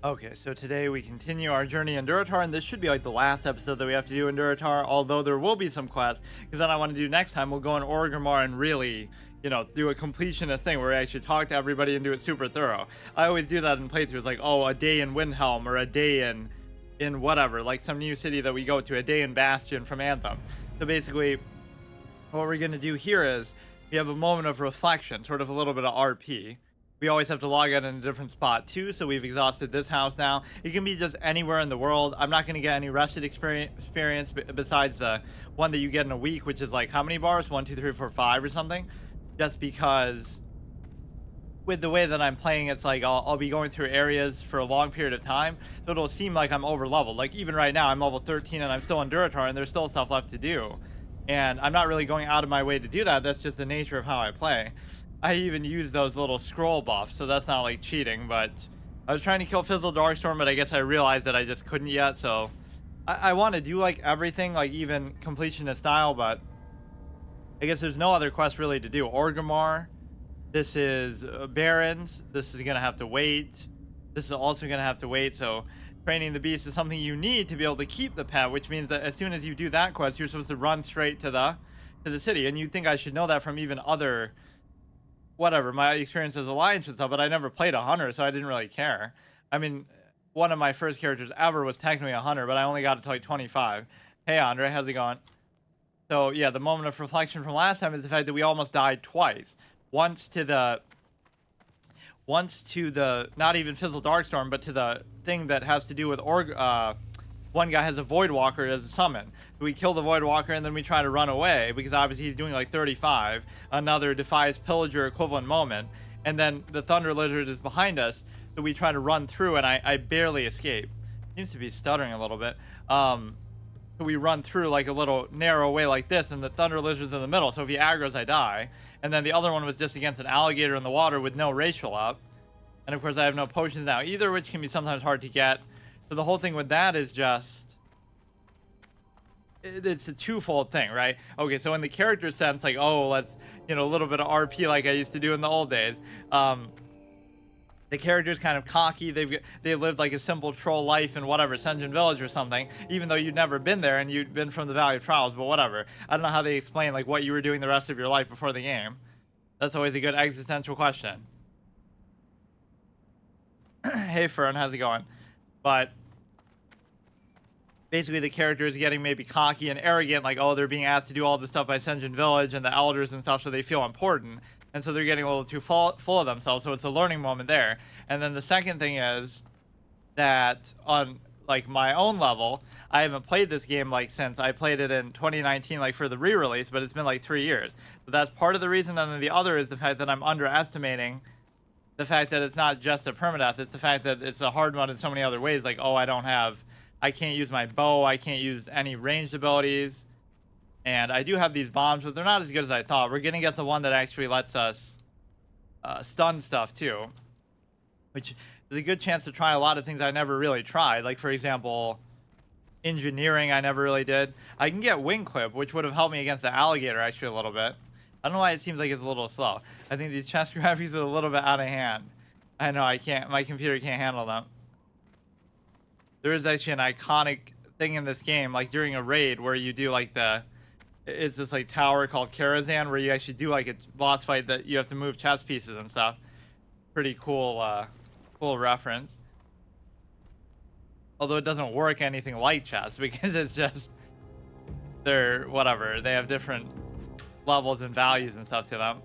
Okay, so today we continue our journey in Durotar, and this should be like the last episode that we have to do in Durotar, although there will be some quests, because then I want to do next time, we'll go in Orgrimmar and really, do a completionist thing where I actually talk to everybody and do it super thorough. I always do that in playthroughs, like, oh, a day in Windhelm, or a day in whatever, like some new city that we go to, a day in Bastion from Anthem. So basically, what we're going to do here is, we have a moment of reflection, sort of a little bit of RP. We always have to log out in a different spot too, so we've exhausted this house now. It can be just anywhere in the world. I'm not going to get any rested experience besides the one that you get in a week, which is like how many bars? 1, 2, 3, 4, 5 or something. Just because with the way that I'm playing, it's like I'll be going through areas for a long period of time, so it'll seem like I'm over leveled. Like even right now, I'm level 13 and I'm still in Durotar, and there's still stuff left to do. And I'm not really going out of my way to do that. That's just the nature of how I play. I even use those little scroll buffs, so that's not like cheating, but I was trying to kill Fizzle Darkstorm, but I guess I realized that I just couldn't yet, so I want to do like everything, like even completionist style, but I guess there's no other quest really to do. Orgrimmar, this is Barrens, this is going to have to wait, this is also going to have to wait, so training the beast is something you need to be able to keep the pet, which means that as soon as you do that quest, you're supposed to run straight to the city, and you'd think I should know that from even other whatever my experience as alliance and stuff, but I never played a hunter, so I didn't really care. I mean, one of my first characters ever was technically a hunter, but I only got it to like 25. Hey Andre, how's it going? So yeah, the moment of reflection from last time is the fact that we almost died twice. Once to the not even Fizzle Darkstorm, but to the thing that has to do with one guy has a Void Walker as a summon. We kill the Void Walker and then we try to run away because obviously he's doing like 35. Another Defies Pillager equivalent moment. And then the Thunder Lizard is behind us. So we try to run through and I barely escape. Seems to be stuttering a little bit. So we run through like a little narrow way like this, and the Thunder Lizard's in the middle. So if he aggroes, I die. And then the other one was just against an alligator in the water with no racial up. And of course I have no potions now either, which can be sometimes hard to get. So the whole thing with that is just, it's a twofold thing, right? Okay, so in the character sense, like, oh, let's, a little bit of RP like I used to do in the old days. The character's kind of cocky. They lived like a simple troll life in whatever, Senjin Village or something, even though you'd never been there and you'd been from the Valley of Trials, but whatever. I don't know how they explain like what you were doing the rest of your life before the game. That's always a good existential question. Hey Fern, how's it going? But basically the character is getting maybe cocky and arrogant, like, oh, they're being asked to do all this stuff by Senjin Village and the elders and stuff, so they feel important. And so they're getting a little too full of themselves, so it's a learning moment there. And then the second thing is that on, like, my own level, I haven't played this game, like, since I played it in 2019, like, for the re-release, but it's been, like, 3 years. So that's part of the reason, and then the other is the fact that I'm underestimating the fact that it's not just a permadeath, it's the fact that it's a hard mode in so many other ways, like, oh, I can't use my bow, I can't use any ranged abilities, and I do have these bombs, but they're not as good as I thought. We're gonna get the one that actually lets us stun stuff too, which is a good chance to try a lot of things I never really tried, like for example, engineering I never really did. I can get wing clip, which would have helped me against the alligator actually a little bit. I don't know why it seems like it's a little slow. I think these chest graphics are a little bit out of hand. I know, my computer can't handle them. There is actually an iconic thing in this game, like during a raid, where you do like it's this like tower called Karazhan, where you actually do like a boss fight that you have to move chess pieces and stuff. Pretty cool, cool reference. Although it doesn't work anything like chess because it's just, whatever, they have different levels and values and stuff to them.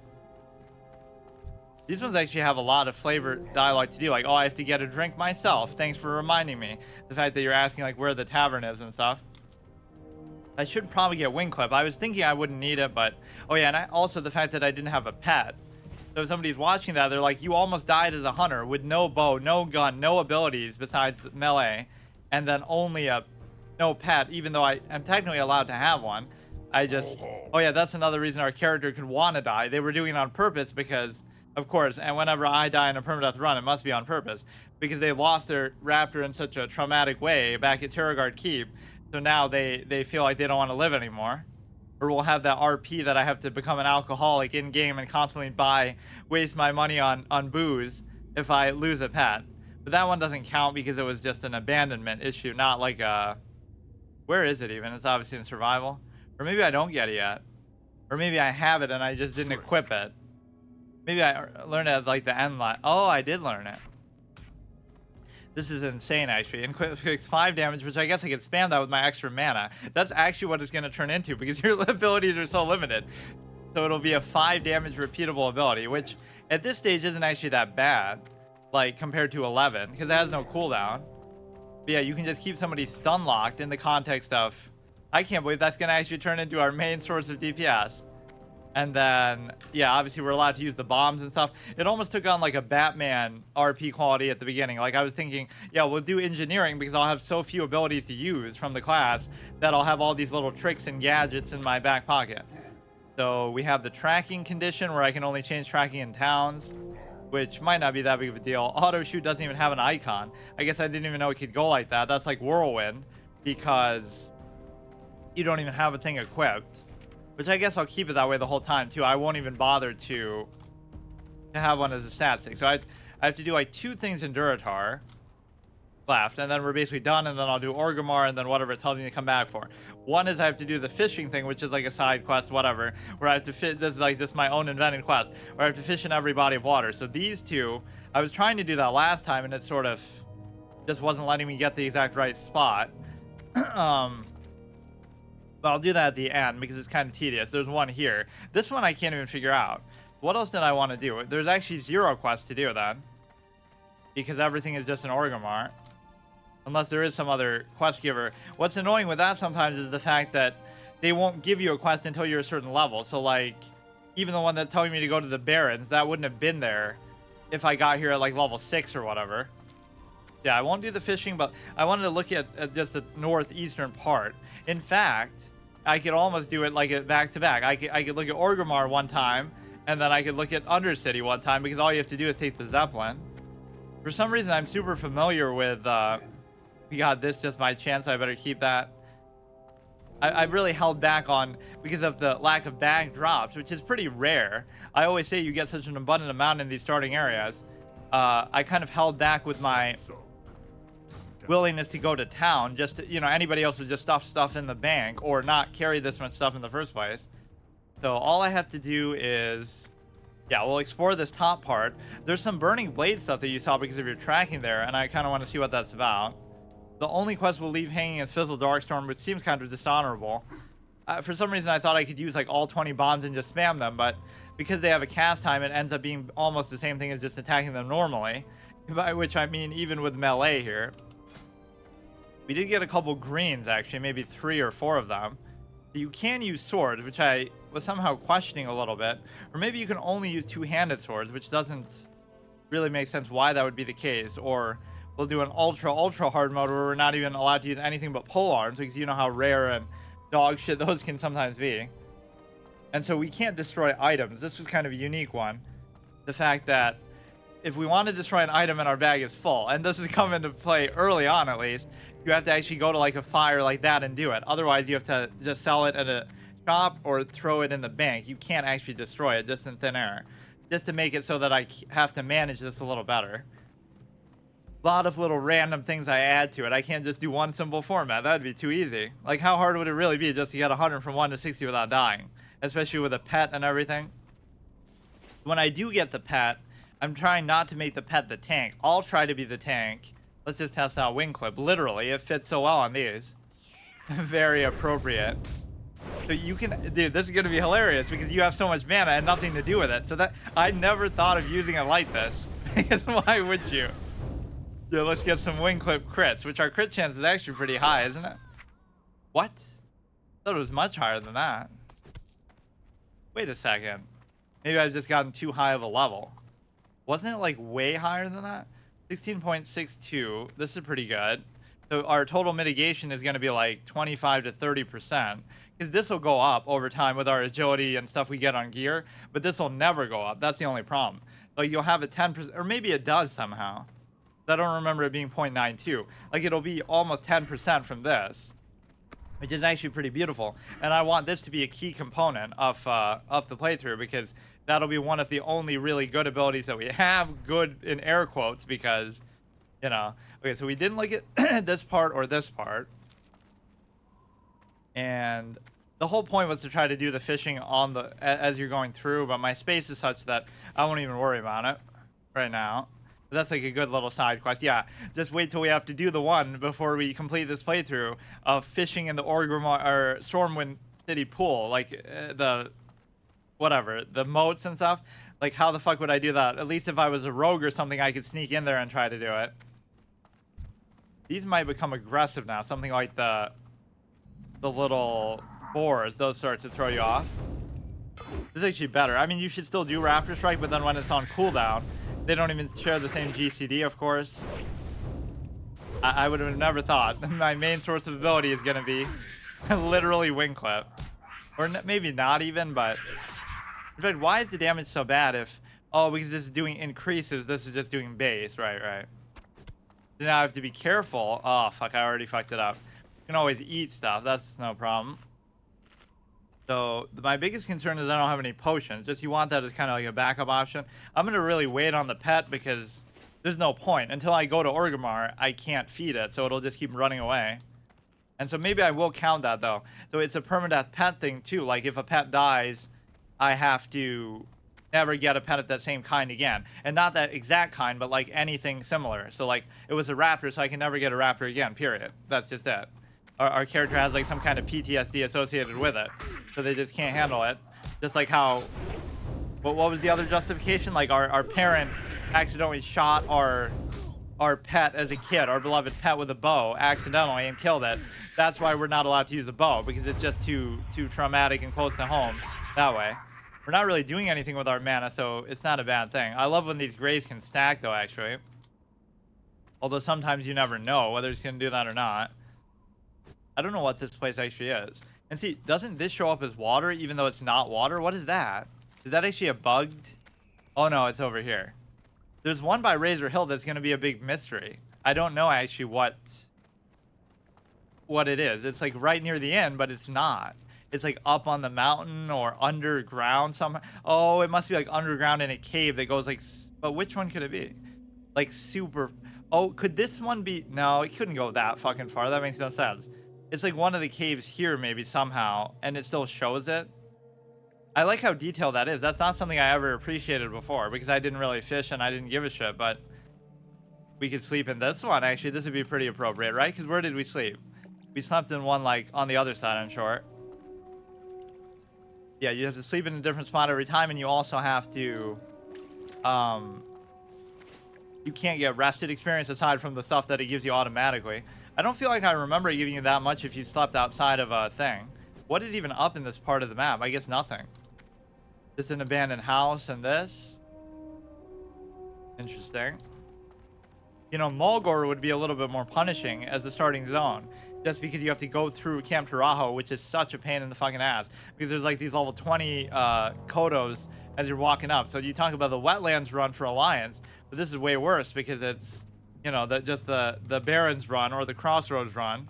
These ones actually have a lot of flavor dialogue to do, like, oh, I have to get a drink myself. Thanks for reminding me. The fact that you're asking, like, where the tavern is and stuff. I should probably get wing clip. I was thinking I wouldn't need it, but, oh yeah, and also the fact that I didn't have a pet. So if somebody's watching that, they're like, you almost died as a hunter with no bow, no gun, no abilities besides melee, and then only no pet, even though I'm technically allowed to have one. Oh yeah, that's another reason our character could want to die. They were doing it on purpose because, of course, and whenever I die in a permadeath run, it must be on purpose, because they lost their raptor in such a traumatic way back at Terragard Keep, so now they feel like they don't want to live anymore. Or we'll have that RP that I have to become an alcoholic in-game and constantly waste my money on booze if I lose a pet. But that one doesn't count because it was just an abandonment issue, not like a... Where is it even? It's obviously in survival. Or maybe I don't get it yet. Or maybe I have it and I just didn't equip it. Maybe I learned it at like the end line. Oh, I did learn it. This is insane, actually. Inflicts 5 damage, which I guess I could spam that with my extra mana. That's actually what it's going to turn into because your abilities are so limited. So it'll be a 5 damage repeatable ability, which at this stage isn't actually that bad, like compared to 11, because it has no cooldown. But yeah, you can just keep somebody stun locked in the context of... I can't believe that's going to actually turn into our main source of DPS. And then, yeah, obviously we're allowed to use the bombs and stuff. It almost took on like a Batman RP quality at the beginning. Like I was thinking, yeah, we'll do engineering because I'll have so few abilities to use from the class that I'll have all these little tricks and gadgets in my back pocket. So we have the tracking condition where I can only change tracking in towns, which might not be that big of a deal. Auto shoot doesn't even have an icon. I guess I didn't even know it could go like that. That's like whirlwind because you don't even have a thing equipped. Which I guess I'll keep it that way the whole time too. I won't even bother to have one as a stat stick. So I have to do like 2 things in Durotar left, and then we're basically done, and then I'll do Orgrimmar and then whatever it tells me to come back for. One is I have to do the fishing thing, which is like a side quest, whatever, where I have to fit this is like this my own invented quest, where I have to fish in every body of water. So these 2, I was trying to do that last time and it sort of just wasn't letting me get the exact right spot. But I'll do that at the end because it's kind of tedious. There's one here. This one I can't even figure out. What else did I want to do? There's actually 0 quests to do then, because everything is just an Orgrimmar. Unless there is some other quest giver. What's annoying with that sometimes is the fact that they won't give you a quest until you're a certain level. So like, even the one that's telling me to go to the Barrens, that wouldn't have been there if I got here at like level 6 or whatever. Yeah, I won't do the fishing, but I wanted to look at just the northeastern part. In fact, I could almost do it like a back-to-back. I could look at Orgrimmar one time, and then I could look at Undercity one time, because all you have to do is take the Zeppelin. For some reason, I'm super familiar with... we got this just by chance, so I better keep that. I've really held back on, because of the lack of bag drops, which is pretty rare. I always say you get such an abundant amount in these starting areas. I kind of held back with my willingness to go to town, just to, you know, anybody else would just stuff stuff in the bank or not carry this much stuff in the first place. So all I have to do is, yeah, we'll explore this top part. There's some burning blade stuff that you saw because of your tracking there, and I kind of want to see what that's about. The only quest we'll leave hanging is Fizzle Darkstorm, which seems kind of dishonorable. For some reason I thought I could use like all 20 bombs and just spam them, but because they have a cast time, it ends up being almost the same thing as just attacking them normally, by which I mean even with melee here. We did get a couple greens, actually, maybe 3 or 4 of them. You can use swords, which I was somehow questioning a little bit. Or maybe you can only use 2-handed swords, which doesn't really make sense why that would be the case. Or we'll do an ultra hard mode where we're not even allowed to use anything but pole arms, because you know how rare and dog shit those can sometimes be. And so we can't destroy items. This was kind of a unique one. The fact that if we want to destroy an item and our bag is full, and this has come into play early on at least, you have to actually go to like a fire like that and do it. Otherwise, you have to just sell it at a shop or throw it in the bank. You can't actually destroy it just in thin air. Just to make it so that I have to manage this a little better. A lot of little random things I add to it. I can't just do one simple format. That'd be too easy. Like, how hard would it really be just to get 100 from 1 to 60 without dying? Especially with a pet and everything. When I do get the pet, I'm trying not to make the pet the tank. I'll try to be the tank. Let's just test out wing clip. Literally, it fits so well on these. Very appropriate. So you can, dude, this is gonna be hilarious because you have so much mana and nothing to do with it. So that, I never thought of using it like this. Because why would you? Yeah, let's get some wing clip crits, which our crit chance is actually pretty high, isn't it? What? I thought it was much higher than that. Wait a second. Maybe I've just gotten too high of a level. Wasn't it like way higher than that? 16.62. This is pretty good. So our total mitigation is going to be like 25 to 30%. Because this will go up over time with our agility and stuff we get on gear. But this will never go up. That's the only problem. Like you'll have a 10%, or maybe it does somehow. I don't remember it being 0.92. Like it'll be almost 10% from this, which is actually pretty beautiful. And I want this to be a key component of the playthrough, because that'll be one of the only really good abilities that we have. Good in air quotes, because You know. Okay, so we didn't look at this part or this part. And the whole point was to try to do the fishing on the as you're going through, but my space is such that I won't even worry about it right now. But that's like a good little side quest. Yeah, just wait till we have to do the one before we complete this playthrough of fishing in the Orgrimmar or Stormwind City pool, like the whatever, the moats and stuff. Like, how the fuck would I do that? At least if I was a rogue or something, I could sneak in there and try to do it. These might become aggressive now. Something like the little boars, those start to throw you off. This is actually better. I mean, you should still do Raptor Strike, but then when it's on cooldown, they don't even share the same GCD, of course. I would have never thought my main source of ability is going to be literally wing clip. Or maybe not even, but... In fact, why is the damage so bad if... Oh, because this is doing increases, this is just doing base. Right, right. So now I have to be careful. Oh, fuck, I already fucked it up. You can always eat stuff, that's no problem. So, my biggest concern is I don't have any potions. Just you want that as kind of like a backup option. I'm going to really wait on the pet because there's no point. Until I go to Orgrimmar, I can't feed it, so it'll just keep running away. And so maybe I will count that, though. So it's a permadeath pet thing, too. Like, if a pet dies, I have to never get a pet of that same kind again. And not that exact kind, but, like, anything similar. So, like, it was a raptor, so I can never get a raptor again, period. That's just it. Our character has, like, some kind of PTSD associated with it. So they just can't handle it. Just like how... What was the other justification? Like, our parent accidentally shot our pet as a kid, our beloved pet, with a bow accidentally and killed it. That's why we're not allowed to use a bow, because it's just too traumatic and close to home that way. We're not really doing anything with our mana, so it's not a bad thing. I love when these grays can stack, though, actually. Although sometimes you never know whether it's going to do that or not. I don't know what this place actually is. And see, doesn't this show up as water even though it's not water? What is that? Is that actually a bugged? Oh no, it's over here. There's one by Razor Hill that's going to be a big mystery. I don't know actually what it is. It's like right near the end, but it's not. It's like up on the mountain or underground somehow. Oh, it must be like underground in a cave that goes like... But which one could it be? Like super... Oh, could this one be... No, it couldn't go that fucking far. That makes no sense. It's like one of the caves here, maybe, somehow, and it still shows it. I like how detailed that is. That's not something I ever appreciated before, because I didn't really fish and I didn't give a shit, but we could sleep in this one, actually. This would be pretty appropriate, right? Because where did we sleep? We slept in one, like, on the other side, I'm sure. Yeah, you have to sleep in a different spot every time, and you also have to... You can't get rested experience aside from the stuff that it gives you automatically. I don't feel like I remember giving you that much if you slept outside of a thing. What is even up in this part of the map? I guess nothing. Just an abandoned house and this. Interesting. You know, Mulgore would be a little bit more punishing as a starting zone. Just because you have to go through Camp Tarajo, which is such a pain in the fucking ass. Because there's like these level 20 Kodos as you're walking up. So you talk about the wetlands run for Alliance. But this is way worse because it's... You know, just the Barrens run or the Crossroads run.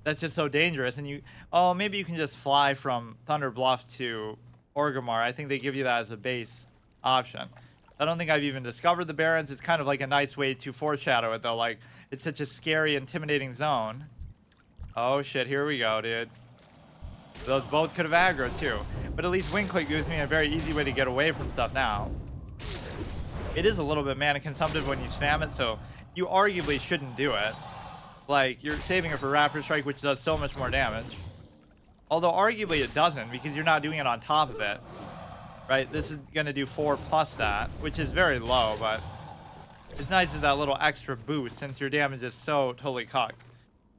That's just so dangerous. And you... Oh, maybe you can just fly from Thunder Bluff to Orgrimmar. I think they give you that as a base option. I don't think I've even discovered the Barrens. It's kind of like a nice way to foreshadow it, though. Like, it's such a scary, intimidating zone. Oh, shit. Here we go, dude. Those both could have aggroed, too. But at least Wing Click gives me a very easy way to get away from stuff now. It is a little bit mana consumptive when you spam it, so... You arguably shouldn't do it. Like, you're saving it for Raptor Strike, which does so much more damage. Although, arguably, it doesn't, because you're not doing it on top of it. Right? This is going to do 4 plus that, which is very low, but... It's nice as that little extra boost, since your damage is so totally cocked.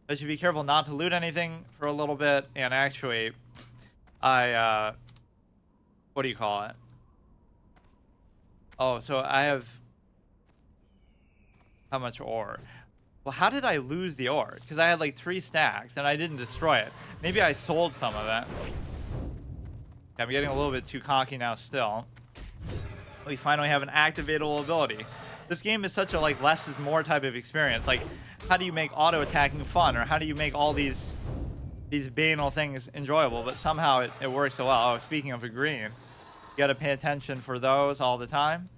I should be careful not to loot anything for a little bit, and actually... what do you call it? Oh, so I have... How much ore? Well, how did I lose the ore? Because I had like 3 stacks and I didn't destroy it. Maybe I sold some of it. I'm getting a little bit too cocky now still. We finally have an activatable ability. This game is such a like less is more type of experience. Like, how do you make auto attacking fun? Or how do you make all these banal things enjoyable? But somehow it works so well. Oh, speaking of a green, you gotta pay attention for those all the time.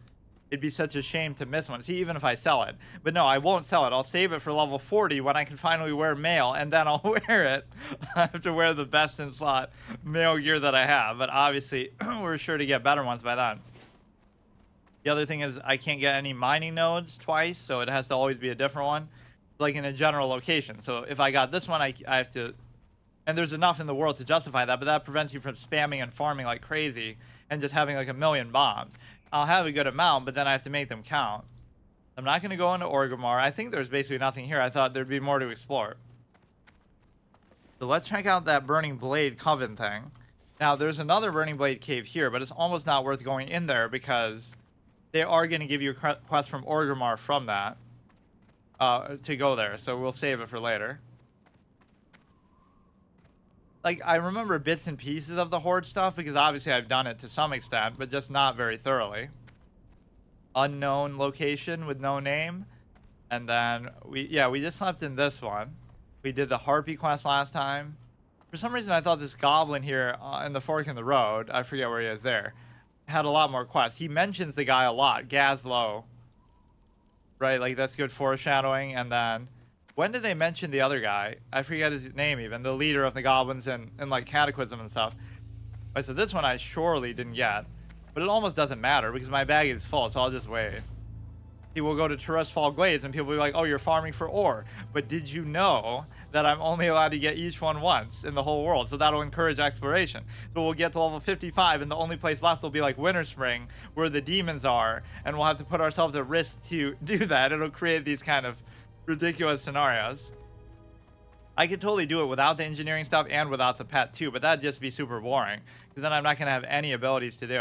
it'd be such a shame to miss one. See, even if I sell it. But no, I won't sell it. I'll save it for level 40 when I can finally wear mail, and then I'll wear it. I have to wear the best in slot mail gear that I have. But obviously, we're sure to get better ones by then. The other thing is I can't get any mining nodes twice, so it has to always be a different one, like in a general location. So if I got this one, I have to... And there's enough in the world to justify that, but that prevents you from spamming and farming like crazy and just having like a million bombs. I'll have a good amount, but then I have to make them count. I'm not going to go into Orgrimmar. I think there's basically nothing here. I thought there'd be more to explore. So let's check out that Burning Blade Coven thing. Now, there's another Burning Blade cave here, but it's almost not worth going in there because they are going to give you a quest from Orgrimmar from that to go there. So we'll save it for later. Like, I remember bits and pieces of the Horde stuff because obviously I've done it to some extent, but just not very thoroughly. Unknown location with no name. And then, we just slept in this one. We did the Harpy quest last time. For some reason, I thought this goblin here in the fork in the road, I forget where he is there, had a lot more quests. He mentions the guy a lot, Gazlowe. Right, like, that's good foreshadowing. And then... when did they mention the other guy? I forget his name even. The leader of the goblins and like Cataclysm and stuff. Right, so this one I surely didn't get. But it almost doesn't matter because my bag is full, so I'll just wait. See, we'll go to Terrestfall Glades and people will be like, oh, you're farming for ore. But did you know that I'm only allowed to get each one once in the whole world? So that'll encourage exploration. So we'll get to level 55 and the only place left will be like Winter Spring where the demons are. And we'll have to put ourselves at risk to do that. It'll create these kind of ridiculous scenarios. I could totally do it without the engineering stuff and without the pet too, but that'd just be super boring because then I'm not going to have any abilities to do.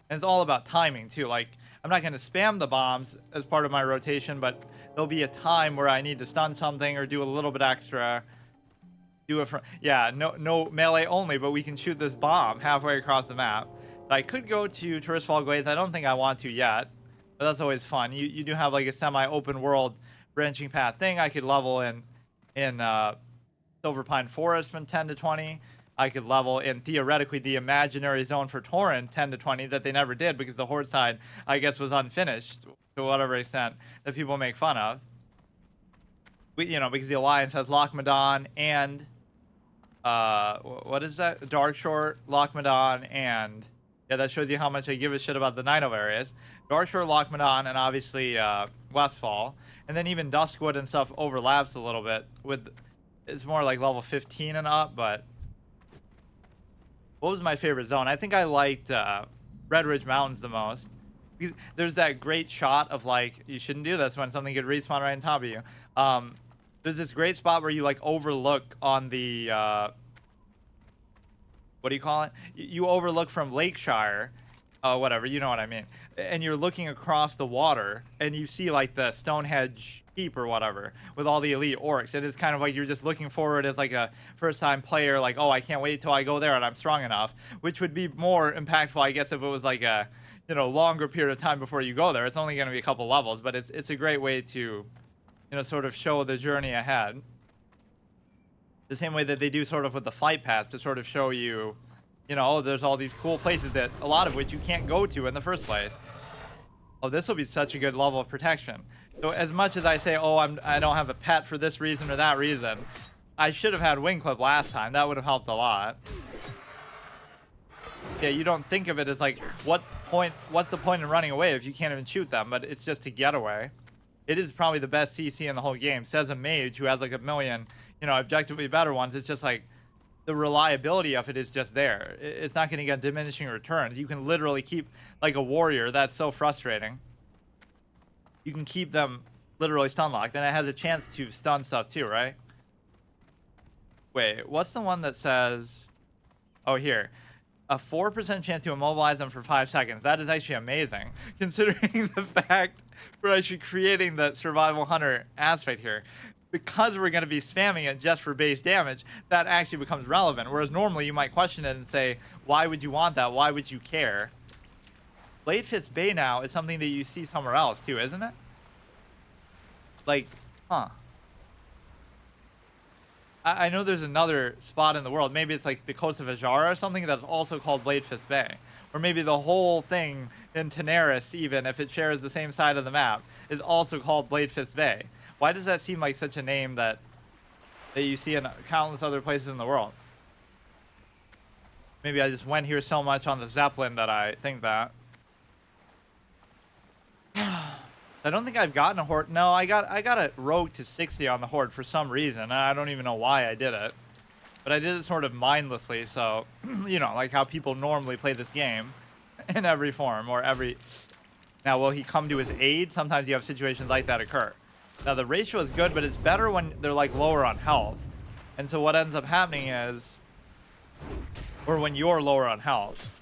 And it's all about timing too. Like, I'm not going to spam the bombs as part of my rotation, but there'll be a time where I need to stun something or do a little bit extra. Do it from, yeah, no melee only, but we can shoot this bomb halfway across the map. I could go to Terrestfall Glades. I don't think I want to yet, but that's always fun. You do have like a semi-open world branching path thing. I could level in Silver Pine Forest from 10 to 20. I could level in theoretically the imaginary zone for Torrent 10 to 20 that they never did because the Horde side, I guess, was unfinished to whatever extent that people make fun of. Because the Alliance has Lochmadon and what is that? Darkshore, Lochmadon, and yeah, that shows you how much I give a shit about the Nine of areas. Darkshore, Lochmadon, and obviously Westfall. And then even Duskwood and stuff overlaps a little bit with, it's more like level 15 and up, but what was my favorite zone? I think I liked Red Ridge Mountains the most. There's that great shot of like, you shouldn't do this when something could respawn right on top of you. There's this great spot where you like overlook on the, what do you call it? You overlook from Lakeshire. Whatever, you know what I mean. And you're looking across the water, and you see, like, the Stonehenge Keep or whatever, with all the elite orcs. It is kind of like you're just looking forward as, like, a first-time player, like, oh, I can't wait till I go there and I'm strong enough, which would be more impactful, I guess, if it was, like, a, longer period of time before you go there. It's only going to be a couple levels, but it's a great way to, sort of show the journey ahead. The same way that they do sort of with the flight paths to sort of show you, oh, there's all these cool places that a lot of which you can't go to in the first place. Oh, this will be such a good level of protection. So as much as I say, oh, I don't have a pet for this reason or that reason, I should have had wing clip last time. That would have helped a lot. Yeah, you don't think of it as like, what's the point in running away if you can't even shoot them? But it's just a getaway. It is probably the best CC in the whole game. Says a mage who has like a million, objectively better ones. It's just like, the reliability of it is just there. It's not going to get diminishing returns. You can literally keep, like a warrior, that's so frustrating. You can keep them literally stun locked, and it has a chance to stun stuff too, right? Wait, what's the one that says, oh, here. A 4% chance to immobilize them for 5 seconds. That is actually amazing, considering the fact we're actually creating the survival hunter aspect here. Because we're going to be spamming it just for base damage, that actually becomes relevant. Whereas normally you might question it and say, why would you want that? Why would you care? Blade Fist Bay now is something that you see somewhere else too, isn't it? Like, huh. I know there's another spot in the world. Maybe it's like the coast of Ajara or something that's also called Blade Fist Bay. or maybe the whole thing in Tenaris, even if it shares the same side of the map, is also called Bladefist Bay. Why does that seem like such a name that you see in countless other places in the world? Maybe I just went here so much on the Zeppelin that I think that. I don't think I've gotten a horde. No, I got a rogue to 60 on the horde for some reason. I don't even know why I did it, but I did it sort of mindlessly. So, you know, like how people normally play this game in every form or every. Now, will he come to his aid? Sometimes you have situations like that occur. Now, the ratio is good, but it's better when they're like lower on health. And so what ends up happening is, or when you're lower on health.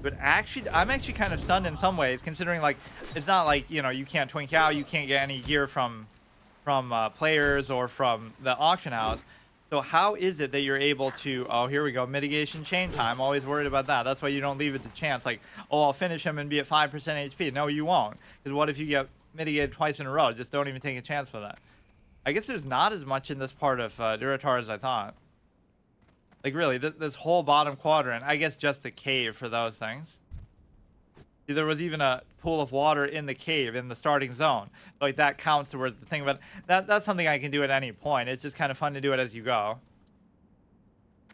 But actually, I'm actually kind of stunned in some ways, considering like it's not like, you know, you can't twink out, you can't get any gear from players or from the auction house. So how is it that you're able to? Oh, here we go, mitigation chain time. Always worried about that. That's why you don't leave it to chance. Like, oh, I'll finish him and be at 5% HP. No, you won't. Because what if you get mitigated twice in a row? Just don't even take a chance for that. I guess there's not as much in this part of Durotar as I thought. Like, really, this whole bottom quadrant, I guess just the cave for those things. See, there was even a pool of water in the cave in the starting zone. Like, that counts towards the thing, but that's something I can do at any point. It's just kind of fun to do it as you go.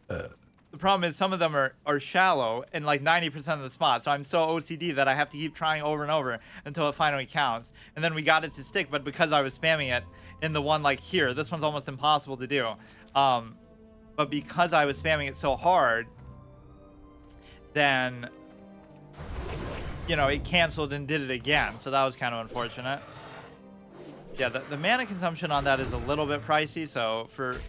The problem is some of them are shallow in like 90% of the spots, so I'm so OCD that I have to keep trying over and over until it finally counts. And then we got it to stick, but because I was spamming it in the one like here, this one's almost impossible to do. But because I was spamming it so hard, then, you know, it canceled and did it again. So that was kind of unfortunate. Yeah, the mana consumption on that is a little bit pricey. So for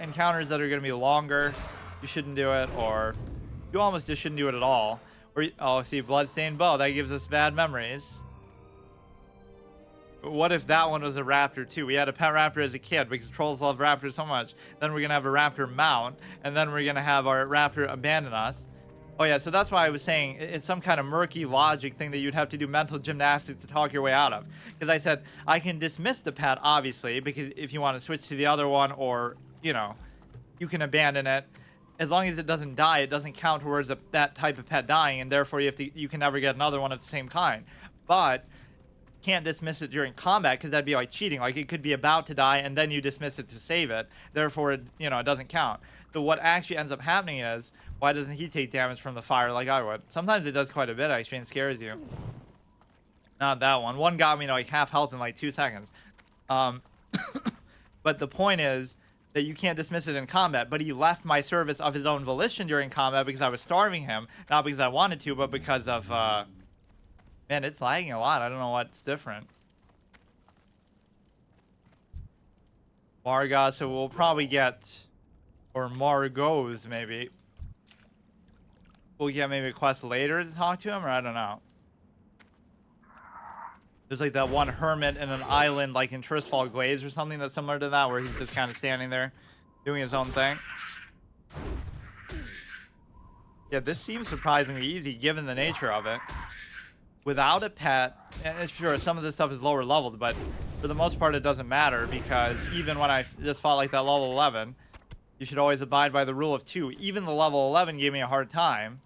encounters that are going to be longer, you shouldn't do it. Or you almost just shouldn't do it at all. Or, oh, see, Bloodstained Bow. That gives us bad memories. What if that one was a raptor too? We had a pet raptor as a kid because trolls love raptors so much. Then we're going to have a raptor mount. And then we're going to have our raptor abandon us. Oh yeah, so that's why I was saying it's some kind of murky logic thing that you'd have to do mental gymnastics to talk your way out of. Because I said, I can dismiss the pet, obviously, because if you want to switch to the other one or, you know, you can abandon it. As long as it doesn't die, it doesn't count towards that type of pet dying. And therefore, you can never get another one of the same kind. But can't dismiss it during combat because that'd be like cheating. Like it could be about to die and then you dismiss it to save it. Therefore, it, you know, it doesn't count. So what actually ends up happening is, why doesn't he take damage from the fire like I would? Sometimes it does quite a bit actually and scares you. Not that one. One got me to like half health in like 2 seconds. But the point is that you can't dismiss it in combat. But he left my service of his own volition during combat because I was starving him, not because I wanted to, but because of man, it's lagging a lot. I don't know what's different. Marga, so we'll probably get, or Margos maybe. We'll get maybe a quest later to talk to him, or I don't know. There's like that one hermit in an island like in Tristfall Glades or something that's similar to that, where he's just kind of standing there doing his own thing. Yeah, this seems surprisingly easy given the nature of it. Without a pet, and sure, some of this stuff is lower leveled, but for the most part it doesn't matter, because even when I just fought like that level 11, you should always abide by the rule of 2. Even the level 11 gave me a hard time,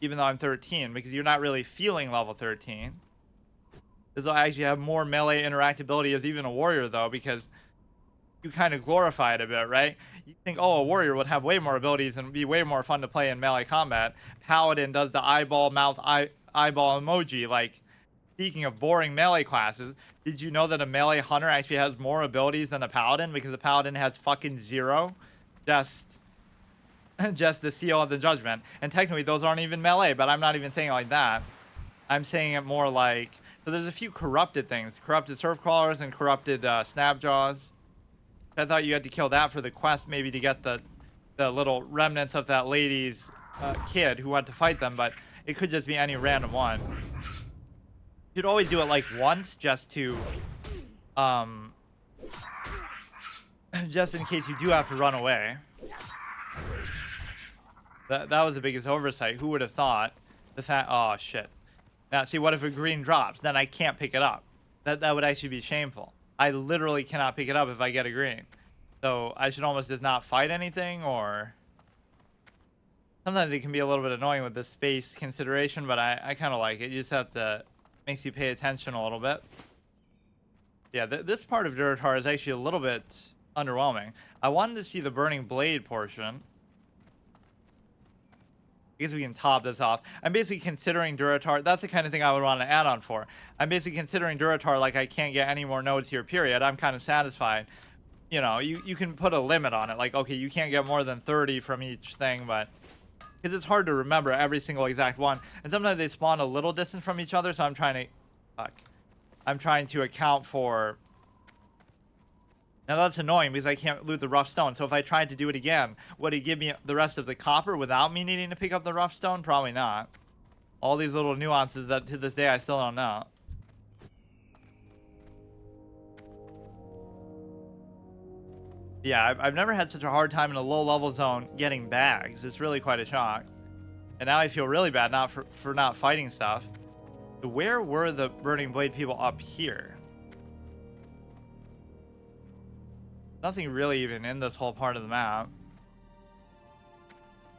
even though I'm 13, because you're not really feeling level 13. This will actually have more melee interactability as even a warrior, though, because you kind of glorify it a bit, right? You think, oh, a warrior would have way more abilities and be way more fun to play in melee combat. Paladin does the eyeball mouth eyeball emoji. Like, speaking of boring melee classes, did you know that a melee hunter actually has more abilities than a paladin? Because the paladin has fucking 0. Just the seal of the judgment. And technically those aren't even melee, but I'm not even saying it like that. I'm saying it more like, so there's a few corrupted things. Corrupted surf crawlers and corrupted snapjaws. I thought you had to kill that for the quest, maybe to get the little remnants of that lady's kid who went to fight them, but it could just be any random one. You'd always do it like once just to just in case you do have to run away. That was the biggest oversight. Who would have thought? The fact, oh shit. Now see, what if a green drops? Then I can't pick it up. That would actually be shameful. I literally cannot pick it up if I get a green. So I should almost just not fight anything, or Sometimes it can be a little bit annoying with the space consideration, but I kind of like it. You just have to, makes you pay attention a little bit. Yeah, this part of Durotar is actually a little bit underwhelming. I wanted to see the burning blade portion. I guess we can top this off. I'm basically considering Durotar. That's the kind of thing I would want an add-on for. I'm basically considering Durotar like I can't get any more nodes here, period. I'm kind of satisfied. You know, you can put a limit on it. Like, okay, you can't get more than 30 from each thing, but... because it's hard to remember every single exact one. And sometimes they spawn a little distance from each other, so I'm trying to... fuck. I'm trying to account for... now that's annoying because I can't loot the rough stone. So if I tried to do it again, would it give me the rest of the copper without me needing to pick up the rough stone? Probably not. All these little nuances that to this day I still don't know. Yeah, I've never had such a hard time in a low-level zone getting bags. It's really quite a shock. And now I feel really bad not for not fighting stuff. Where were the Burning Blade people up here? Nothing really even in this whole part of the map.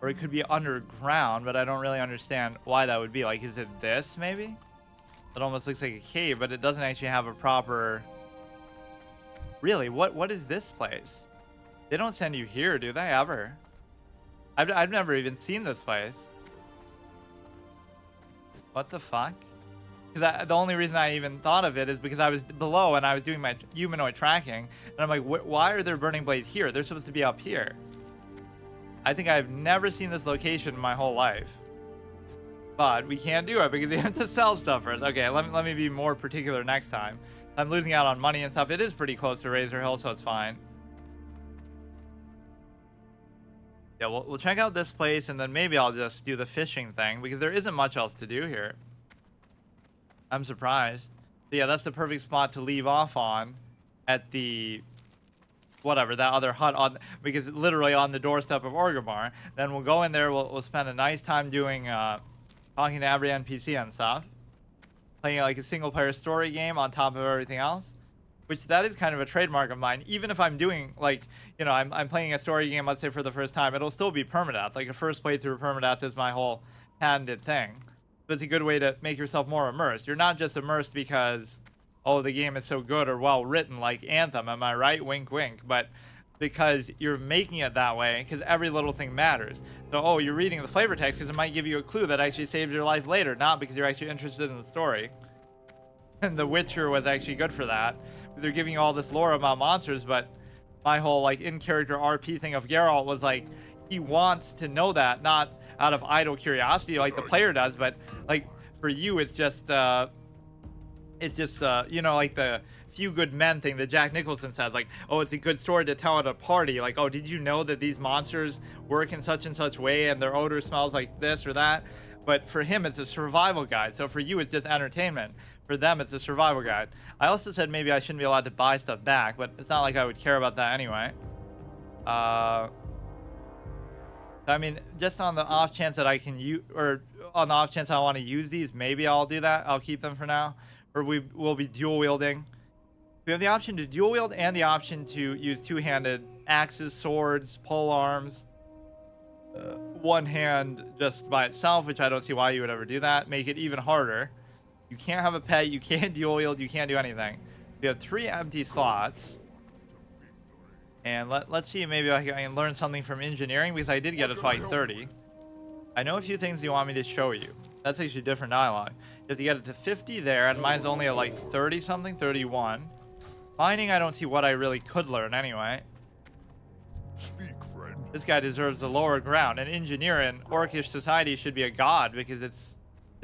Or it could be underground, but I don't really understand why that would be. Like, is it this, maybe? It almost looks like a cave, but it doesn't actually have a proper... really, what is this place? They don't send you here, do they, ever? I've never even seen this place. What the fuck? Because the only reason I even thought of it is because I was below and I was doing my humanoid tracking. And I'm like, why are there burning blades here? They're supposed to be up here. I think I've never seen this location in my whole life. But we can't do it because we have to sell stuff first. Okay, let me be more particular next time. I'm losing out on money and stuff. It is pretty close to Razor Hill, so it's fine. Yeah, we'll check out this place, and then maybe I'll just do the fishing thing, because there isn't much else to do here. I'm surprised. So yeah, that's the perfect spot to leave off on at the... whatever, that other hut, on because it's literally on the doorstep of Orgrimmar. Then we'll go in there, we'll spend a nice time doing, talking to every NPC and stuff. Playing like a single-player story game on top of everything else. Which that is kind of a trademark of mine. Even if I'm doing, like, you know, I'm playing a story game, let's say, for the first time, it'll still be permadeath. Like, a first playthrough of permadeath is my whole patented thing. So it's a good way to make yourself more immersed. You're not just immersed because, oh, the game is so good or well written, like Anthem, am I right? Wink, wink. But because you're making it that way, because every little thing matters. So, oh, you're reading the flavor text because it might give you a clue that actually saves your life later, not because you're actually interested in the story. And The Witcher was actually good for that. They're giving you all this lore about monsters, but my whole, like, in-character RP thing of Geralt was, like, he wants to know that, not out of idle curiosity like the player does, but, like, for you, it's just, you know, like the Few Good Men thing that Jack Nicholson says, like, oh, it's a good story to tell at a party. Like, oh, did you know that these monsters work in such and such way and their odor smells like this or that? But for him, it's a survival guide. So for you, it's just entertainment. For them, it's a survival guide. I also said maybe I shouldn't be allowed to buy stuff back, but it's not like I would care about that anyway. I mean, just on the off chance that I can use, or on the off chance I want to use these, maybe I'll do that. I'll keep them for now. Or we will be dual wielding. We have the option to dual wield and the option to use two-handed axes, swords, pole arms. One hand just by itself, which I don't see why you would ever do that. Make it even harder. You can't have a pet, you can't dual wield, you can't do anything. You have 3 empty slots. And let's see, maybe I can learn something from engineering, because I did get it to like 30. I know a few things you want me to show you. That's actually different dialogue. You have to get it to 50 there, and mine's only at like 30 something, 31. Mining, I don't see what I really could learn anyway. Speak, friend. This guy deserves the lower ground. And engineer in Orcish society should be a god, because it's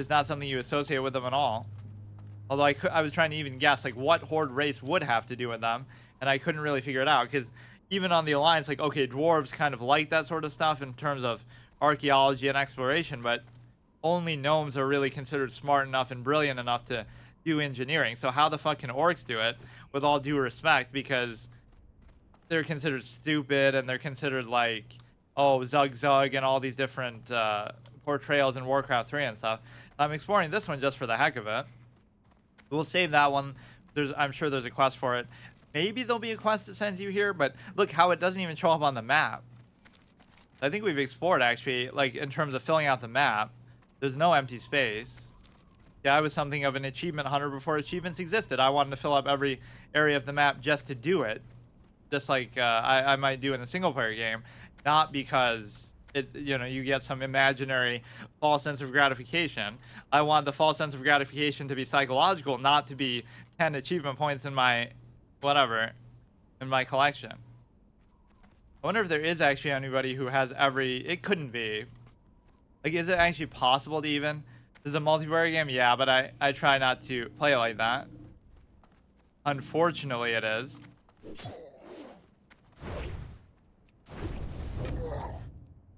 not something you associate with them at all. Although I was trying to even guess, like, what horde race would have to do with them, and I couldn't really figure it out, because even on the Alliance, like, okay, dwarves kind of like that sort of stuff in terms of archaeology and exploration, but only gnomes are really considered smart enough and brilliant enough to do engineering. So how the fuck can orcs do it, with all due respect, because they're considered stupid, and they're considered like, oh, Zug Zug, and all these different portrayals in Warcraft 3 and stuff. I'm exploring this one just for the heck of it. We'll save that one. I'm sure there's a quest for it. Maybe there'll be a quest that sends you here, but look how it doesn't even show up on the map. I think we've explored, actually, like, in terms of filling out the map. There's no empty space. Yeah, I was something of an achievement hunter before achievements existed. I wanted to fill up every area of the map just to do it. Just like I might do in a single-player game. Not because, you get some imaginary false sense of gratification. I want the false sense of gratification to be psychological, not to be 10 achievement points in my, whatever, in my collection. I wonder if there is actually anybody who has it couldn't be. Like, is it actually possible to even? This is a multiplayer game? Yeah, but I try not to play it like that. Unfortunately, it is.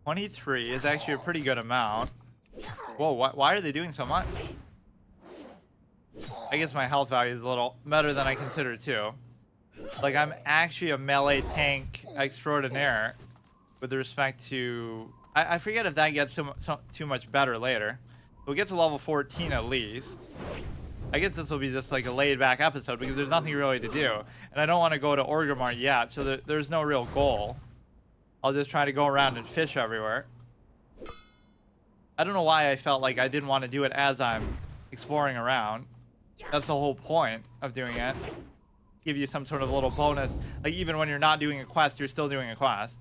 $23 is actually a pretty good amount. Whoa, why are they doing so much? I guess my health value is a little better than I considered too. Like, I'm actually a melee tank extraordinaire with respect to... I forget if that gets too much better later. We'll get to level 14 at least. I guess this will be just like a laid-back episode because there's nothing really to do. And I don't want to go to Orgrimmar yet, so there's no real goal. I'll just try to go around and fish everywhere. I don't know why I felt like I didn't want to do it as I'm exploring around. That's the whole point of doing it. Give you some sort of little bonus. Like, even when you're not doing a quest, you're still doing a quest.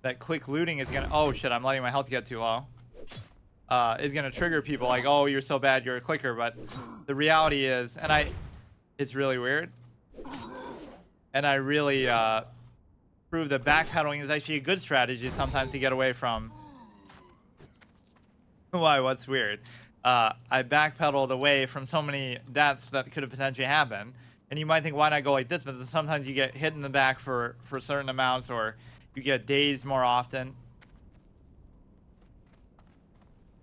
That click looting is gonna... Oh shit, I'm letting my health get too low. Is gonna trigger people like, oh, you're so bad, you're a clicker. But the reality is, it's really weird. And I really prove that backpedaling is actually a good strategy sometimes to get away from... Why, what's weird? I backpedaled away from so many deaths that could have potentially happened. And you might think, why not go like this? But sometimes you get hit in the back for certain amounts, or you get dazed more often.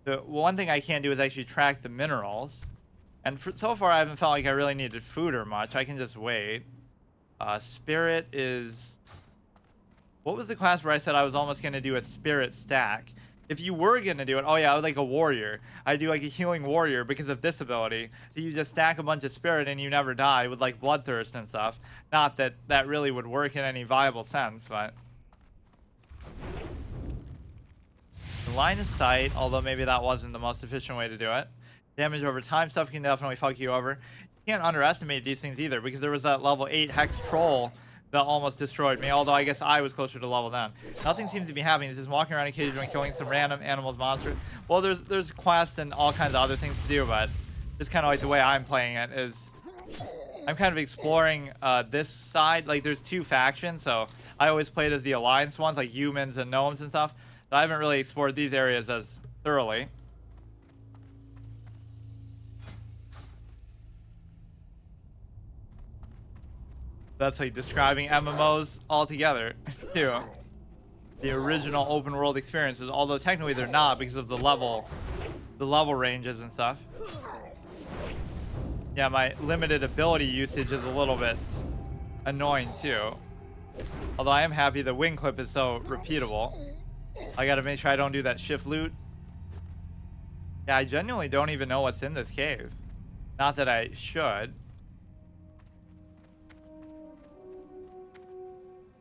The one thing I can't do is actually track the minerals. And so far, I haven't felt like I really needed food or much. I can just wait. Spirit is... What was the class where I said I was almost going to do a spirit stack? If you were going to do it, oh yeah, I would like a warrior. I do like a healing warrior because of this ability. So you just stack a bunch of spirit and you never die with like bloodthirst and stuff. Not that that really would work in any viable sense, but... The line of sight, although maybe that wasn't the most efficient way to do it. Damage over time stuff can definitely fuck you over. You can't underestimate these things either, because there was that level 8 Hex Troll that almost destroyed me, although I guess I was closer to level then. Nothing seems to be happening. It's just walking around occasionally killing some random animals, monsters. Well, there's quests and all kinds of other things to do, but just kind of like the way I'm playing it is... I'm kind of exploring this side. Like, there's two factions, so I always played as the Alliance ones, like humans and gnomes and stuff. So I haven't really explored these areas as thoroughly. That's like describing MMOs altogether, too. The original open world experiences, although technically they're not because of the level ranges and stuff. Yeah, my limited ability usage is a little bit annoying too. Although I am happy the wing clip is so repeatable. I gotta make sure I don't do that shift loot. Yeah, I genuinely don't even know what's in this cave. Not that I should.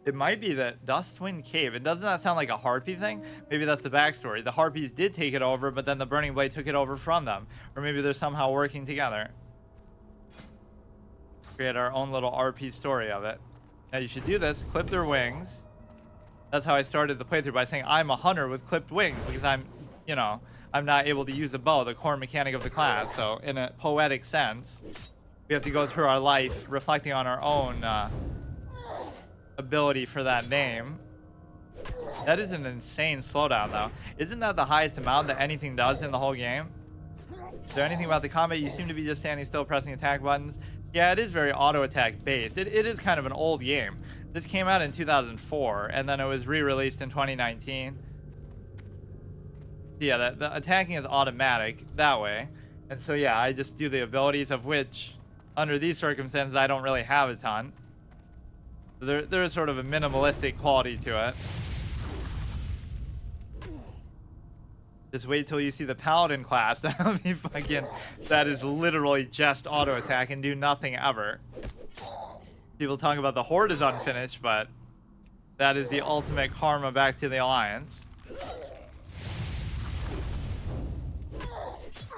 It might be the Dustwind Cave. It does not sound like a Harpy thing. Maybe that's the backstory. The Harpies did take it over, but then the Burning Blade took it over from them. Or maybe they're somehow working together. Create our own little RP story of it. Now you should do this. Clip their wings. That's how I started the playthrough, by saying I'm a hunter with clipped wings, because I'm not able to use a bow, the core mechanic of the class. So in a poetic sense, we have to go through our life reflecting on our own ability for that name. That is an insane slowdown, though. Isn't that the highest amount that anything does in the whole game? Is there anything about the combat? You seem to be just standing still, pressing attack buttons. Yeah, it is very auto-attack based. It is kind of an old game. This came out in 2004, and then it was re-released in 2019. Yeah, the attacking is automatic that way. And so, yeah, I just do the abilities, of which, under these circumstances, I don't really have a ton. There is sort of a minimalistic quality to it. Just wait till you see the Paladin class. That'll be fucking... That is literally just auto-attack and do nothing ever. People talk about the Horde is unfinished, but... That is the ultimate karma back to the Alliance.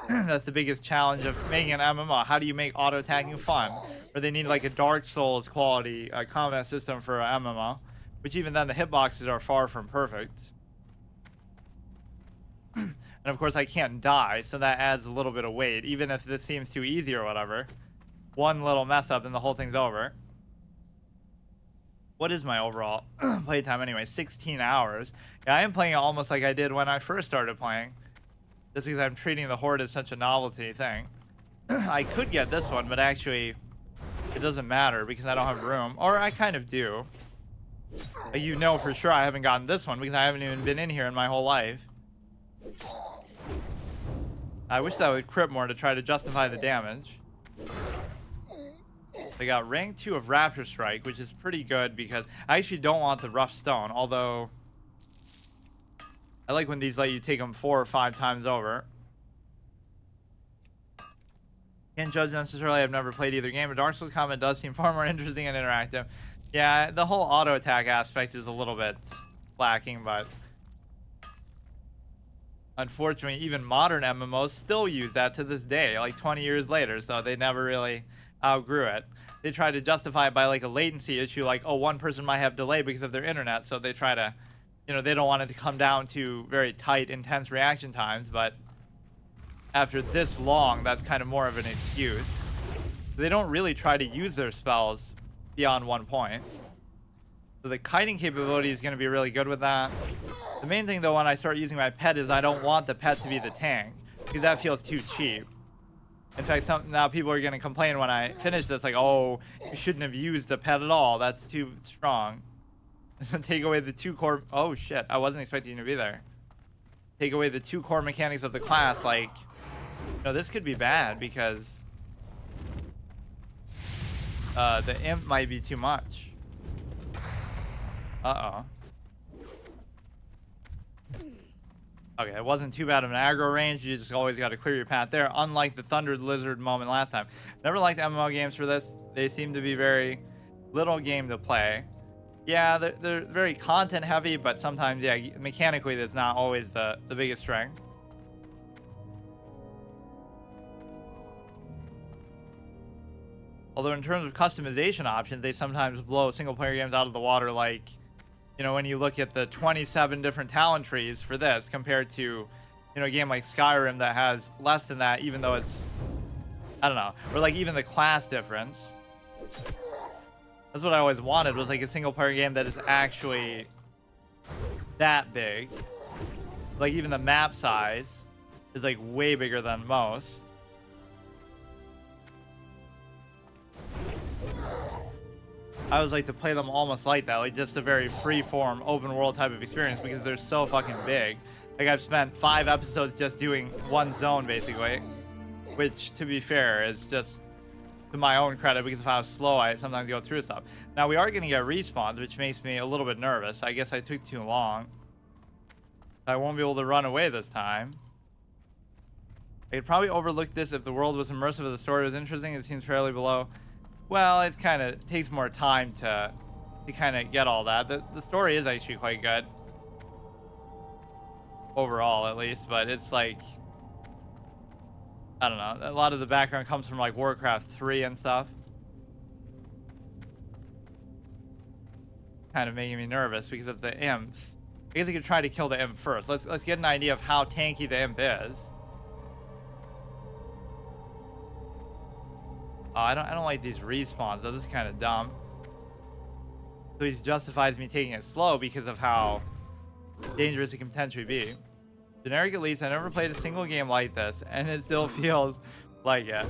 That's the biggest challenge of making an MMO. How do you make auto attacking fun? Or they need like a Dark Souls quality combat system for an MMO, which even then the hitboxes are far from perfect. And of course I can't die, so that adds a little bit of weight. Even if this seems too easy or whatever, one little mess up and the whole thing's over. What is my overall playtime anyway? 16 hours. Yeah, I am playing it almost like I did when I first started playing. Just because I'm treating the Horde as such a novelty thing. I could get this one, but actually it doesn't matter because I don't have room. Or I kind of do. But you know for sure I haven't gotten this one because I haven't even been in here in my whole life. I wish that would crit more to try to justify the damage. I got rank 2 of Raptor Strike, which is pretty good because I actually don't want the rough stone, although I like when these let you take them 4 or 5 times over. Can't judge necessarily, I've never played either game, but Dark Souls combat does seem far more interesting and interactive. Yeah, the whole auto attack aspect is a little bit lacking, but unfortunately even modern MMOs still use that to this day, like 20 years later, so they never really outgrew it. They try to justify it by like a latency issue, like, oh, one person might have delay because of their internet, so they try to, you know, they don't want it to come down to very tight, intense reaction times, but after this long, that's kind of more of an excuse. They don't really try to use their spells beyond one point. So the kiting capability is going to be really good with that. The main thing, though, when I start using my pet is I don't want the pet to be the tank, because that feels too cheap. In fact, now people are going to complain when I finish this, like, oh, you shouldn't have used the pet at all. That's too strong. Take away the 2 core... Oh, shit. I wasn't expecting you to be there. Take away the 2 core mechanics of the class. Like, you know, this could be bad because the imp might be too much. Uh-oh. Okay, it wasn't too bad of an aggro range. You just always got to clear your path there, unlike the Thunder Lizard moment last time. Never liked MMO games for this. They seem to be very little game to play. Yeah, they're very content heavy, but sometimes, yeah, mechanically that's not always the biggest strength. Although in terms of customization options, they sometimes blow single player games out of the water, like, you know, when you look at the 27 different talent trees for this compared to, you know, a game like Skyrim that has less than that, even though it's, I don't know, or like even the class difference. That's what I always wanted, was like a single player game that is actually that big. Like even the map size is like way bigger than most. I always like to play them almost like that, like just a very free-form, open-world type of experience because they're so fucking big. Like I've spent 5 episodes just doing one zone, basically, which, to be fair, is just to my own credit because of how slow I sometimes go through stuff. Now, we are going to get respawns, which makes me a little bit nervous. I guess I took too long. I won't be able to run away this time. I could probably overlook this if the world was immersive and the story was interesting. It seems fairly below. Well, it's kind of takes more time to kind of get all that. The story is actually quite good. Overall, at least. But it's like, I don't know. A lot of the background comes from like Warcraft 3 and stuff. Kind of making me nervous because of the imps. I guess I could try to kill the imp first. Let's get an idea of how tanky the imp is. Oh, I don't like these respawns though. This is kind of dumb. So he justifies me taking it slow because of how dangerous it can potentially be. Generic at least, I never played a single game like this, and it still feels like it.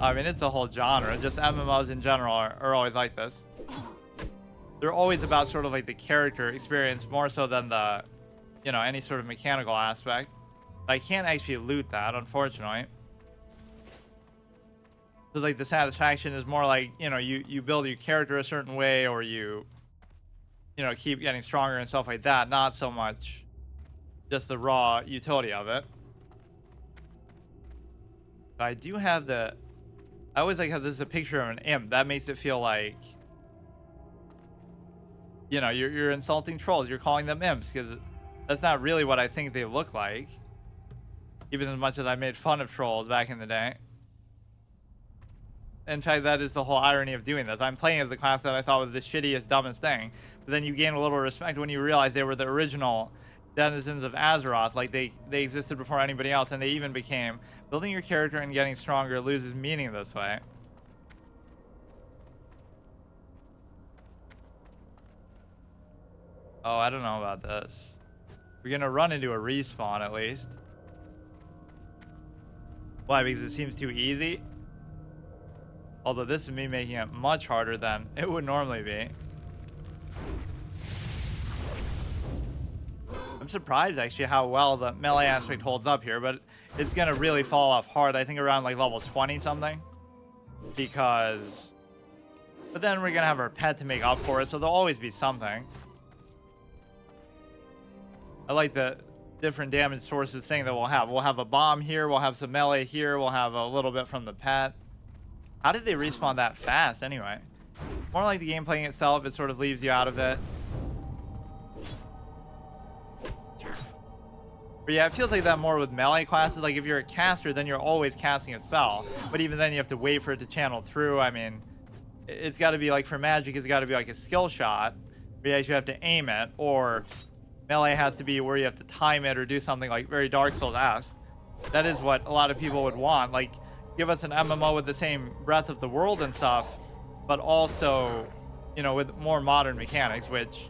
I mean, it's a whole genre. Just MMOs in general are always like this. They're always about sort of like the character experience more so than the, you know, any sort of mechanical aspect. I can't actually loot that, unfortunately. So like the satisfaction is more like, you know, you build your character a certain way, or you know, keep getting stronger and stuff like that. Not so much just the raw utility of it. But I do have the, I always like how this is a picture of an imp. That makes it feel like you know, you're insulting trolls. You're calling them imps because that's not really what I think they look like. Even as much as I made fun of trolls back in the day. In fact, that is the whole irony of doing this. I'm playing as the class that I thought was the shittiest, dumbest thing. But then you gain a little respect when you realize they were the original denizens of Azeroth. Like, they existed before anybody else, and they even became... Building your character and getting stronger loses meaning this way. Oh, I don't know about this. We're gonna run into a respawn, at least. Why? Because it seems too easy? Although this is me making it much harder than it would normally be. I'm surprised, actually, how well the melee aspect holds up here, but it's gonna really fall off hard. I think around, like, level 20-something. Because... But then we're gonna have our pet to make up for it, so there'll always be something. I like the different damage sources thing that we'll have. We'll have a bomb here, we'll have some melee here, we'll have a little bit from the pet. How did they respawn that fast, anyway? More like the gameplay itself, it sort of leaves you out of it. But yeah, it feels like that more with melee classes. Like, if you're a caster, then you're always casting a spell. But even then, you have to wait for it to channel through. I mean, it's got to be, like, for magic, it's got to be, like, a skill shot. Where you actually have to aim it. Or melee has to be where you have to time it or do something, like, very Dark Souls-esque. That is what a lot of people would want. Like, give us an MMO with the same breadth of the world and stuff, but also, you know, with more modern mechanics, which,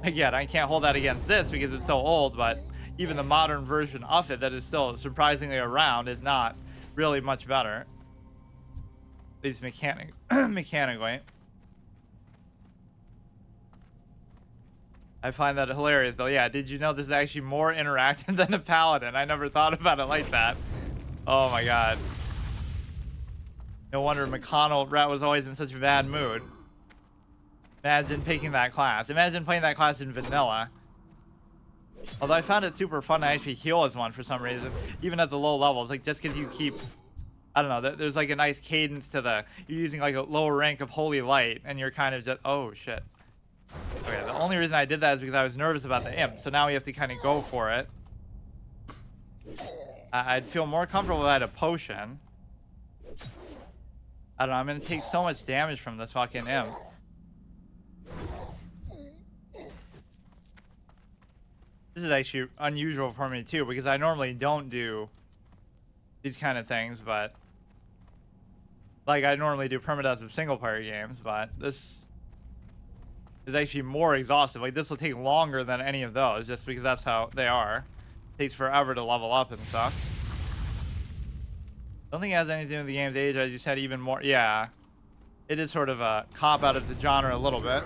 again, I can't hold that against this because it's so old, but even the modern version of it that is still surprisingly around is not really much better. At least mechanically. I find that hilarious, though. Yeah, did you know this is actually more interactive than a paladin? I never thought about it like that. Oh my god. No wonder McConnell Rat was always in such a bad mood. Imagine picking that class. Imagine playing that class in vanilla. Although I found it super fun to actually heal as one for some reason, even at the low levels. Like, just because you keep, I don't know, there's like a nice cadence to the, you're using like a lower rank of Holy Light, and you're kind of just, oh shit. Okay, the only reason I did that is because I was nervous about the imp, so now we have to kind of go for it. I'd feel more comfortable if I had a potion. I don't know, I'm gonna take so much damage from this fucking imp. This is actually unusual for me too, because I normally don't do these kind of things, but like I normally do permadeaths of single player games, but this is actually more exhaustive. Like, this will take longer than any of those, just because that's how they are. It takes forever to level up and stuff. I don't think it has anything to do with the game's age, as you said, even more. Yeah, it is sort of a cop out of the genre a little bit.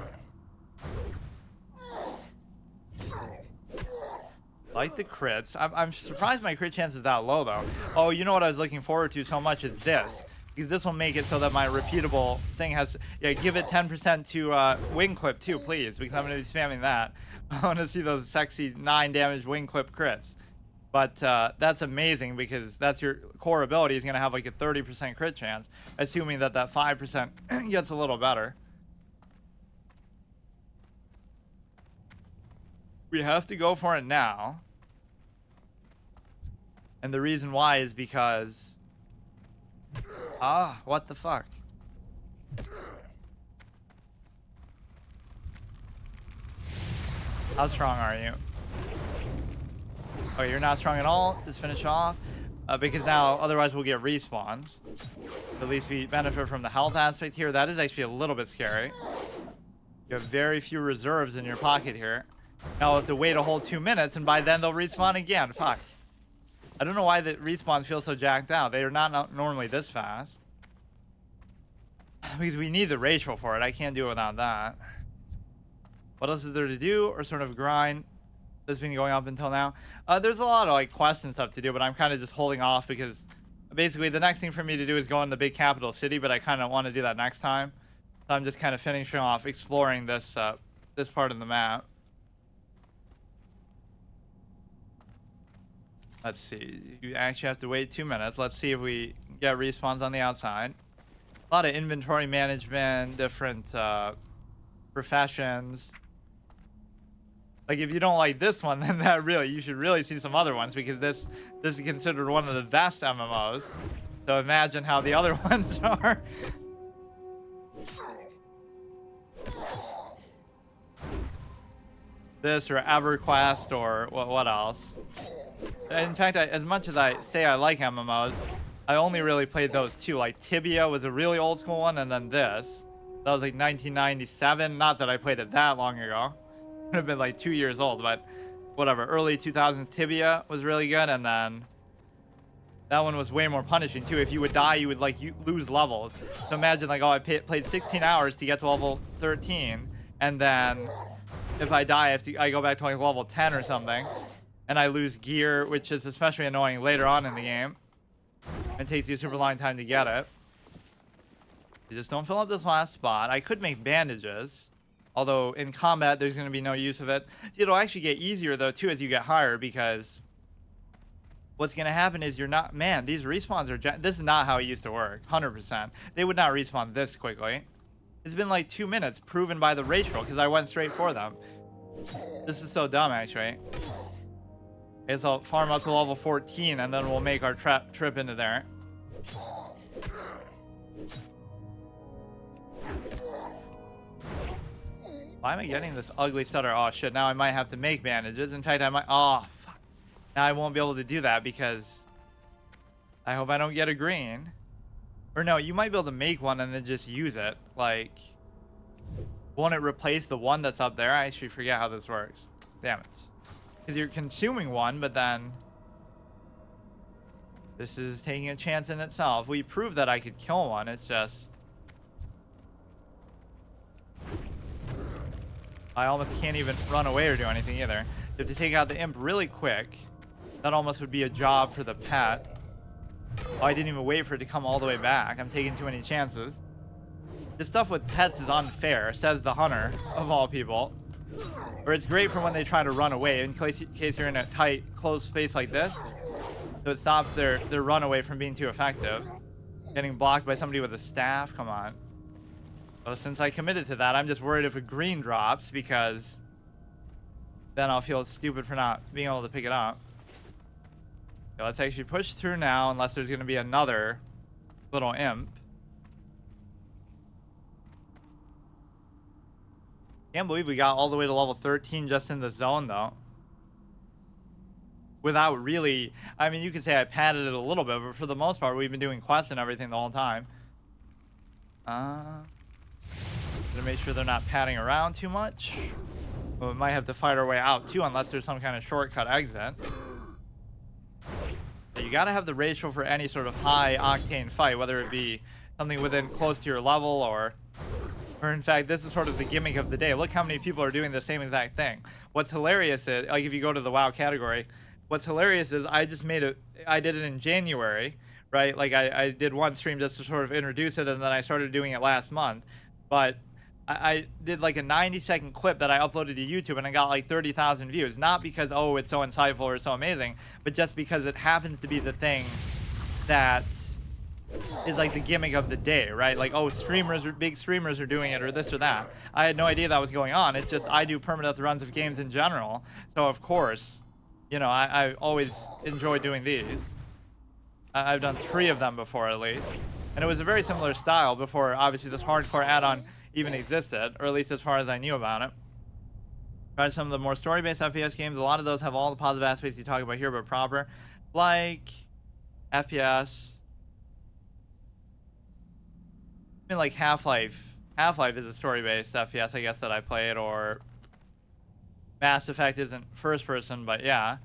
Like the crits. I'm surprised my crit chance is that low, though. Oh, you know what I was looking forward to so much is this. Because this will make it so that my repeatable thing has... Yeah, give it 10% to wing clip, too, please. Because I'm going to be spamming that. I want to see those sexy 9 damage wing clip crits. But that's amazing, because that's your core ability is going to have like a 30% crit chance. Assuming that that 5% gets a little better. We have to go for it now. And the reason why is because... Ah, what the fuck? How strong are you? Oh, you're not strong at all? Just finish off. Because now, otherwise we'll get respawns. At least we benefit from the health aspect here. That is actually a little bit scary. You have very few reserves in your pocket here. Now we'll have to wait a whole 2 minutes, and by then they'll respawn again. Fuck. I don't know why the respawns feel so jacked out. They are not normally this fast. Because we need the ratio for it. I can't do it without that. What else is there to do? Or sort of grind? That's been going up until now. There's a lot of like quests and stuff to do, but I'm kind of just holding off because basically the next thing for me to do is go in the big capital city, but I kind of want to do that next time. So I'm just kind of finishing off exploring this this part of the map. Let's see. You actually have to wait 2 minutes. Let's see if we get respawns on the outside. A lot of inventory management, different professions. Like, if you don't like this one, then you should really see some other ones, because this is considered one of the best MMOs. So imagine how the other ones are. This or EverQuest or what else? In fact, as much as I say I like MMOs, I only really played those two. Like Tibia was a really old school one, and then this. That was like 1997. Not that I played it that long ago. Would have been like 2 years old, but whatever. Early 2000s Tibia was really good, and then that one was way more punishing too. If you would die, you would lose levels. So imagine like, oh, I played 16 hours to get to level 13, and then if I die, I go back to like level 10 or something, and I lose gear, which is especially annoying later on in the game. It takes you a super long time to get it. You just don't fill up this last spot. I could make bandages, although in combat there's going to be no use of it. It'll actually get easier though too as you get higher, because what's going to happen is you're not, man, these respawns are, this is not how it used to work, 100%. They would not respawn this quickly. It's been like 2 minutes, proven by the racial, because I went straight for them. This is so dumb, actually. Okay, so I'll farm up to level 14, and then we'll make our trip into there. Why am I getting this ugly stutter? Oh, shit, now I might have to make bandages. In fact, I might, oh, fuck. Now I won't be able to do that, because I hope I don't get a green. Or no, you might be able to make one and then just use it. Like, won't it replace the one that's up there? I actually forget how this works. Damn it. Because you're consuming one, but then this is taking a chance in itself. We proved that I could kill one. It's just I almost can't even run away or do anything either. You have to take out the imp really quick. That almost would be a job for the pet. Oh, I didn't even wait for it to come all the way back. I'm taking too many chances. This stuff with pets is unfair, says the hunter, of all people. Or it's great for when they try to run away, in case you're in a tight, closed space like this. So it stops their runaway from being too effective. Getting blocked by somebody with a staff, come on. Well, since I committed to that, I'm just worried if a green drops, because then I'll feel stupid for not being able to pick it up. Okay, let's actually push through now, unless there's going to be another little imp. Can't believe we got all the way to level 13 just in the zone, though. Without really, I mean, you could say I padded it a little bit, but for the most part, we've been doing quests and everything the whole time. Gonna make sure they're not padding around too much. But we might have to fight our way out too, unless there's some kind of shortcut exit. But you gotta have the ratio for any sort of high octane fight, whether it be something within close to your level or in fact, this is sort of the gimmick of the day. Look how many people are doing the same exact thing. What's hilarious is, like, if you go to the WoW category, what's hilarious is I did it in January, right? Like I did one stream just to sort of introduce it, and then I started doing it last month. But I did like a 90-second clip that I uploaded to YouTube, and I got like 30,000 views. Not because, oh, it's so insightful or so amazing, but just because it happens to be the thing that is like the gimmick of the day, right? Like, oh, big streamers are doing it, or this or that. I had no idea that was going on. It's just I do permadeath runs of games in general, so of course, you know, I always enjoy doing these. I've done 3 of them before at least, and it was a very similar style before obviously this hardcore add-on even existed, or at least as far as I knew about it. Tried some of the more story-based FPS games. A lot of those have all the positive aspects you talk about here, but proper, like FPS. I mean, like Half-Life. Half-Life is a story-based FPS, I guess, that I played, or Mass Effect isn't first-person, but yeah.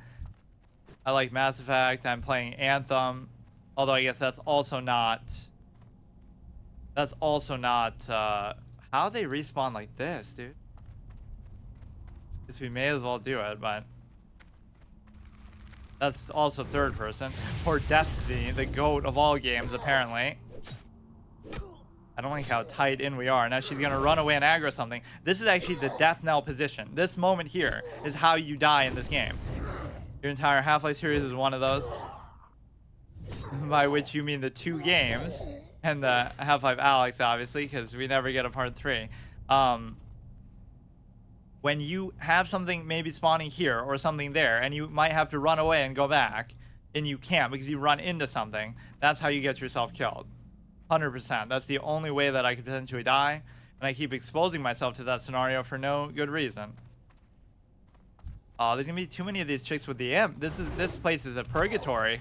I like Mass Effect. I'm playing Anthem, although I guess that's also not... how they respawn like this, dude? Guess we may as well do it, but... That's also third-person. Or Destiny, the GOAT of all games, apparently. I don't like how tight in we are. Now she's going to run away and aggro something. This is actually the death knell position. This moment here is how you die in this game. Your entire Half-Life series is one of those. By which you mean the 2 games. And the Half-Life Alyx, obviously, because we never get a part 3. When when you have something maybe spawning here or something there, and you might have to run away and go back, and you can't because you run into something, that's how you get yourself killed. 100%. That's the only way that I could potentially die, and I keep exposing myself to that scenario for no good reason. Oh, there's gonna be too many of these chicks with the imp. This place is a purgatory.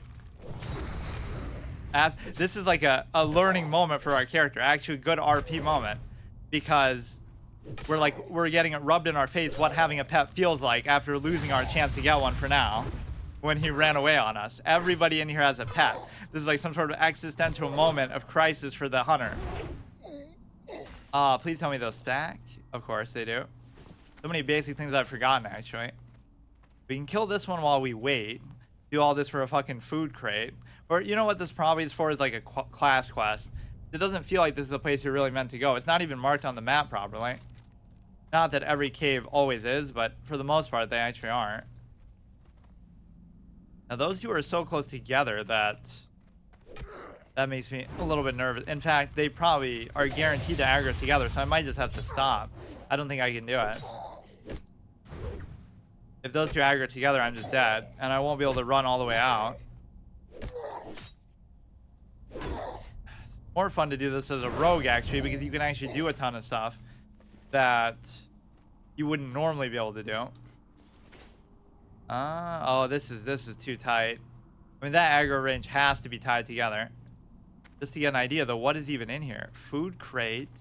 This is like a learning moment for our character. Actually, a good RP moment, because we're getting it rubbed in our face what having a pet feels like after losing our chance to get one for now, when he ran away on us. Everybody in here has a pet. This is like some sort of existential moment of crisis for the hunter. Please tell me those stack. Of course they do. So many basic things I've forgotten, actually. We can kill this one while we wait. Do all this for a fucking food crate. Or you know what this probably is for, is like a class quest. It doesn't feel like this is a place you're really meant to go. It's not even marked on the map properly. Not that every cave always is, but for the most part they actually aren't. Now those two are so close together that makes me a little bit nervous. In fact, they probably are guaranteed to aggro together, so I might just have to stop. I don't think I can do it. If those two aggro together, I'm just dead, and I won't be able to run all the way out. It's more fun to do this as a rogue, actually, because you can actually do a ton of stuff that you wouldn't normally be able to do. Oh, this is too tight. I mean, that aggro range has to be tied together. Just to get an idea, though, what is even in here? Food crate,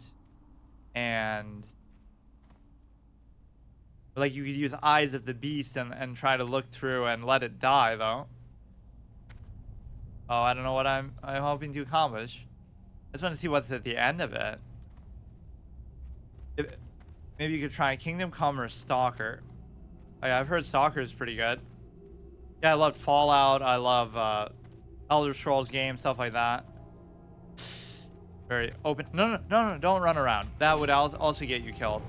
and like you could use Eyes of the Beast and try to look through and let it die, though. Oh, I don't know what I'm hoping to accomplish. I just want to see what's at the end of it. Maybe you could try Kingdom Come or Stalker. Oh, yeah, I've heard Stalker is pretty good. Yeah, I loved Fallout. I love Elder Scrolls games, stuff like that. Very open. No, don't run around. That would also get you killed.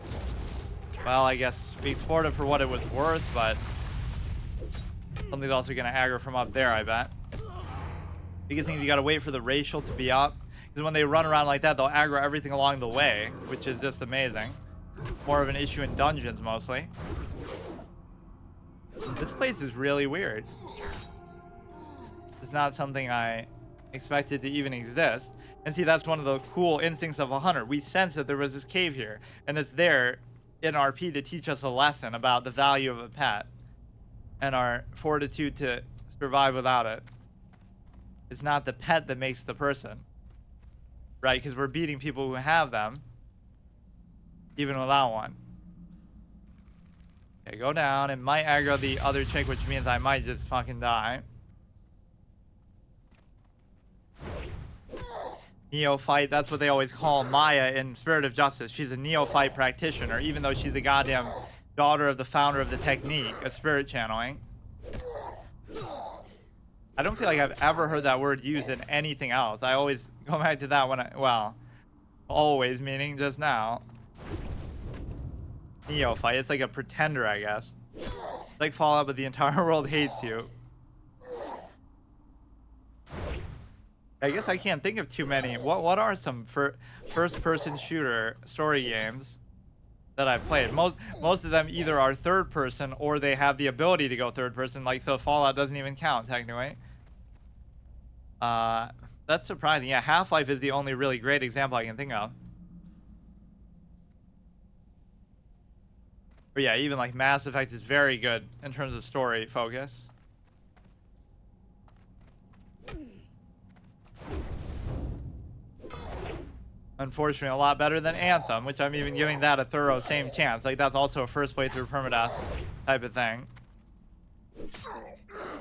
Well, I guess we explored it for what it was worth, but something's also going to aggro from up there, I bet. Biggest thing is you got to wait for the racial to be up, because when they run around like that, they'll aggro everything along the way, which is just amazing. More of an issue in dungeons, mostly. This place is really weird. It's not something I expected to even exist. And see, that's one of the cool instincts of a hunter. We sense that there was this cave here, and it's there in RP to teach us a lesson about the value of a pet and our fortitude to survive without it. It's not the pet that makes the person, right? Because we're beating people who have them even without one. Okay, go down. It might aggro the other chick, which means I might just fucking die. Neophyte, that's what they always call Maya in Spirit of Justice. She's a neophyte practitioner, even though she's the goddamn daughter of the founder of the technique of spirit channeling. I don't feel like I've ever heard that word used in anything else. I always go back to that when well, always meaning just now. Neophyte, it's like a pretender, I guess. It's like Fallout, but the entire world hates you. I guess I can't think of too many. What are some first-person shooter story games that I've played? Most of them either are third-person or they have the ability to go third-person. Like, so Fallout doesn't even count, technically. That's surprising. Yeah, Half-Life is the only really great example I can think of. But yeah, even like Mass Effect is very good in terms of story focus. Unfortunately, a lot better than Anthem, which I'm even giving that a thorough same chance. Like, that's also a first playthrough permadeath type of thing.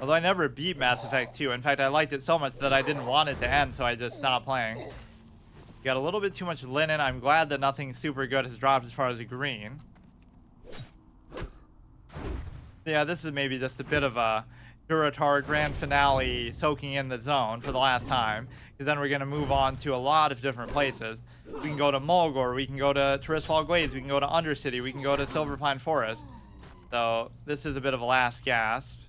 Although I never beat Mass Effect 2. In fact, I liked it so much that I didn't want it to end, so I just stopped playing. You got a little bit too much linen. I'm glad that nothing super good has dropped as far as a green. Yeah, this is maybe just a bit of a Durotar grand finale soaking in the zone for the last time, because then we're going to move on to a lot of different places. We can go to Mulgore, we can go to Tirisfal Glades, we can go to Undercity, we can go to Silverpine Forest. So this is a bit of a last gasp.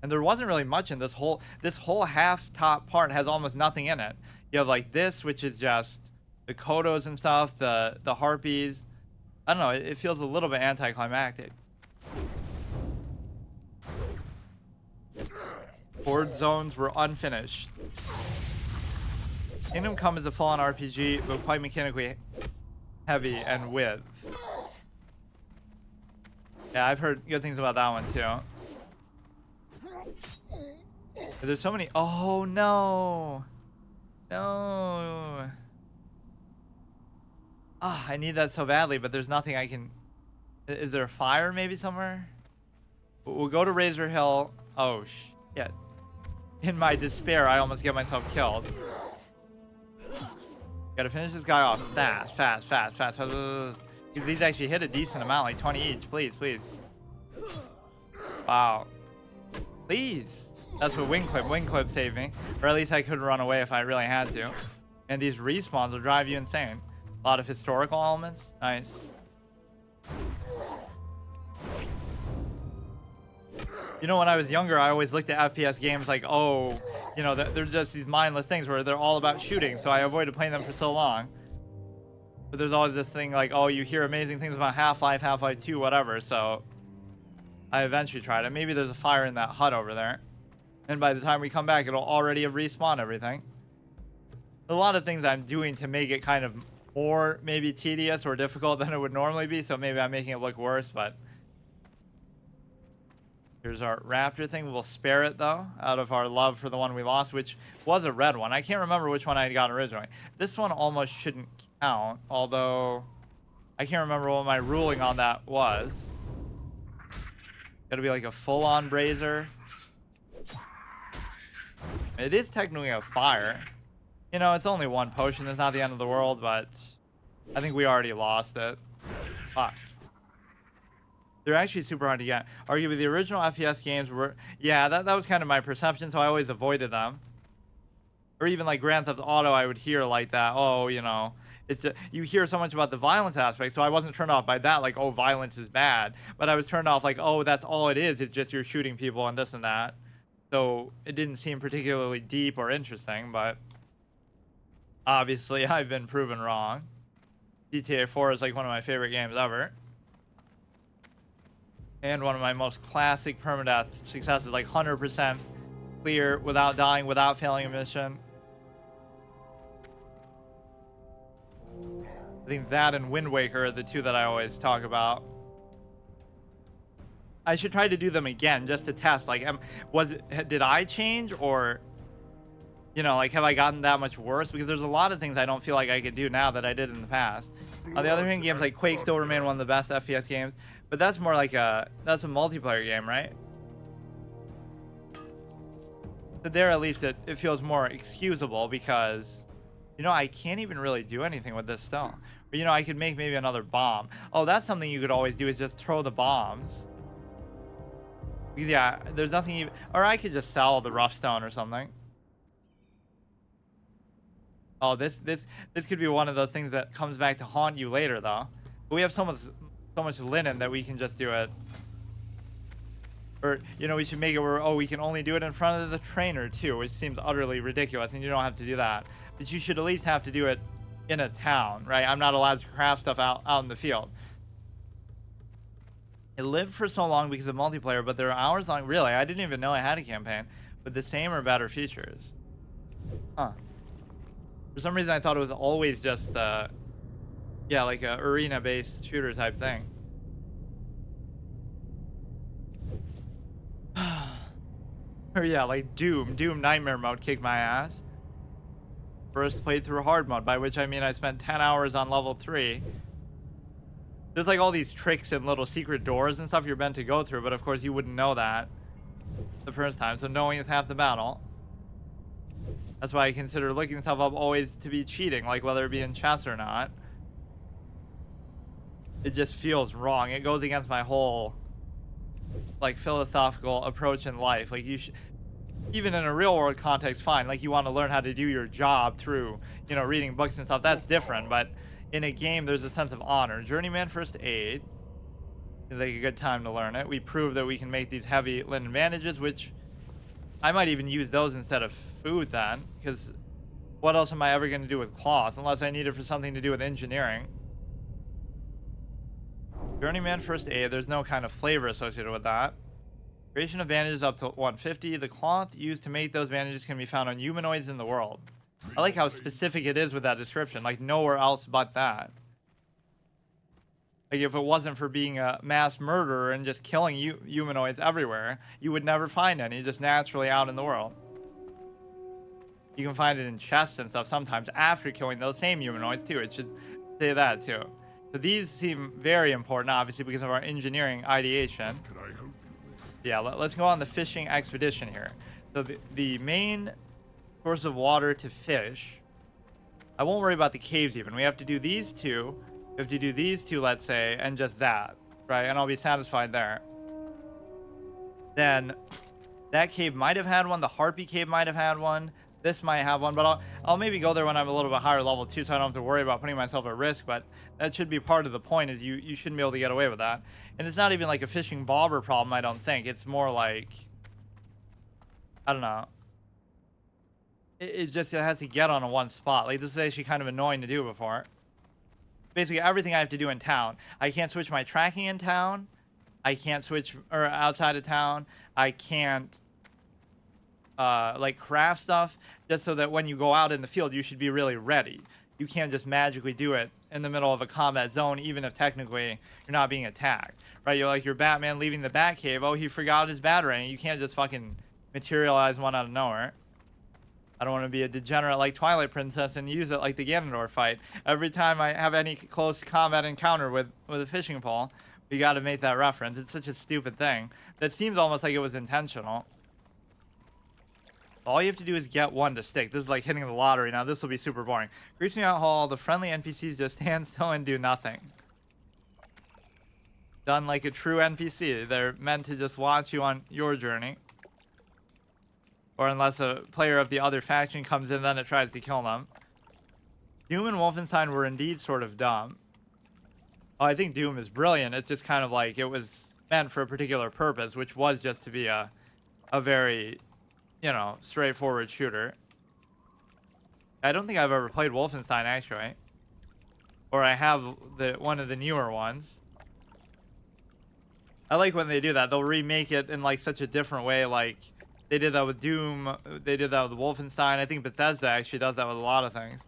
And there wasn't really much in this whole half top part has almost nothing in it. You have like this, which is just the Kodos and stuff, the Harpies, I don't know, it feels a little bit anticlimactic. Horde zones were unfinished. Kingdom Come is a full-on RPG, but quite mechanically heavy and with. Yeah, I've heard good things about that one too. But there's so many. Oh no, no. Ah, I need that so badly, but there's nothing I can. Is there a fire maybe somewhere? We'll go to Razor Hill. Oh shit! In my despair, I almost get myself killed. Gotta finish this guy off fast, fast, fast, fast, fast. These actually hit a decent amount, like 20 each. Please, please. Wow. Please. That's what wing clip saved me. Or at least I could run away if I really had to. And these respawns will drive you insane. A lot of historical elements. Nice. You know, when I was younger, I always looked at FPS games like, oh, you know, they're just these mindless things where they're all about shooting. So I avoided playing them for so long. But there's always this thing like, oh, you hear amazing things about Half-Life, Half-Life 2, whatever. So I eventually tried it. Maybe there's a fire in that hut over there. And by the time we come back, it'll already have respawned everything. A lot of things I'm doing to make it kind of more maybe tedious or difficult than it would normally be. So maybe I'm making it look worse, but here's our raptor thing. We'll spare it though, out of our love for the one we lost, which was a red one. I can't remember which one I got originally. This one almost shouldn't count, although I can't remember what my ruling on that was. Gotta be like a full-on brazier. It is technically a fire. You know, it's only one potion. It's not the end of the world, but I think we already lost it. Fuck. They're actually super hard to get. Arguably, the original FPS games were... Yeah, that was kind of my perception, so I always avoided them. Or even like Grand Theft Auto, I would hear like that. Oh, you know, it's you hear so much about the violence aspect, so I wasn't turned off by that. Like, oh, violence is bad. But I was turned off like, oh, that's all it is. It's just you're shooting people and this and that. So it didn't seem particularly deep or interesting, but obviously I've been proven wrong. GTA 4 is like one of my favorite games ever. And one of my most classic permadeath successes, like 100% clear without dying, without failing a mission. I think that and Wind Waker are the two that I always talk about. I should try to do them again just to test. Like, did I change, or, you know, like, have I gotten that much worse? Because there's a lot of things I don't feel like I could do now that I did in the past. On the other hand, games like Quake still remain one of the best FPS games, but that's more like that's a multiplayer game, right? But there, at least it feels more excusable because, you know, I can't even really do anything with this still. But, you know, I could make maybe another bomb. Oh, that's something you could always do, is just throw the bombs. Because, yeah, there's nothing even... Or I could just sell the rough stone or something. Oh, this could be one of those things that comes back to haunt you later, though. But we have so much linen that we can just do it. Or, you know, we should make it where, oh, we can only do it in front of the trainer, too, which seems utterly ridiculous, and you don't have to do that. But you should at least have to do it in a town, right? I'm not allowed to craft stuff out in the field. It lived for so long because of multiplayer, but there are hours long. Really, I didn't even know I had a campaign with the same or better features. Huh. For some reason, I thought it was always just, yeah, like a arena-based shooter type thing. Or yeah, like Doom Nightmare Mode kicked my ass. First playthrough hard mode, by which I mean I spent 10 hours on level 3. There's like all these tricks and little secret doors and stuff you're meant to go through, but of course you wouldn't know that the first time, so knowing is half the battle. That's why I consider looking stuff up always to be cheating, like whether it be in chess or not. It just feels wrong. It goes against my whole like philosophical approach in life. Like you should, even in a real world context, fine. Like you want to learn how to do your job through, you know, reading books and stuff. That's different, but in a game, there's a sense of honor. Journeyman First Aid is like a good time to learn it. We prove that we can make these heavy linen bandages, which I might even use those instead of food then, because what else am I ever going to do with cloth unless I need it for something to do with engineering? Journeyman first aid. There's no kind of flavor associated with that. Creation of bandages up to 150. The cloth used to make those bandages can be found on humanoids in the world. I like how specific it is with that description. Like nowhere else but that. Like if it wasn't for being a mass murderer and just killing humanoids everywhere, you would never find any just naturally out in the world. You can find it in chests and stuff sometimes after killing those same humanoids too. It should say that too. So these seem very important, obviously, because of our engineering ideation. Can I help you? Yeah, let's go on the fishing expedition here. So the main source of water to fish, I won't worry about the caves even. We have to do these two. We have to do these two, let's say, and just that, right? And I'll be satisfied there. Then that cave might have had one. The Harpy cave might have had one. This might have one, but I'll maybe go there when I'm a little bit higher level too, so I don't have to worry about putting myself at risk. But that should be part of the point, is you shouldn't be able to get away with that. And it's not even like a fishing bobber problem, I don't think. It's more like, I don't know. It just has to get on a one spot. Like this is actually kind of annoying to do before. Basically everything I have to do in town. I can't switch my tracking in town. I can't switch or outside of town. I can't like craft stuff, just so that when you go out in the field you should be really ready. You can't just magically do it in the middle of a combat zone, even if technically you're not being attacked, right? You're like your Batman leaving the Batcave. Oh, he forgot his batarang. You can't just fucking materialize one out of nowhere. I don't want to be a degenerate like Twilight Princess and use it like the Ganondorf fight. Every time I have any close combat encounter with a fishing pole, we got to make that reference. It's such a stupid thing that seems almost like it was intentional. All you have to do is get one to stick. This is like hitting the lottery. Now this will be super boring. Reach me out hall. The friendly NPCs just stand still and do nothing. Done like a true NPC. They're meant to just watch you on your journey. Or unless a player of the other faction comes in, then it tries to kill them. Doom and Wolfenstein were indeed sort of dumb. Oh, I think Doom is brilliant. It's just kind of like it was meant for a particular purpose, which was just to be a very, you know, straightforward shooter. I don't think I've ever played Wolfenstein, actually. Or I have one of the newer ones. I like when they do that. They'll remake it in like such a different way, like they did that with Doom. They did that with Wolfenstein. I think Bethesda actually does that with a lot of things.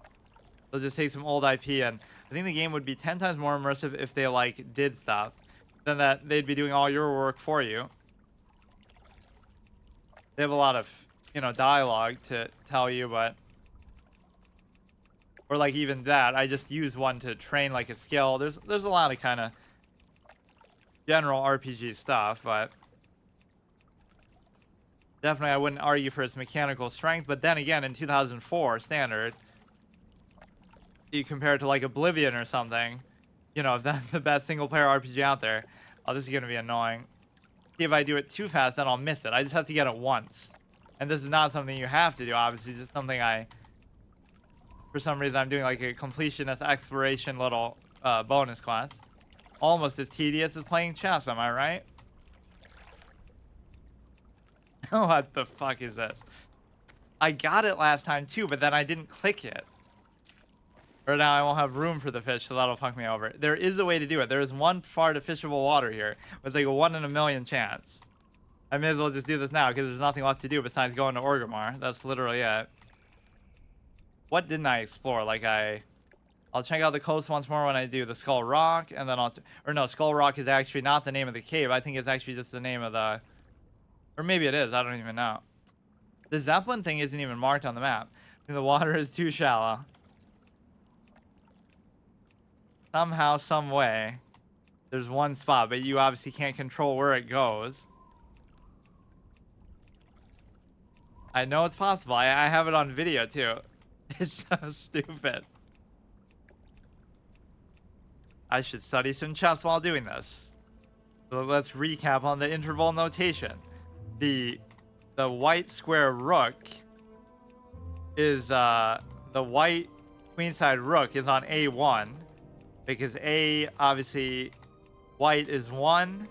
They'll just take some old IP, and I think the game would be 10 times more immersive if they like did stuff than that they'd be doing all your work for you. They have a lot of, you know, dialogue to tell you, but or like even that, I just use one to train like a skill. There's a lot of kind of general RPG stuff, but definitely I wouldn't argue for its mechanical strength. But then again, in 2004 standard, you compare it to like Oblivion or something, you know, if that's the best single player RPG out there. Oh, this is gonna be annoying. See, if I do it too fast, then I'll miss it. I just have to get it once. And this is not something you have to do, obviously. It's just something for some reason, I'm doing like a completionist exploration little bonus class. Almost as tedious as playing chess, am I right? What the fuck is this? I got it last time too, but then I didn't click it. Or now I won't have room for the fish, so that'll fuck me over. There is a way to do it. There is one part of fishable water here with like a 1 in a million chance. I may as well just do this now because there's nothing left to do besides going to Orgrimmar. That's literally it. What didn't I explore? Like I'll check out the coast once more when I do the Skull Rock, and then or no, Skull Rock is actually not the name of the cave. I think it's actually just the name of the, or maybe it is. I don't even know. The Zeppelin thing isn't even marked on the map. The water is too shallow. Somehow, some way, there's one spot, but you obviously can't control where it goes. I know it's possible. I have it on video too. It's so stupid. I should study some chess while doing this. So let's recap on the interval notation. The white square rook is the white queenside rook is on A1 because A, obviously white is 1.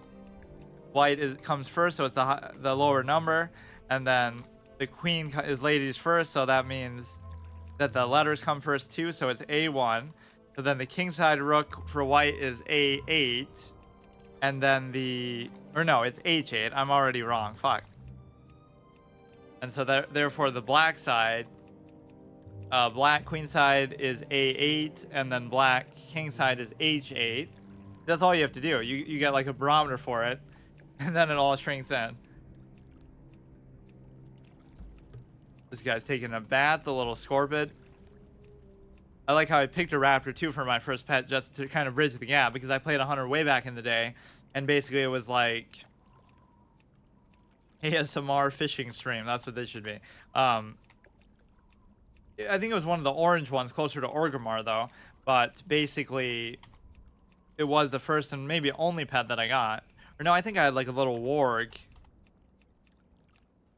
White comes first, so it's the lower number, and then the queen is ladies first, so that means that the letters come first too, so it's A1. So then the kingside rook for white is A8. And then or no, it's H8. I'm already wrong. Fuck. And so therefore the black side, black queen side is A8, and then black king side is H8. That's all you have to do. You get like a barometer for it, and then it all shrinks in. This guy's taking a bath, the little scorpion. I like how I picked a raptor too for my first pet, just to kind of bridge the gap, because I played a hunter way back in the day, and basically it was like ASMR fishing stream. That's what this should be. I think it was one of the orange ones, closer to Orgrimmar though. But basically, it was the first and maybe only pet that I got. Or no, I think I had like a little warg.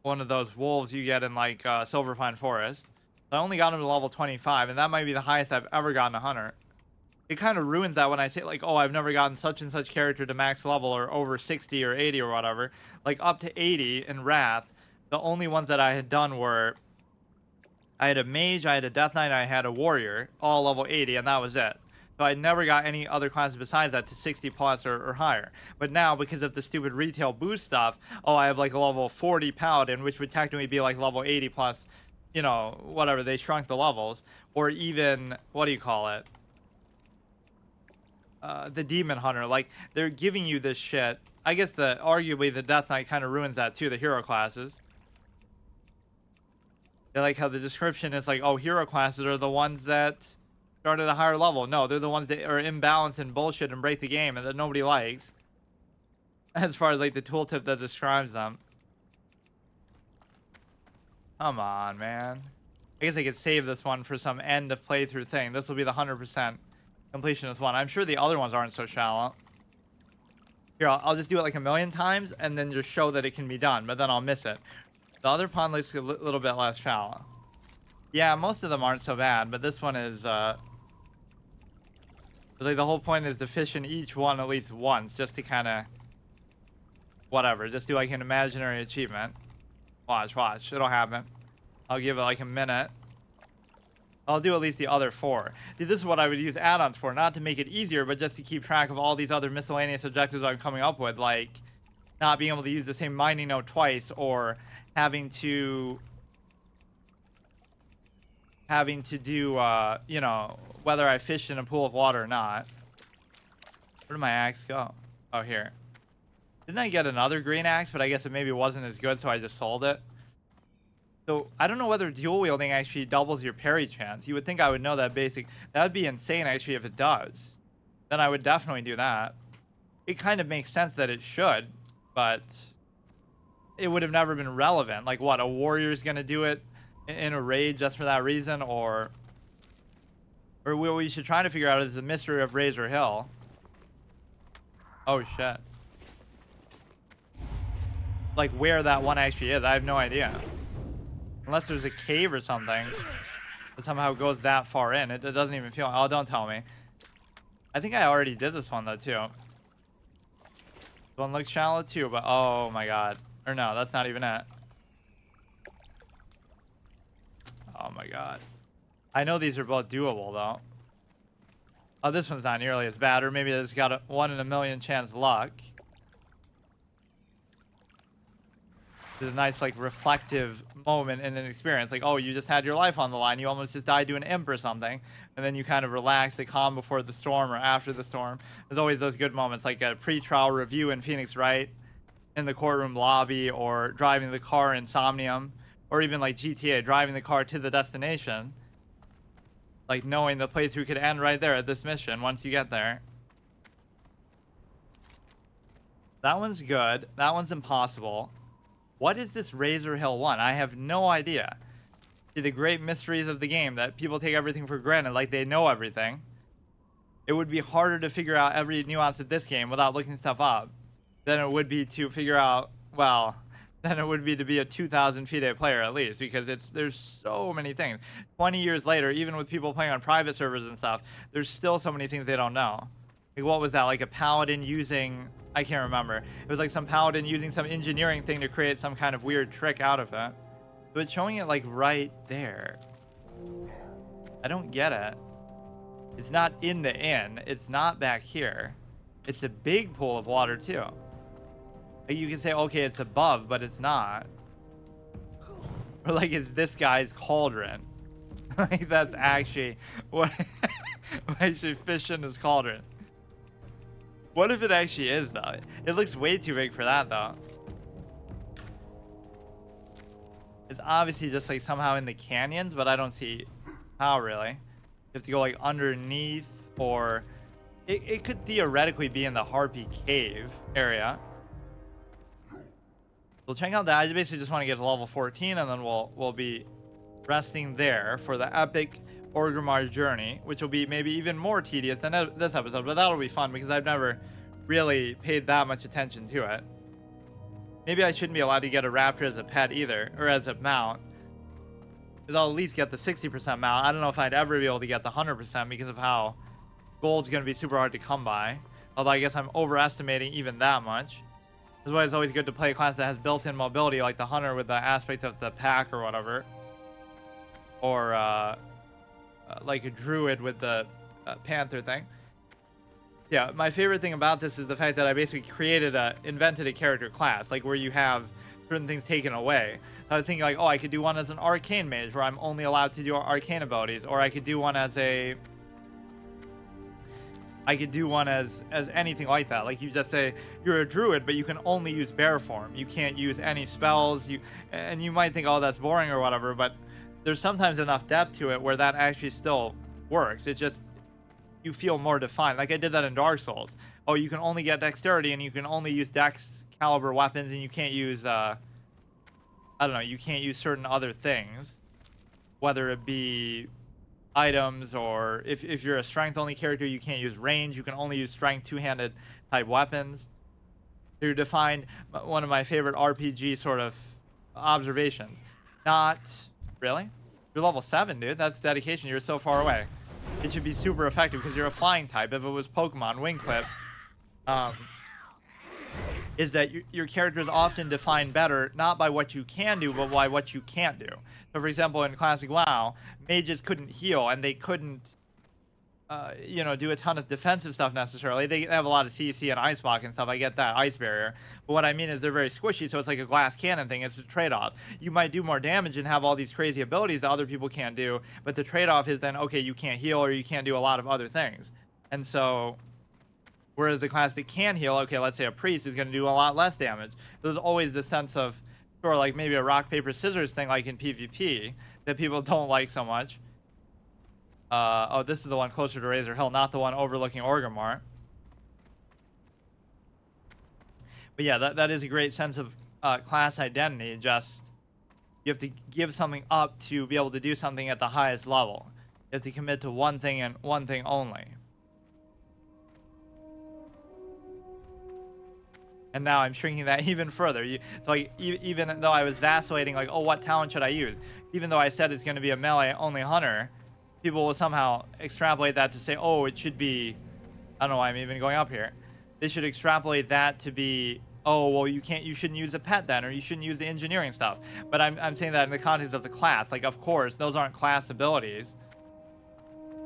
One of those wolves you get in like Silverpine Forest. I only got him to level 25, and that might be the highest I've ever gotten a hunter. It kind of ruins that when I say like, oh, I've never gotten such and such character to max level or over 60 or 80 or whatever. Like up to 80 in Wrath, the only ones that I had done were I had a mage, I had a death knight, I had a warrior, all level 80, and that was it. So I never got any other classes besides that to 60 plus or higher. But now, because of the stupid retail boost stuff, oh, I have like a level 40 paladin, which would technically be like level 80 plus, you know, whatever, they shrunk the levels. Or even, what do you call it? The demon hunter. Like, they're giving you this shit. I guess arguably the death knight kind of ruins that too, the hero classes. They like how the description is like, oh, hero classes are the ones that start at a higher level. No, they're the ones that are imbalanced and bullshit and break the game and that nobody likes. As far as like the tooltip that describes them. Come on, man. I guess I could save this one for some end of playthrough thing. This will be the 100% completionist one. I'm sure the other ones aren't so shallow. Here, I'll just do it like a million times and then just show that it can be done, but then I'll miss it. The other pond looks a little bit less shallow. Yeah, most of them aren't so bad, but this one is, like the whole point is to fish in each one at least once, just to kind of, whatever, just do like an imaginary achievement. Watch, it'll happen. I'll give it like a minute. I'll do at least the other 4. Dude, this is what I would use add-ons for, not to make it easier, but just to keep track of all these other miscellaneous objectives I'm coming up with, like not being able to use the same mining node twice, or having to do, you know, whether I fished in a pool of water or not. Where did my axe go? Oh, here. Didn't I get another green axe, but I guess it maybe wasn't as good, so I just sold it. So I don't know whether dual wielding actually doubles your parry chance. You would think I would know that basic. That would be insane actually if it does. Then I would definitely do that. It kind of makes sense that it should, but it would have never been relevant. Like what, a warrior's gonna do it in a raid just for that reason? Or what we should try to figure out is the mystery of Razor Hill. Oh shit. Like where that one actually is, I have no idea. Unless there's a cave or something that somehow goes that far in. It doesn't even feel... Oh, don't tell me. I think I already did this one, though, too. This one looks shallow, too, but... Oh, my God. Or no, that's not even it. Oh, my God. I know these are both doable, though. Oh, this one's not nearly as bad. Or maybe it's got a 1 in a million chance luck. It's a nice, like, reflective moment in an experience. Like, oh, you just had your life on the line. You almost just died to an imp or something. And then you kind of relax, the calm before the storm or after the storm. There's always those good moments, like a pre-trial review in Phoenix Wright, in the courtroom lobby, or driving the car in Somnium, or even like GTA, driving the car to the destination. Like, knowing the playthrough could end right there at this mission once you get there. That one's good. That one's impossible. What is this Razor Hill one? I have no idea. See, the great mysteries of the game that people take everything for granted, like they know everything. It would be harder to figure out every nuance of this game without looking stuff up than it would be to figure out, well, than it would be to be a 2,000 FIDE player at least, because there's so many things. 20 years later, even with people playing on private servers and stuff, there's still so many things they don't know. Like, what was that? Like a paladin using... I can't remember. It was like some paladin using some engineering thing to create some kind of weird trick out of it. But it's showing it like right there. I don't get it. It's not in the inn. It's not back here. It's a big pool of water too. Like you can say, okay, it's above, but it's not. Or like it's this guy's cauldron. Like that's actually what actually fish in his cauldron. What if it actually is though? It looks way too big for that though. It's obviously just like somehow in the canyons, but I don't see how really. You have to go like underneath, or it could theoretically be in the Harpy Cave area. We'll check out that. I basically just want to get to level 14, and then we'll be resting there for the epic Orgrimmar journey, which will be maybe even more tedious than this episode, but that'll be fun because I've never really paid that much attention to it. Maybe I shouldn't be allowed to get a raptor as a pet either, or as a mount, because I'll at least get the 60% mount. I don't know if I'd ever be able to get the 100% because of how gold's going to be super hard to come by, although I guess I'm overestimating even that much. That's why it's always good to play a class that has built-in mobility, like the hunter with the aspect of the pack or whatever, or like a druid with the panther thing. Yeah, my favorite thing about this is the fact that I basically invented a character class, like where you have certain things taken away. I was thinking like, oh, I could do one as an arcane mage where I'm only allowed to do arcane abilities, or I could do one as anything like that. Like you just say you're a druid, but you can only use bear form. You can't use any spells. And you might think, oh, that's boring or whatever, but there's sometimes enough depth to it where that actually still works. It's just you feel more defined. Like I did that in Dark Souls. Oh, you can only get dexterity and you can only use dex caliber weapons, and you can't use I don't know, you can't use certain other things, whether it be items, or if you're a strength only character, you can't use range. You can only use strength two-handed type weapons. You're defined. One of my favorite RPG sort of observations. Not really. You're level 7, dude. That's dedication. You're so far away. It should be super effective because you're a flying type. If it was Pokemon, Wing Clip, is that your character is often defined better, not by what you can do, but by what you can't do. So, for example, in Classic WoW, mages couldn't heal, and they couldn't, do a ton of defensive stuff necessarily. They have a lot of CC and Ice Block and stuff. I get that, Ice Barrier. But what I mean is they're very squishy, so it's like a glass cannon thing. It's a trade-off. You might do more damage and have all these crazy abilities that other people can't do, but the trade-off is then, okay, you can't heal or you can't do a lot of other things. And so, whereas the class that can heal, okay, let's say a priest is going to do a lot less damage. There's always this sense of, sort of like maybe a rock, paper, scissors thing like in PvP that people don't like so much. Oh, this is the one closer to Razor Hill, not the one overlooking Orgrimmar. But yeah, that is a great sense of class identity. Just, you have to give something up to be able to do something at the highest level. You have to commit to one thing and one thing only. And now I'm shrinking that even further. So like, even though I was vacillating, like, oh, what talent should I use? Even though I said it's going to be a melee-only hunter, people will somehow extrapolate that to say, oh, it should be, I don't know why I'm even going up here. They should extrapolate that to be, oh, well, you shouldn't use a pet then, or you shouldn't use the engineering stuff. But I'm saying that in the context of the class. Like, of course, those aren't class abilities.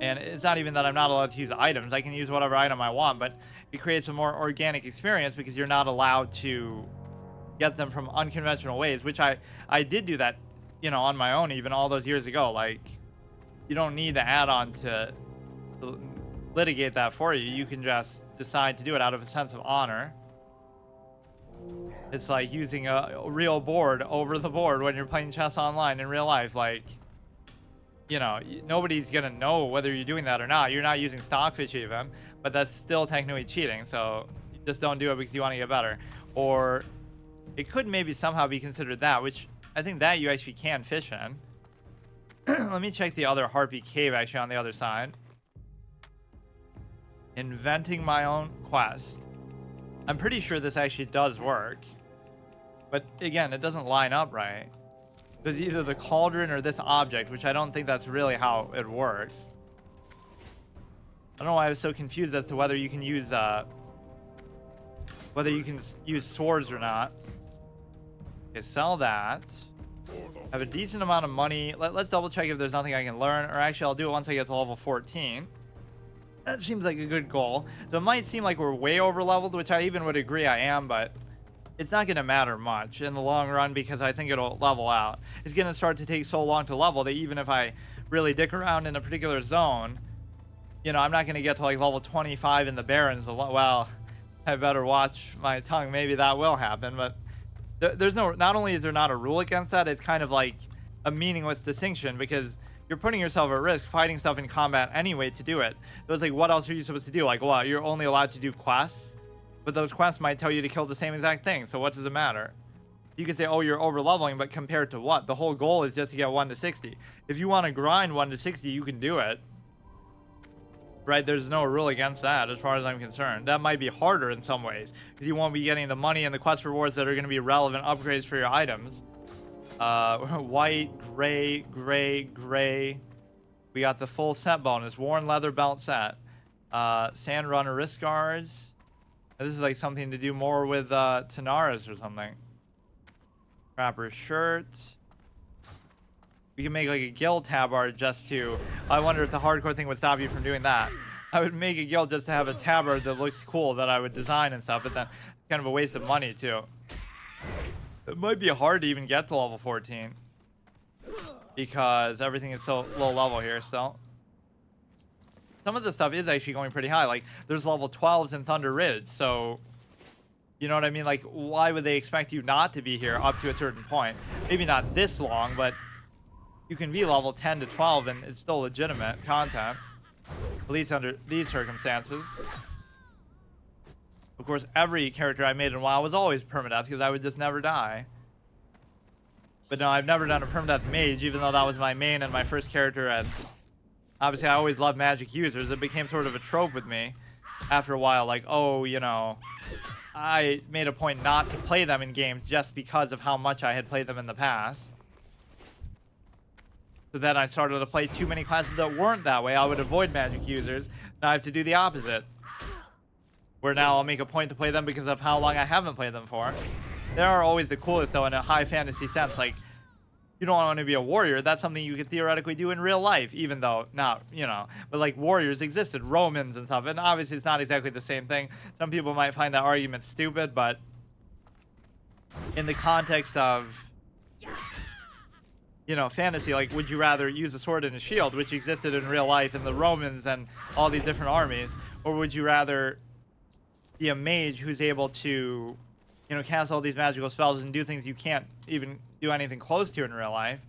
And it's not even that I'm not allowed to use items. I can use whatever item I want, but it creates a more organic experience because you're not allowed to get them from unconventional ways, which I did do that, on my own even all those years ago. Like, you don't need the add-on to litigate that for you. You can just decide to do it out of a sense of honor. It's like using a real board over the board when you're playing chess online in real life. Like, nobody's gonna know whether you're doing that or not. You're not using Stockfish even, but that's still technically cheating. So you just don't do it because you want to get better. Or it could maybe somehow be considered that, which I think that you actually can fish in. Let me check the other Harpy Cave actually on the other side. Inventing my own quest. I'm pretty sure this actually does work. But again, it doesn't line up right. There's either the cauldron or this object, which I don't think that's really how it works. I don't know why I was so confused as to whether you can use swords or not. Okay, sell that. Have a decent amount of money. Let's double check if there's nothing I can learn, or actually I'll do it once I get to level 14. That seems like a good goal. So it might seem like we're way over leveled, which I even would agree I am, but it's not going to matter much in the long run because I think it'll level out. It's going to start to take so long to level that even if I really dick around in a particular zone, you know, I'm not going to get to like level 25 in the Barrens. Well, I better watch my tongue. Maybe that will happen, but there's no, not only is there not a rule against that, it's kind of like a meaningless distinction because you're putting yourself at risk fighting stuff in combat anyway to do it. So it's like, what else are you supposed to do? Like, what? You're only allowed to do quests, but those quests might tell you to kill the same exact thing. So what does it matter? You could say, oh, you're over leveling, but compared to what? The whole goal is just to get 1 to 60. If you want to grind 1 to 60, you can do it. Right? There's no rule against that as far as I'm concerned. That might be harder in some ways because you won't be getting the money and the quest rewards that are going to be relevant upgrades for your items. White, gray, gray, gray. We got the full set bonus. Worn leather belt set. Sand runner wrist guards. This is like something to do more with Tanaris or something. Trapper shirts. We can make like a guild tabard just to... I wonder if the hardcore thing would stop you from doing that. I would make a guild just to have a tabard that looks cool that I would design and stuff, but then kind of a waste of money too. It might be hard to even get to level 14 because everything is so low level here still. Some of the stuff is actually going pretty high. Like there's level 12s in Thunder Ridge, so you know what I mean? Like why would they expect you not to be here up to a certain point? Maybe not this long, but you can be level 10 to 12 and it's still legitimate content, at least under these circumstances. Of course, every character I made in WoW was always permadeath because I would just never die. But no, I've never done a permadeath mage, even though that was my main and my first character. And obviously, I always loved magic users. It became sort of a trope with me after a while. Like, oh, you know, I made a point not to play them in games just because of how much I had played them in the past. So then I started to play too many classes that weren't that way. I would avoid magic users. Now I have to do the opposite. Where now I'll make a point to play them because of how long I haven't played them for. They are always the coolest though in a high fantasy sense. Like, you don't want to be a warrior. That's something you could theoretically do in real life, even though not, you know, but like warriors existed, Romans and stuff. And obviously it's not exactly the same thing. Some people might find that argument stupid, but in the context of, you know, fantasy, like, would you rather use a sword and a shield, which existed in real life in the Romans and all these different armies, or would you rather be a mage who's able to, you know, cast all these magical spells and do things you can't even do anything close to in real life?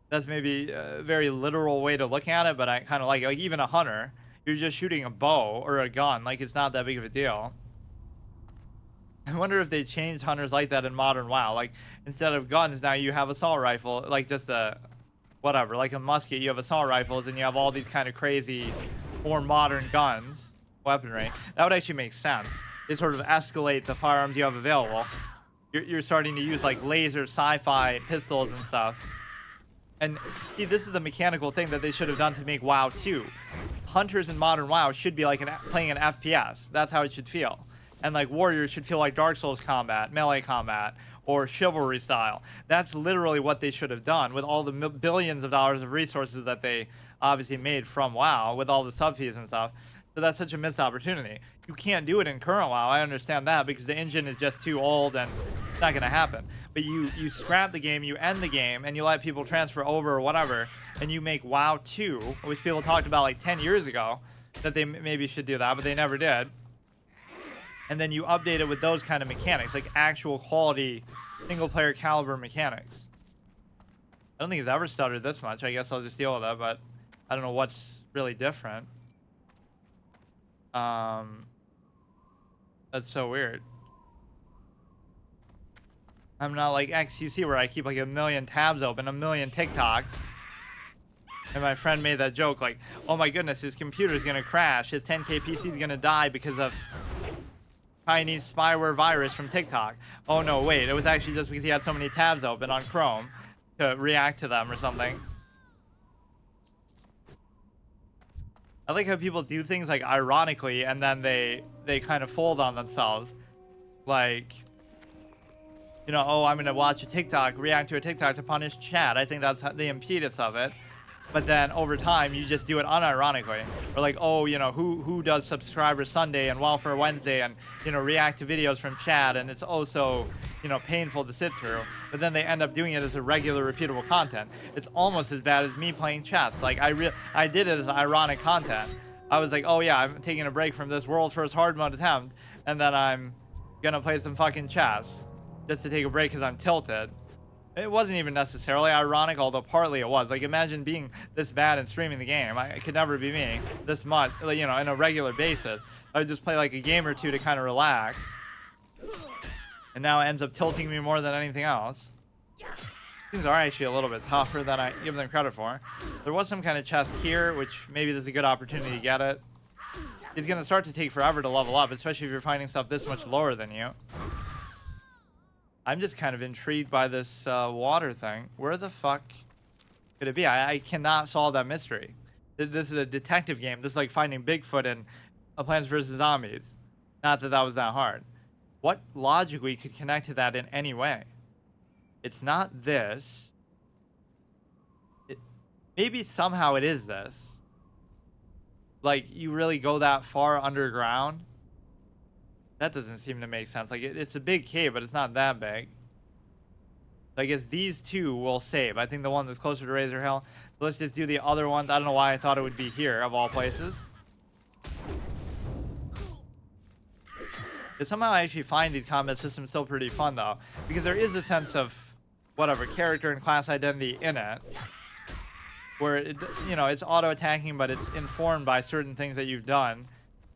That's maybe a very literal way to look at it, but I kind of like it. Like, even a hunter, you're just shooting a bow or a gun. Like, it's not that big of a deal. I wonder if they changed hunters like that in modern WoW. Like, instead of guns, now you have assault rifle, like just a, whatever, like a musket, you have assault rifles, and you have all these kind of crazy, more modern guns, weaponry. That would actually make sense. They sort of escalate the firearms you have available. You're starting to use like laser sci-fi pistols and stuff. And see, this is the mechanical thing that they should have done to make WoW 2. Hunters in modern WoW should be like playing an FPS. That's how it should feel. And like warriors should feel like Dark Souls combat, melee combat, or chivalry style. That's literally what they should have done with all the billions of dollars of resources that they obviously made from WoW with all the sub fees and stuff. So that's such a missed opportunity. You can't do it in current WoW. I understand that because the engine is just too old and it's not going to happen. But you scrap the game, you end the game, and you let people transfer over or whatever, and you make WoW 2, which people talked about like 10 years ago that they maybe should do that, but they never did. And then you update it with those kind of mechanics, like actual quality single-player caliber mechanics. I don't think it's ever stuttered this much. I guess I'll just deal with it, but I don't know what's really different. That's so weird. I'm not like XQC where I keep like a million tabs open, a million TikToks. And my friend made that joke like, oh my goodness, his computer's gonna crash. His 10K PC is gonna die because of Chinese spyware virus from TikTok. Oh no, wait, it was actually just because he had so many tabs open on Chrome to react to them or something. I like how people do things like ironically and then they kind of fold on themselves. Like, you know, oh, I'm gonna watch a TikTok, react to a TikTok to punish chat. I think that's the impetus of it. but then over time you just do it unironically, or like, oh, you know, who does subscriber Sunday and welfare Wednesday, and you know, react to videos from chat, and it's also, you know, painful to sit through, but then they end up doing it as a regular repeatable content. It's almost as bad as me playing chess. Like I did it as ironic content. I was like, oh yeah, I'm taking a break from this world first hard mode attempt, and then I'm gonna play some fucking chess just to take a break because I'm tilted. It wasn't even necessarily ironic, although partly it was. Like, imagine being this bad and streaming the game. It could never be me this much, you know, on a regular basis. I would just play like a game or two to kind of relax. And now it ends up tilting me more than anything else. Things are actually a little bit tougher than I give them credit for. There was some kind of chest here, which maybe this is a good opportunity to get it. It's going to start to take forever to level up, especially if you're finding stuff this much lower than you. I'm just kind of intrigued by this water thing. Where the fuck could it be? I cannot solve that mystery. This is a detective game. This is like finding Bigfoot in Plants vs. Zombies. Not that that was that hard. What logically could connect to that in any way? It's not this. Maybe somehow it is this. Like, you really go that far underground? That doesn't seem to make sense. Like, it's a big cave, but it's not that big. So I guess these two will save. I think the one that's closer to Razor Hill. So let's just do the other ones. I don't know why I thought it would be here, of all places. But somehow I actually find these combat systems still pretty fun, though. Because there is a sense of, whatever, character and class identity in it. Where, it, you know, it's auto-attacking, but it's informed by certain things that you've done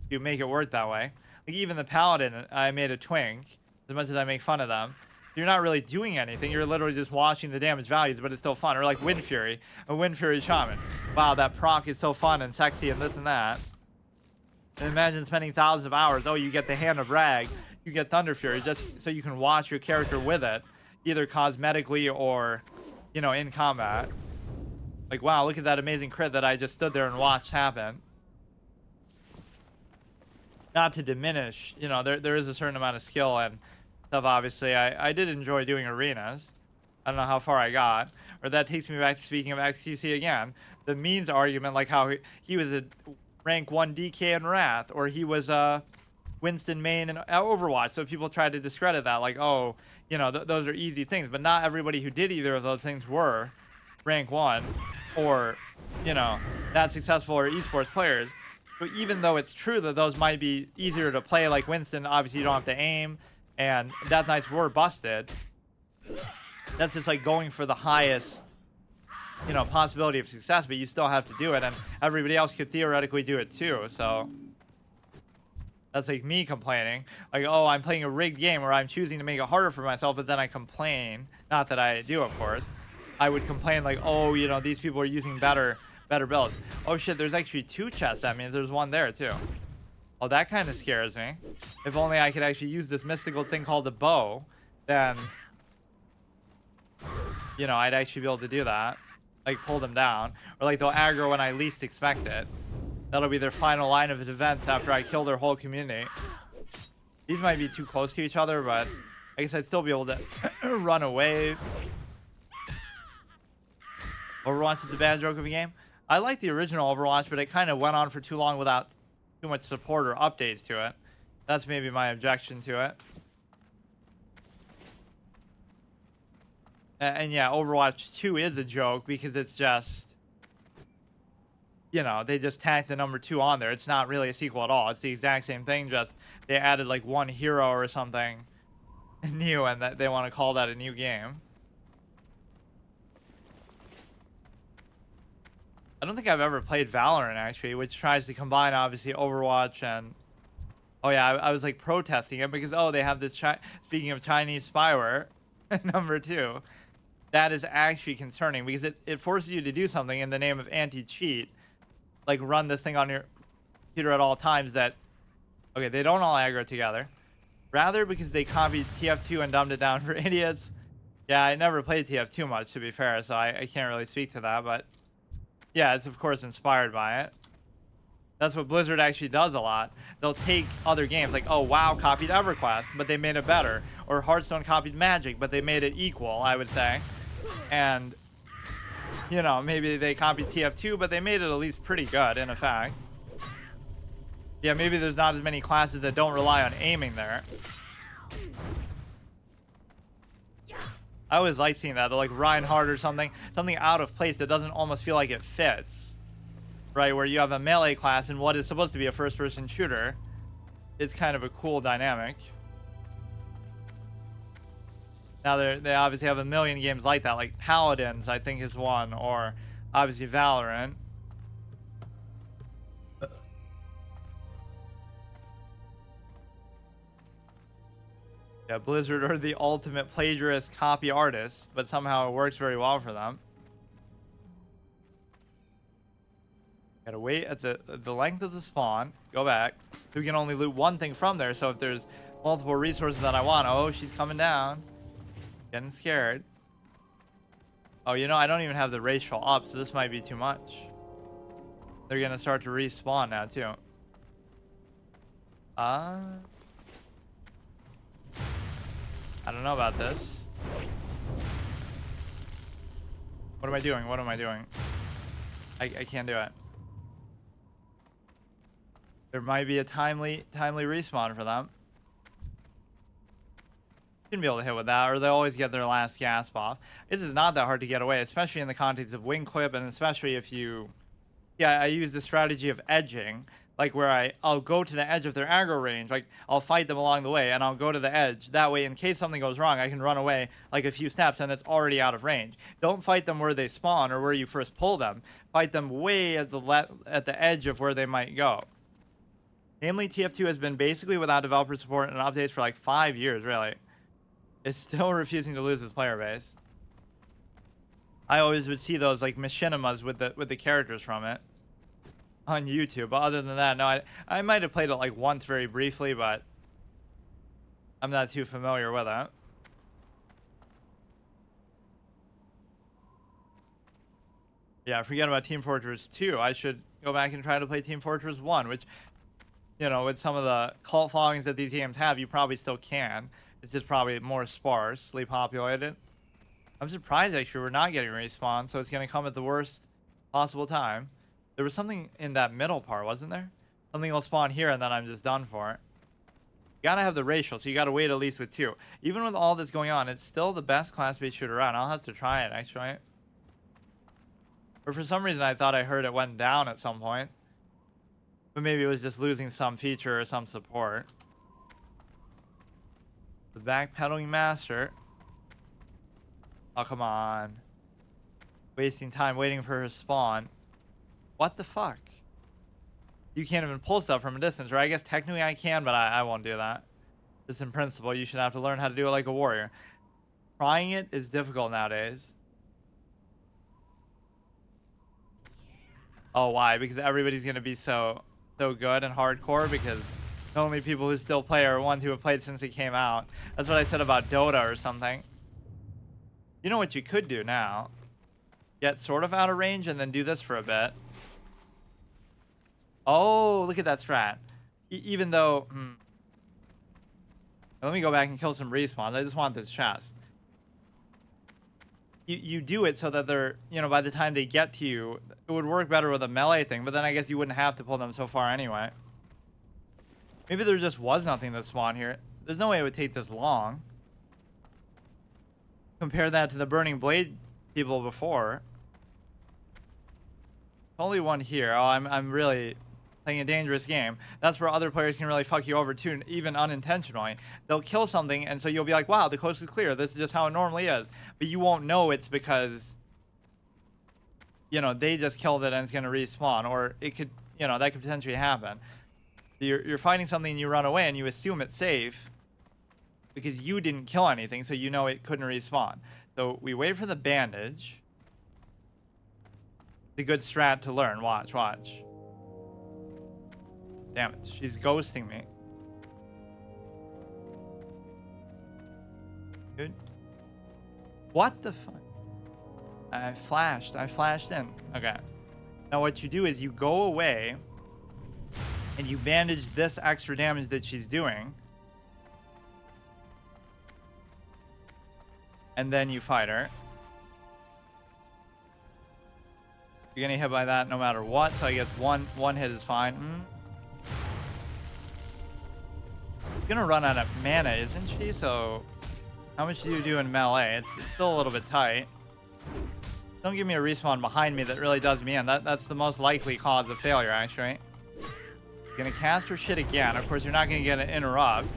to make it work that way. Like, even the Paladin, I made a twink, as much as I make fun of them. You're not really doing anything. You're literally just watching the damage values, but it's still fun. Or like Wind Fury, a Wind Fury Shaman. Wow, that proc is so fun and sexy and this and that. And imagine spending thousands of hours. Oh, you get the Hand of Rag, you get Thunder Fury, just so you can watch your character with it, either cosmetically or, you know, in combat. Like, wow, look at that amazing crit that I just stood there and watched happen. Not to diminish, you know, there is a certain amount of skill and stuff, obviously. I did enjoy doing arenas. I don't know how far I got. Or that takes me back to speaking of XQC again. The means argument, like how he was a rank 1 DK in Wrath, or he was a Winston main in Overwatch. So people tried to discredit that, like, oh, you know, those are easy things. But not everybody who did either of those things were rank 1 or, you know, that successful or esports players. So even though it's true that those might be easier to play, like Winston, obviously you don't have to aim, and Death Knights were busted. That's just like going for the highest, you know, possibility of success, but you still have to do it, and everybody else could theoretically do it too. So that's like me complaining, like, oh, I'm playing a rigged game where I'm choosing to make it harder for myself, but then I complain. Not that I do, of course. I would complain like, oh, you know, these people are using better builds. Oh shit, there's actually 2 chests. That means there's one there too. Oh, that kind of scares me. If only I could actually use this mystical thing called a bow, then, you know, I'd actually be able to do that. Like, pull them down. Or like they'll aggro when I least expect it. That'll be their final line of defense after I kill their whole community. These might be too close to each other, but I guess I'd still be able to run away. Overwatch is a bad joke of a game. I like the original Overwatch, but it kind of went on for too long without too much support or updates to it. That's maybe my objection to it. And yeah, Overwatch 2 is a joke because it's just, you know, they just tacked the number 2 on there. It's not really a sequel at all. It's the exact same thing, just they added like one hero or something new, and that they want to call that a new game. I don't think I've ever played Valorant, actually, which tries to combine, obviously, Overwatch and... Oh, yeah, I was, like, protesting it because, oh, they have this... Speaking of Chinese spyware, number 2, that is actually concerning because it forces you to do something in the name of anti-cheat. Like, run this thing on your computer at all times that... Okay, they don't all aggro together. Rather, because they copied TF2 and dumbed it down for idiots. Yeah, I never played TF2 much, to be fair, so I can't really speak to that, but... Yeah, it's of course inspired by it. That's what Blizzard actually does a lot. They'll take other games, like, oh, WoW copied EverQuest, but they made it better. Or Hearthstone copied Magic, but they made it equal, I would say. And You know, maybe they copied TF2, but they made it at least pretty good in effect. Yeah, maybe there's not as many classes that don't rely on aiming there. I always like seeing that, like Reinhardt or something out of place that doesn't almost feel like it fits, right? Where you have a melee class and what is supposed to be a first-person shooter is kind of a cool dynamic. Now they obviously have a million games like that, like Paladins, I think is one, or obviously Valorant. Yeah, Blizzard are the ultimate plagiarist copy artists, but somehow it works very well for them. Gotta wait at the length of the spawn, go back. We can only loot one thing from there, so if there's multiple resources that I want, oh, she's coming down. Getting scared. Oh, you know, I don't even have the racial up, so this might be too much. They're gonna start to respawn now, too. I don't know about this. What am I doing? What am I doing? I can't do it. There might be a timely respawn for them. Shouldn't be able to hit with that, or they always get their last gasp off. This is not that hard to get away, especially in the context of wing clip, and especially if you... Yeah, I use the strategy of edging, like where I'll go to the edge of their aggro range, like I'll fight them along the way, and I'll go to the edge. That way, in case something goes wrong, I can run away like a few steps, and it's already out of range. Don't fight them where they spawn or where you first pull them. Fight them way at the edge of where they might go. Namely, TF2 has been basically without developer support and updates for like 5 years, really. It's still refusing to lose its player base. I always would see those like machinimas with the characters from it on YouTube, but other than that, no, I might have played it like once very briefly, but I'm not too familiar with it. Yeah, forget about Team Fortress 2. I should go back and try to play Team Fortress 1, which, you know, with some of the cult followings that these games have, you probably still can. It's just probably more sparsely populated. I'm surprised, actually, we're not getting respawn, so it's going to come at the worst possible time. There was something in that middle part, wasn't there? Something will spawn here, and then I'm just done for it. You got to have the racial, so you got to wait at least with 2. Even with all this going on, it's still the best class-based shooter around. I'll have to try it, actually. Or for some reason, I thought I heard it went down at some point. But maybe it was just losing some feature or some support. The backpedaling master. Oh, come on. Wasting time waiting for her spawn. What the fuck? You can't even pull stuff from a distance, right? I guess technically I can, but I won't do that. Just in principle, you should have to learn how to do it like a warrior. Trying it is difficult nowadays. Oh, why? Because everybody's going to be so good and hardcore, because the only people who still play are ones who have played since it came out. That's what I said about Dota or something. You know what you could do now? Get sort of out of range and then do this for a bit. Oh, look at that strat. Even though... Let me go back and kill some respawns. I just want this chest. You do it so that they're, you know, by the time they get to you, it would work better with a melee thing, but then I guess you wouldn't have to pull them so far anyway. Maybe there just was nothing to spawn here. There's no way it would take this long. Compare that to the Burning Blade people before. Only one here. Oh, I'm really playing a dangerous game. That's where other players can really fuck you over too, even unintentionally. They'll kill something, and so you'll be like, wow, the coast is clear. This is just how it normally is. But you won't know it's because, you know, they just killed it and it's going to respawn. Or it could, you know, that could potentially happen. You're fighting something and you run away and you assume it's safe because you didn't kill anything, so you know it couldn't respawn. So we wait for the bandage. It's a good strat to learn. Watch, watch. Damn it, she's ghosting me. Dude. What the fuck? I flashed in. Okay. Now what you do is you go away and you bandage this extra damage that she's doing. And then you fight her. You're getting hit by that no matter what, so I guess one hit is fine. She's gonna run out of mana, isn't she? So how much do you do in melee? It's still a little bit tight. Don't give me a respawn behind me that really does me in. That's the most likely cause of failure, actually. Gonna cast her shit again. Of course, you're not gonna get an interrupt.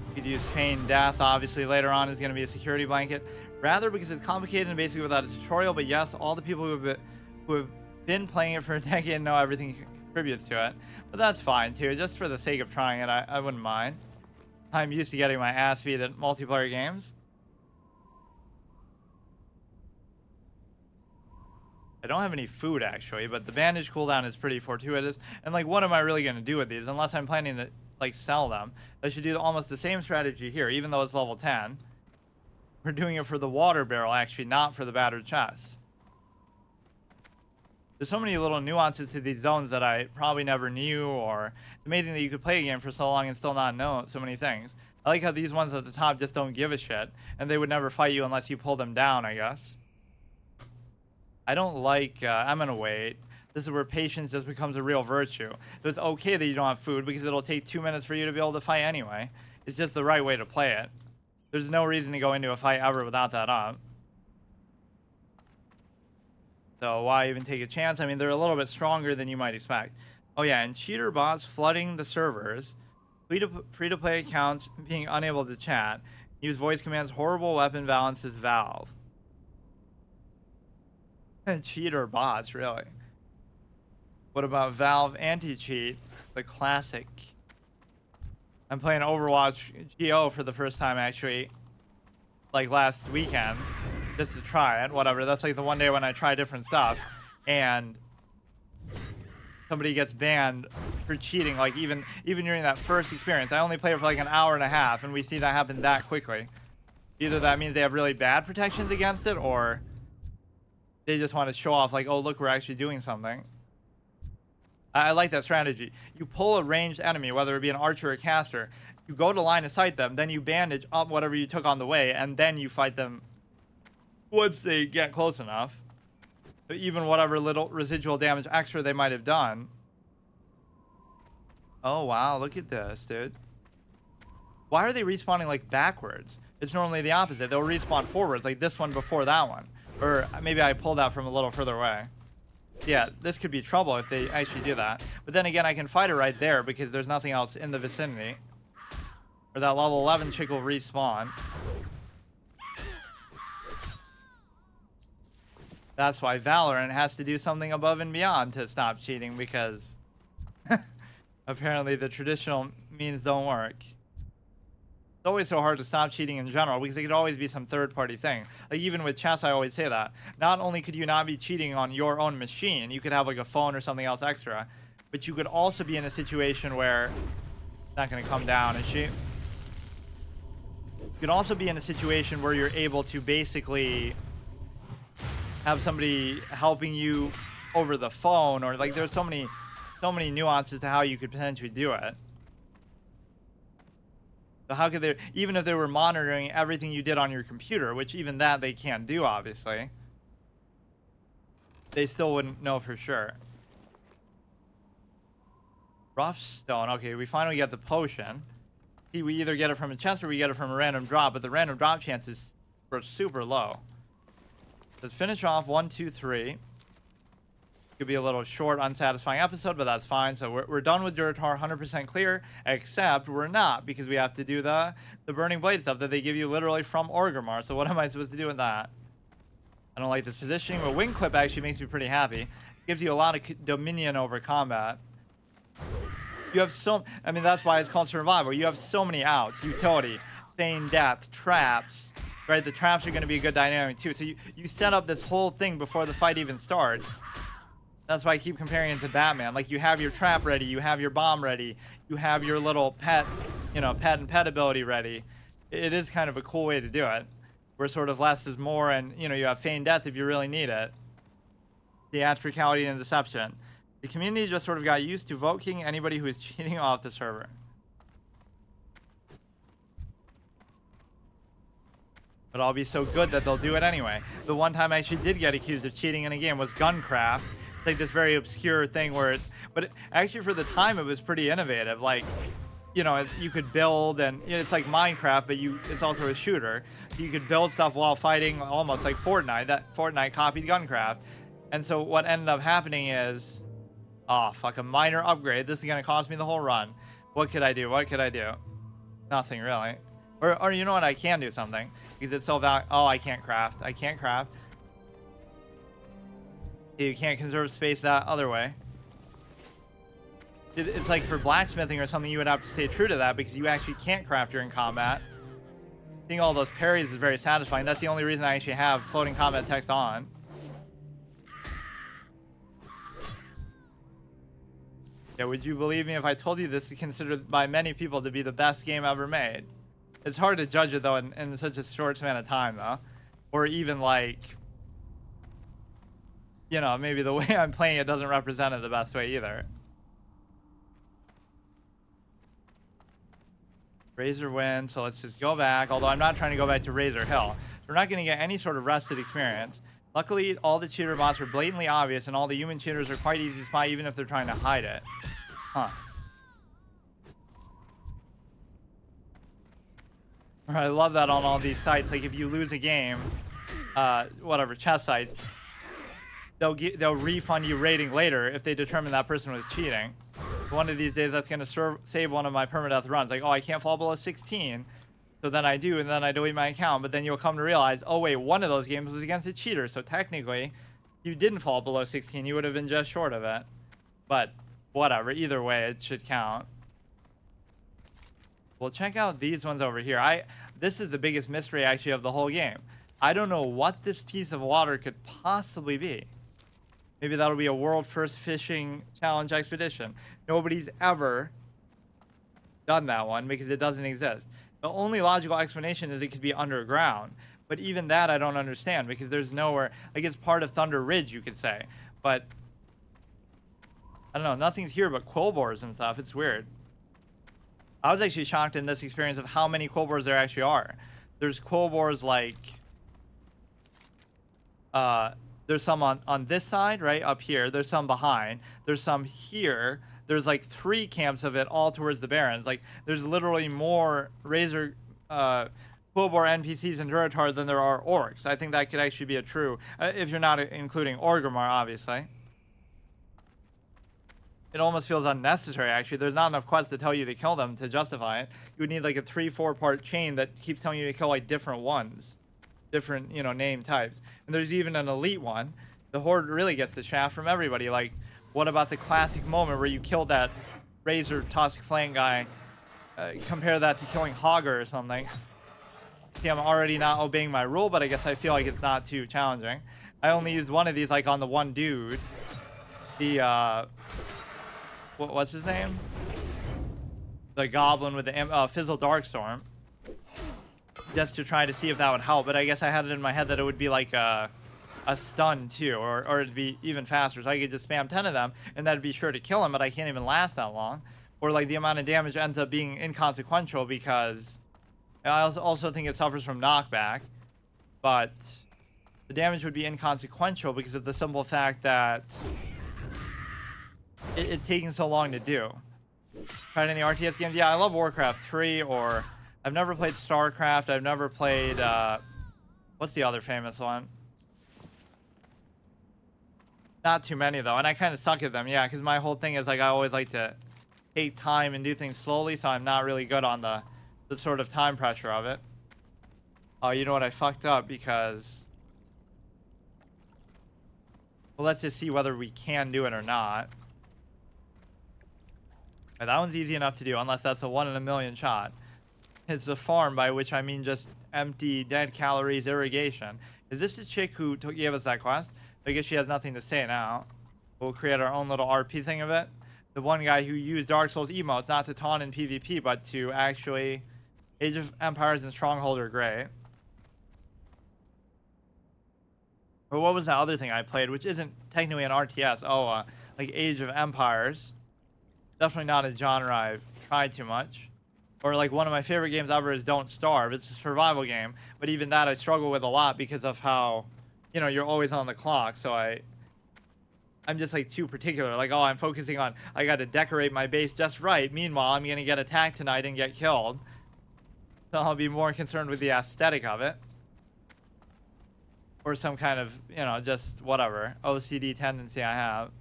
You could use Feign Death, obviously, later on is gonna be a security blanket. Rather, because it's complicated and basically without a tutorial, but yes, all the people who have been playing it for a decade know everything contributes to it. But that's fine, too. Just for the sake of trying it, I wouldn't mind. I'm used to getting my ass beat at multiplayer games. I don't have any food, actually, but the bandage cooldown is pretty fortuitous. And, like, what am I really going to do with these? Unless I'm planning to, like, sell them. I should do almost the same strategy here, even though it's level 10. We're doing it for the water barrel, actually, not for the battered chest. There's so many little nuances to these zones that I probably never knew, or it's amazing that you could play a game for so long and still not know so many things. I like how these ones at the top just don't give a shit, and they would never fight you unless you pull them down, I guess. I don't like, I'm gonna wait. This is where patience just becomes a real virtue. So it's okay that you don't have food because it'll take 2 minutes for you to be able to fight anyway. It's just the right way to play it. There's no reason to go into a fight ever without that up. So why even take a chance? I mean, they're a little bit stronger than you might expect. Oh yeah, and cheater bots flooding the servers. Free-to-play accounts being unable to chat. Use voice commands. Horrible weapon balances Valve. Cheater bots, really. What about Valve anti-cheat? The classic. I'm playing Overwatch GO for the first time, actually, like last weekend, just to try it. Whatever. That's like the one day when I try different stuff, and somebody gets banned for cheating. Like even during that first experience, I only played it for like an hour and a half, and we see that happen that quickly. Either that means they have really bad protections against it, or they just want to show off, like, oh, look, we're actually doing something. I like that strategy. You pull a ranged enemy, whether it be an archer or a caster, you go to line of sight them, then you bandage up whatever you took on the way, and then you fight them once they get close enough. So even whatever little residual damage extra they might have done. Oh, wow, look at this, dude. Why are they respawning, like, backwards? It's normally the opposite. They'll respawn forwards, like this one before that one. Or maybe I pulled that from a little further away. Yeah, this could be trouble if they actually do that. But then again, I can fight it right there because there's nothing else in the vicinity. Or that level 11 chick will respawn. That's why Valorant has to do something above and beyond to stop cheating, because apparently the traditional means don't work. It's always so hard to stop cheating in general because it could always be some third-party thing. Like even with chess, I always say that. Not only could you not be cheating on your own machine, you could have like a phone or something else extra, but you could also be in a situation where it's not going to come down, is she? You could also be in a situation where you're able to basically have somebody helping you over the phone, or like there's so many nuances to how you could potentially do it. So how could they, even if they were monitoring everything you did on your computer, which even that they can't do, obviously, they still wouldn't know for sure. Rough stone. Okay, we finally get the potion. See, we either get it from a chest or we get it from a random drop, but the random drop chances are super low. Let's finish off 1, 2, 3. Could be a little short, unsatisfying episode, but that's fine. So we're done with Durotar, 100% clear, except we're not, because we have to do the Burning Blade stuff that they give you literally from Orgrimmar. So what am I supposed to do with that? I don't like this positioning, but Wing Clip actually makes me pretty happy. It gives you a lot of dominion over combat. You have so, I mean, that's why it's called survival. You have so many outs: utility, feign death, traps, right? The traps are going to be a good dynamic too. So you set up this whole thing before the fight even starts. That's why I keep comparing it to Batman. Like, you have your trap ready, you have your bomb ready, you have your little pet, you know, pet and pet ability ready. It is kind of a cool way to do it, where sort of less is more, and, you know, you have feign death if you really need it. Theatricality and deception. The community just sort of got used to voting anybody who is cheating off the server. But I'll be so good that they'll do it anyway. The one time I actually did get accused of cheating in a game was Guncraft. It's like this very obscure thing where actually for the time it was pretty innovative. Like, you know, you could build, and you know, it's like Minecraft, but it's also a shooter. You could build stuff while fighting, almost like Fortnite. That Fortnite copied Guncraft. And so what ended up happening is, oh, fuck, a minor upgrade. This is going to cost me the whole run. What could I do? What could I do? Nothing really. Or you know what? I can do something because it's so valuable. Oh, I can't craft. I can't craft. You can't conserve space that other way. It's like for blacksmithing or something, you would have to stay true to that because you actually can't craft during combat. Seeing all those parries is very satisfying. That's the only reason I actually have floating combat text on. Yeah, would you believe me if I told you this is considered by many people to be the best game ever made? It's hard to judge it though in such a short span of time though. Or even like, you know, maybe the way I'm playing it doesn't represent it the best way either. Razor win, so let's just go back. Although I'm not trying to go back to Razor Hill. We're not going to get any sort of rested experience. Luckily, all the cheater bots are blatantly obvious, and all the human cheaters are quite easy to spot, even if they're trying to hide it. Huh. I love that on all these sites. Like, if you lose a game, whatever, chess sites, they'll refund you rating later if they determine that person was cheating. One of these days, that's going to save one of my permadeath runs. Like, oh, I can't fall below 16. So then I do, and then I delete my account. But then you'll come to realize, oh, wait, one of those games was against a cheater. So technically, you didn't fall below 16. You would have been just short of it. But whatever. Either way, it should count. Well, check out these ones over here. This is the biggest mystery, actually, of the whole game. I don't know what this piece of water could possibly be. Maybe that'll be a world first fishing challenge expedition. Nobody's ever done that one because it doesn't exist. The only logical explanation is it could be underground. But even that I don't understand because there's nowhere. Like, it's part of Thunder Ridge, you could say. But I don't know. Nothing's here but quillbores and stuff. It's weird. I was actually shocked in this experience of how many quillbores there actually are. There's quillbores like... there's some on this side, right up here. There's some behind. There's some here. There's like 3 camps of it all towards the Barrens. Like, there's literally more Razor quillbore NPCs in Durotar than there are Orcs. I think that could actually be a true, if you're not including Orgrimmar, obviously. It almost feels unnecessary, actually. There's not enough quests to tell you to kill them to justify it. You would need like a 3-4 part chain that keeps telling you to kill like different ones. Different, you know, name types. And there's even an elite one. The Horde really gets the shaft from everybody. Like, what about the classic moment where you killed that Razor Tusk Flank guy? Compare that to killing Hogger or something. See, I'm already not obeying my rule, but I guess I feel like it's not too challenging. I only used one of these, like, on the one dude. The, what's his name? The goblin with the Fizzle Darkstorm. Just to try to see if that would help, but I guess I had it in my head that it would be like a stun too, or it'd be even faster, so I could just spam 10 of them and that'd be sure to kill him, but I can't even last that long. Or like the amount of damage ends up being inconsequential because I also think it suffers from knockback, but the damage would be inconsequential because of the simple fact that it's taking so long to do. Tried any RTS games? Yeah, I love Warcraft 3, or I've never played StarCraft. I've never played, what's the other famous one? Not too many, though, and I kind of suck at them, yeah, because my whole thing is, like, I always like to take time and do things slowly, so I'm not really good on the sort of time pressure of it. Oh, you know what? I fucked up because... Well, let's just see whether we can do it or not. Right, that one's easy enough to do, unless that's a 1 in a million shot. It's a farm, by which I mean just empty, dead calories irrigation. Is this the chick who gave us that quest? I guess she has nothing to say now. We'll create our own little RP thing of it. The one guy who used Dark Souls emotes, not to taunt in PvP, but to actually... Age of Empires and Stronghold are great. Or what was the other thing I played, which isn't technically an RTS? Oh, like Age of Empires. Definitely not a genre I've tried too much. Or like one of my favorite games ever is Don't Starve. It's a survival game, but even that I struggle with a lot because of how, you know, you're always on the clock. So I'm just like too particular. Like, oh, I'm focusing on, I got to decorate my base just right. Meanwhile, I'm going to get attacked tonight and get killed. So I'll be more concerned with the aesthetic of it. Or some kind of, you know, just whatever OCD tendency I have.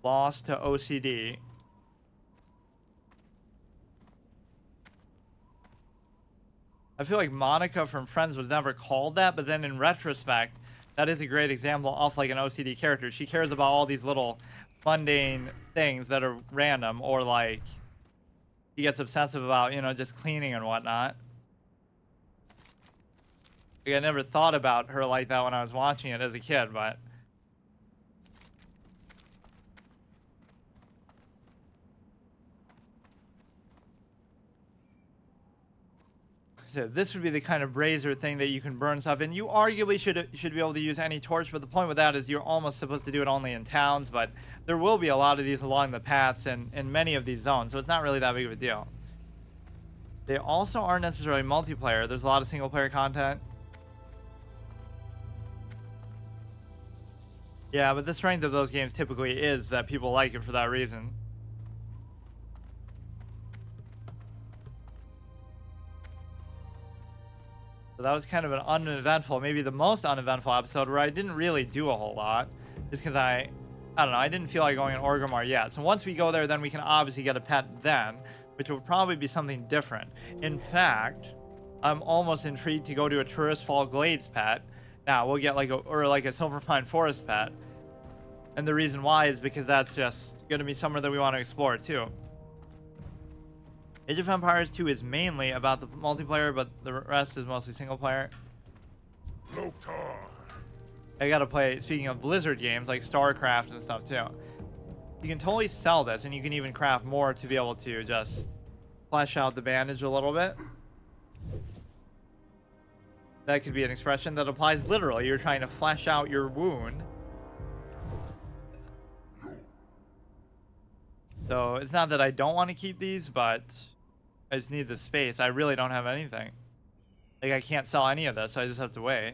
Lost to OCD. I feel like Monica from Friends was never called that, but then in retrospect, that is a great example of like an OCD character. She cares about all these little mundane things that are random, or like she gets obsessive about, you know, just cleaning and whatnot. Like, I never thought about her like that when I was watching it as a kid, but so this would be the kind of brazier thing that you can burn stuff in. You arguably should be able to use any torch, but the point with that is you're almost supposed to do it only in towns, but there will be a lot of these along the paths and in many of these zones, so it's not really that big of a deal. They also aren't necessarily multiplayer. There's a lot of single player content. Yeah, but the strength of those games typically is that people like it for that reason. So that was kind of an uneventful, maybe the most uneventful episode where I didn't really do a whole lot. Just because I don't know, I didn't feel like going in Orgrimmar yet. So once we go there, then we can obviously get a pet then, which will probably be something different. In fact, I'm almost intrigued to go to a Tourist Fall Glades pet. Now, we'll get like a Silverpine Forest pet. And the reason why is because that's just going to be somewhere that we want to explore too. Age of Empires 2 is mainly about the multiplayer, but the rest is mostly single player. Durotar. I gotta play, speaking of Blizzard games, like StarCraft and stuff too. You can totally sell this, and you can even craft more to be able to just flesh out the bandage a little bit. That could be an expression that applies literally. You're trying to flesh out your wound. So it's not that I don't want to keep these, but I just need the space. I really don't have anything. Like, I can't sell any of this. I just have to wait.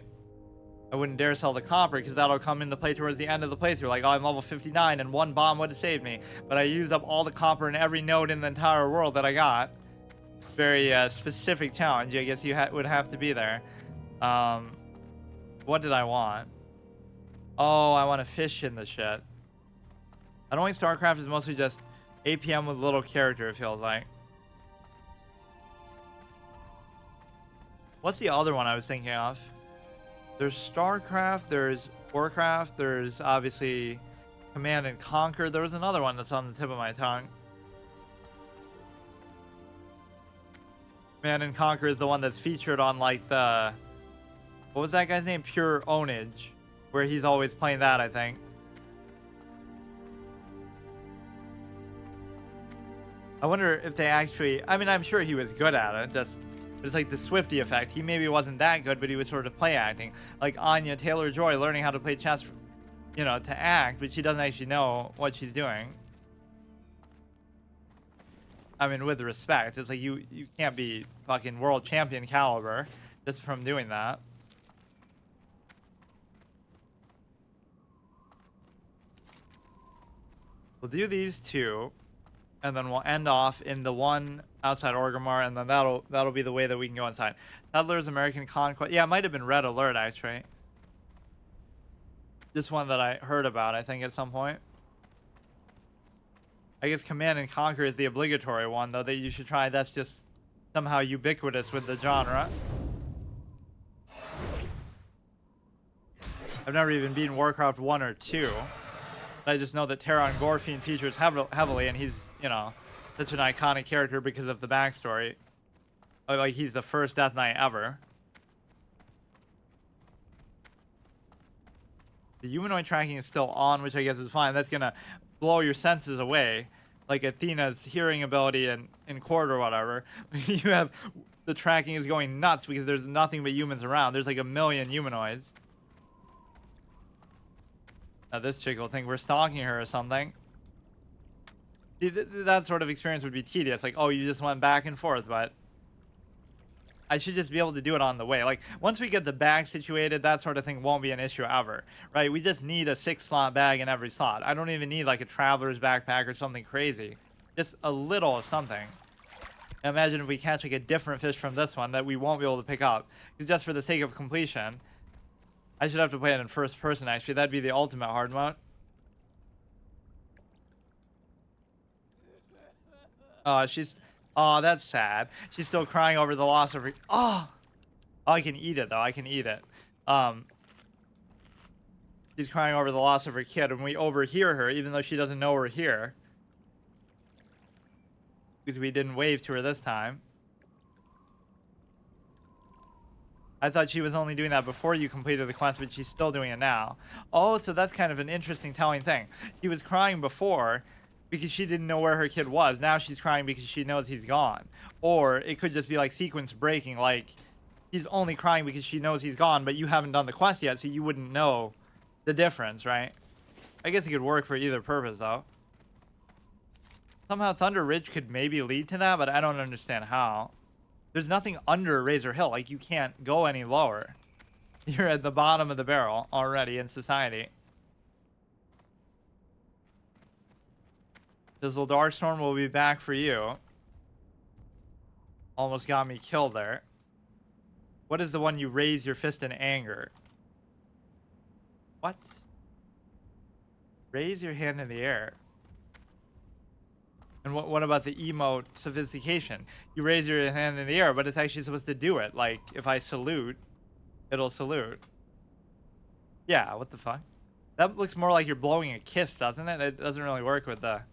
I wouldn't dare sell the copper because that'll come into play towards the end of the playthrough. Like, oh, I'm level 59 and one bomb would have saved me. But I used up all the copper in every node in the entire world that I got. Very specific challenge. I guess you would have to be there. What did I want? Oh, I want to fish in the shit. I don't think StarCraft is mostly just APM with a little character, it feels like. What's the other one I was thinking of? There's StarCraft, there's Warcraft, there's obviously Command and Conquer. There was another one that's on the tip of my tongue. Command and Conquer is the one that's featured on like the... What was that guy's name? Pure Ownage. Where he's always playing that, I think. I wonder if they actually... I mean, I'm sure he was good at it. Just... It's like the Swifty effect. He maybe wasn't that good, but he was sort of play acting. Like Anya Taylor-Joy learning how to play chess, you know, to act, but she doesn't actually know what she's doing. I mean, with respect, it's like you can't be fucking world champion caliber just from doing that. We'll do these two, and then we'll end off in the one outside Orgrimmar, and then that'll be the way that we can go inside. Settlers, American Conquest. Yeah, it might have been Red Alert, actually. Just one that I heard about, I think, at some point. I guess Command and Conquer is the obligatory one, though, that you should try. That's just somehow ubiquitous with the genre. I've never even beaten Warcraft 1 or 2. I just know that Terran Gorfin features heavily, and he's, you know, such an iconic character because of the backstory. Like, he's the first Death Knight ever. The humanoid tracking is still on, which I guess is fine. That's gonna blow your senses away. Like Athena's hearing ability in Court or whatever. You have... The tracking is going nuts because there's nothing but humans around. There's like a million humanoids. Now this chick will think we're stalking her or something. That sort of experience would be tedious. Like, oh, you just went back and forth, but I should just be able to do it on the way. Like, once we get the bag situated, that sort of thing won't be an issue ever, right? We just need a 6-slot bag in every slot. I don't even need like a traveler's backpack or something crazy. Just a little of something. Imagine if we catch like a different fish from this one that we won't be able to pick up. Because just for the sake of completion, I should have to play it in first person, actually. That'd be the ultimate hard mode. Oh, that's sad. She's still crying over the loss of her. Oh, I can eat it though. I can eat it. She's crying over the loss of her kid, and we overhear her, even though she doesn't know we're here, because we didn't wave to her this time. I thought she was only doing that before you completed the quest, but she's still doing it now. Oh, so that's kind of an interesting telling thing. She was crying before because she didn't know where her kid was. Now she's crying because she knows he's gone. Or it could just be like sequence breaking, like she's only crying because she knows he's gone, but you haven't done the quest yet, so you wouldn't know the difference, right? I guess it could work for either purpose, though. Somehow Thunder Ridge could maybe lead to that, but I don't understand how. There's nothing under Razor Hill. Like, you can't go any lower. You're at the bottom of the barrel already in society. Fizzle Darkstorm will be back for you. Almost got me killed there. What is the one you raise your fist in anger? What? Raise your hand in the air. And what about the emote sophistication? You raise your hand in the air, but it's actually supposed to do it. Like, if I salute, it'll salute. Yeah, what the fuck? That looks more like you're blowing a kiss, doesn't it? It doesn't really work with the...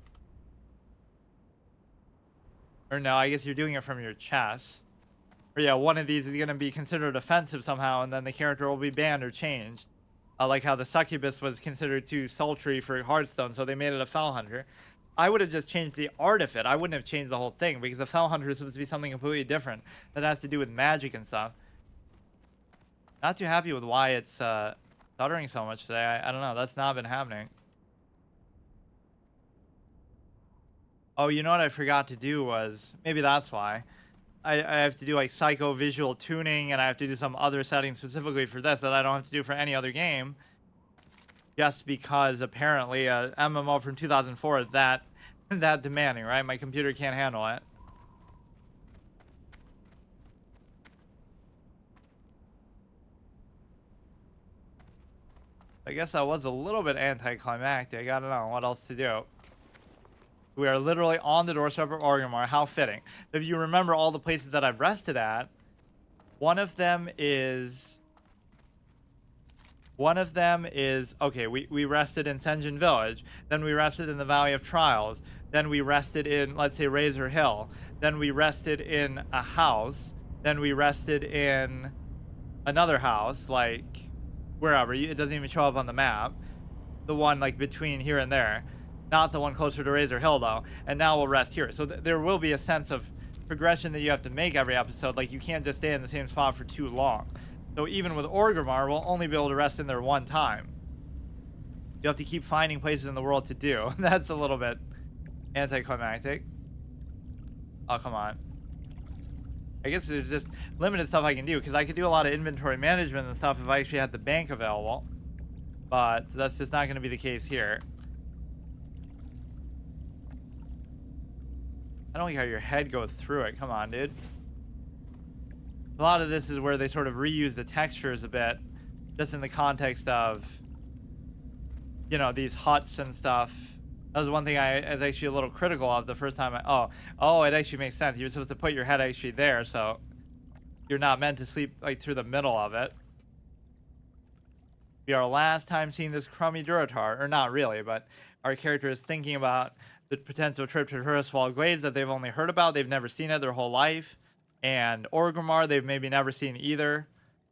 Or no, I guess you're doing it from your chest. Or yeah, one of these is going to be considered offensive somehow, and then the character will be banned or changed. Like how the succubus was considered too sultry for Hearthstone, so they made it a Fell Hunter. I would have just changed the art of it. I wouldn't have changed the whole thing, because the Fell Hunter is supposed to be something completely different that has to do with magic and stuff. Not too happy with why it's stuttering so much today. I don't know. That's not been happening. Oh, you know what I forgot to do was... Maybe that's why. I have to do like psycho-visual tuning, and I have to do some other settings specifically for this that I don't have to do for any other game. Just because apparently a MMO from 2004 is that demanding, right? My computer can't handle it. I guess that was a little bit anticlimactic. I don't know what else to do. We are literally on the doorstep of Orgrimmar. How fitting. If you remember all the places that I've rested at, one of them is... Okay, we rested in Sen'jin Village. Then we rested in the Valley of Trials. Then we rested in, let's say, Razor Hill. Then we rested in a house. Then we rested in another house, like, wherever. It doesn't even show up on the map. The one, like, between here and there. Not the one closer to Razor Hill, though. And now we'll rest here. So there will be a sense of progression that you have to make every episode. Like, you can't just stay in the same spot for too long. So even with Orgrimmar, we'll only be able to rest in there one time. You have to keep finding places in the world to do. That's a little bit anticlimactic. Oh, come on. I guess there's just limited stuff I can do, because I could do a lot of inventory management and stuff if I actually had the bank available. But that's just not going to be the case here. I don't like how your head goes through it. Come on, dude. A lot of this is where they sort of reuse the textures a bit, just in the context of, you know, these huts and stuff. That was one thing I was actually a little critical of the first time. Oh, it actually makes sense. You're supposed to put your head actually there, so you're not meant to sleep like through the middle of it. Be our last time seeing this crummy Durotar, or not really, but our character is thinking about the potential trip to Hurstwall Glades that they've only heard about. They've never seen it their whole life. And Orgrimmar, they've maybe never seen either.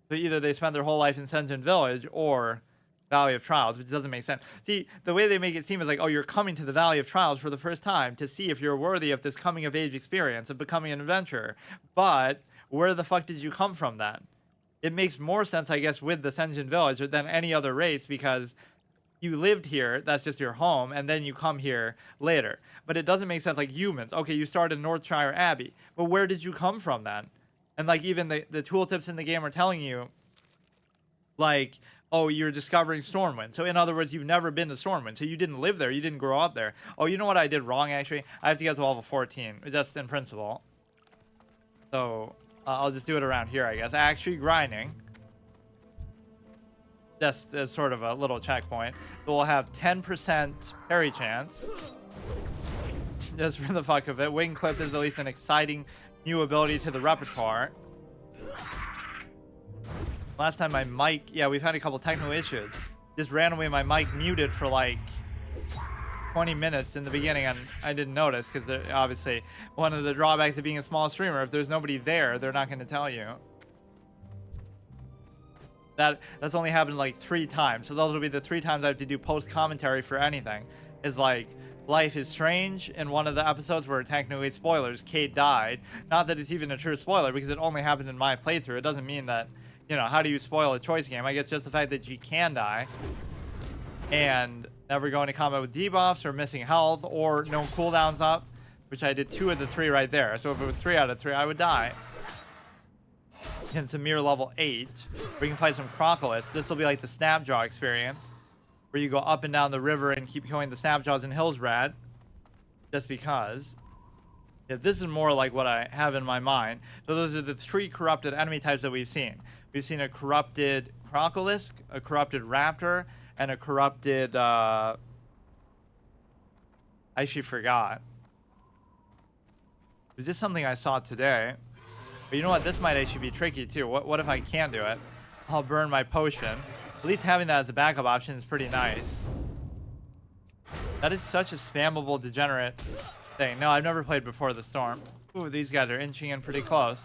So either they spent their whole life in Sen'jin Village or Valley of Trials, which doesn't make sense. See, the way they make it seem is like, oh, you're coming to the Valley of Trials for the first time to see if you're worthy of this coming-of-age experience of becoming an adventurer. But where the fuck did you come from then? It makes more sense, I guess, with the Sen'jin Village than any other race, because you lived here, that's just your home, and then you come here later. But it doesn't make sense like humans. Okay, you started in Northshire Abbey, but where did you come from then? And like even the tooltips in the game are telling you, like, oh, you're discovering Stormwind. So in other words, you've never been to Stormwind. So you didn't live there. You didn't grow up there. Oh, you know what I did wrong, actually? I have to get to level 14, just in principle. So I'll just do it around here, I guess. Actually grinding. Just as sort of a little checkpoint. So we'll have 10% parry chance. Just for the fuck of it. Wing Clip is at least an exciting new ability to the repertoire. Last time my mic... Yeah, we've had a couple technical issues. Just randomly my mic muted for like 20 minutes in the beginning, and I didn't notice because obviously one of the drawbacks of being a small streamer, if there's nobody there, they're not going to tell you. That's only happened like 3 times. So those will be the 3 times I have to do post commentary for anything. Is like Life is Strange in one of the episodes where technically spoilers, Kate died. Not that it's even a true spoiler because it only happened in my playthrough. It doesn't mean that, you know, how do you spoil a choice game? I guess just the fact that you can die and never go into combat with debuffs or missing health or no cooldowns up, which I did 2 of the 3 right there. So if it was 3 out of 3, I would die. And Samir level 8, we can fight some Crocolists. This will be like the Snapjaw experience, where you go up and down the river and keep killing the Snapjaws in Hillsbrad, just because. Yeah, this is more like what I have in my mind. So those are the 3 corrupted enemy types that we've seen. We've seen a corrupted Crocolisk, a corrupted Raptor, and a corrupted, I actually forgot. It was just something I saw today. But you know what? This might actually be tricky too. What if I can't do it? I'll burn my potion. At least having that as a backup option is pretty nice. That is such a spammable degenerate thing. No, I've never played Before the Storm. Ooh, these guys are inching in pretty close.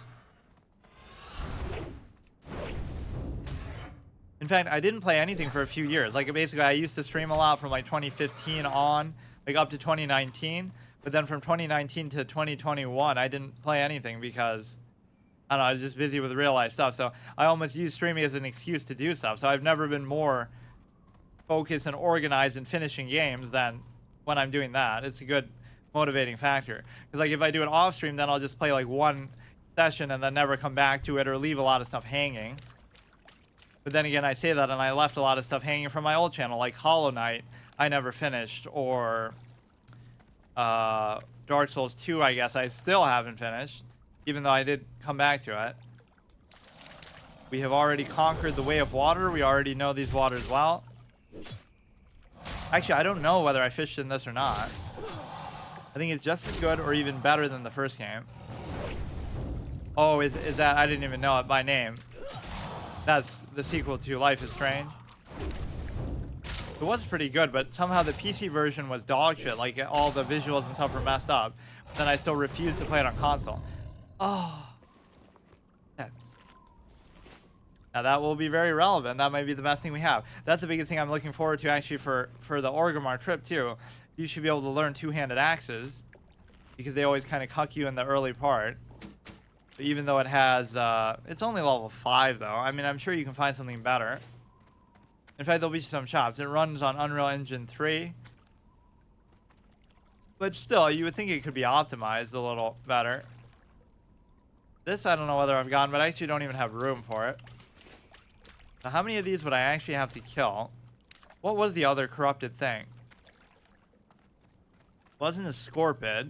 In fact, I didn't play anything for a few years. Like basically, I used to stream a lot from like 2015 on, like up to 2019. But then from 2019 to 2021, I didn't play anything because I don't know, I was just busy with real life stuff. So I almost use streaming as an excuse to do stuff. So I've never been more focused and organized in finishing games than when I'm doing that. It's a good motivating factor. Because like if I do it off stream, then I'll just play like 1 session and then never come back to it or leave a lot of stuff hanging. But then again, I say that and I left a lot of stuff hanging from my old channel, like Hollow Knight, I never finished, or Dark Souls 2, I guess I still haven't finished. Even though I did come back to it. We have already conquered the Way of Water. We already know these waters well. Actually, I don't know whether I fished in this or not. I think it's just as good or even better than the first game. Oh, is that? I didn't even know it by name. That's the sequel to Life is Strange. It was pretty good, but somehow the PC version was dog shit. Like all the visuals and stuff were messed up. But then I still refused to play it on console. Oh, now that will be very relevant. That might be the best thing we have. That's the biggest thing I'm looking forward to actually for the Orgrimmar trip too. You should be able to learn 2-handed axes because they always kind of cuck you in the early part. But even though it has, it's only level 5 though. I mean, I'm sure you can find something better. In fact, there'll be some shops. It runs on Unreal Engine 3. But still, you would think it could be optimized a little better. This, I don't know whether I've gotten, but I actually don't even have room for it. Now, how many of these would I actually have to kill? What was the other corrupted thing? Wasn't a Scorpid.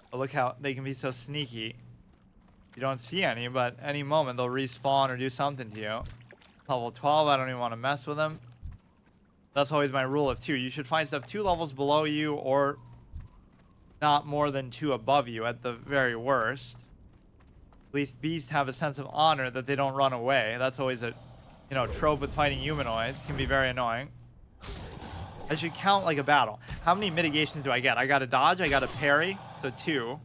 But look how they can be so sneaky. You don't see any, but any moment they'll respawn or do something to you. Level 12, I don't even want to mess with them. That's always my rule of 2. You should find stuff 2 levels below you or not more than 2 above you at the very worst. At least beasts have a sense of honor that they don't run away. That's always a, you know, trope with fighting humanoids. Can be very annoying. I should count like a battle. How many mitigations do I get? I got a dodge, I got a parry, so 2.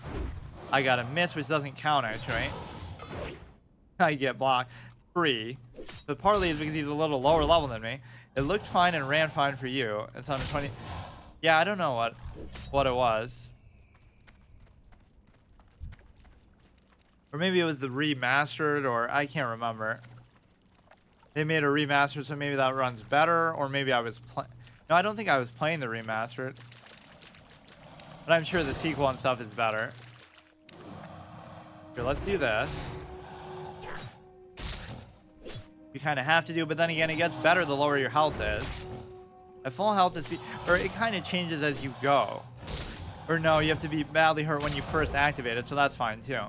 I got a miss, which doesn't count actually. I get blocked, 3. But partly it's because he's a little lower level than me. It looked fine and ran fine for you. It's on a 20. Yeah, I don't know what it was. Or maybe it was the remastered, or I can't remember. they made a remaster, so maybe that runs better, or maybe I was playing. No, I don't think I was playing the remastered. But I'm sure the sequel and stuff is better. Here, let's do this. You kind of have to do, but then again, it gets better the lower your health is. At full health is, or it kind of changes as you go. Or no, you have to be badly hurt when you first activate it, so that's fine too.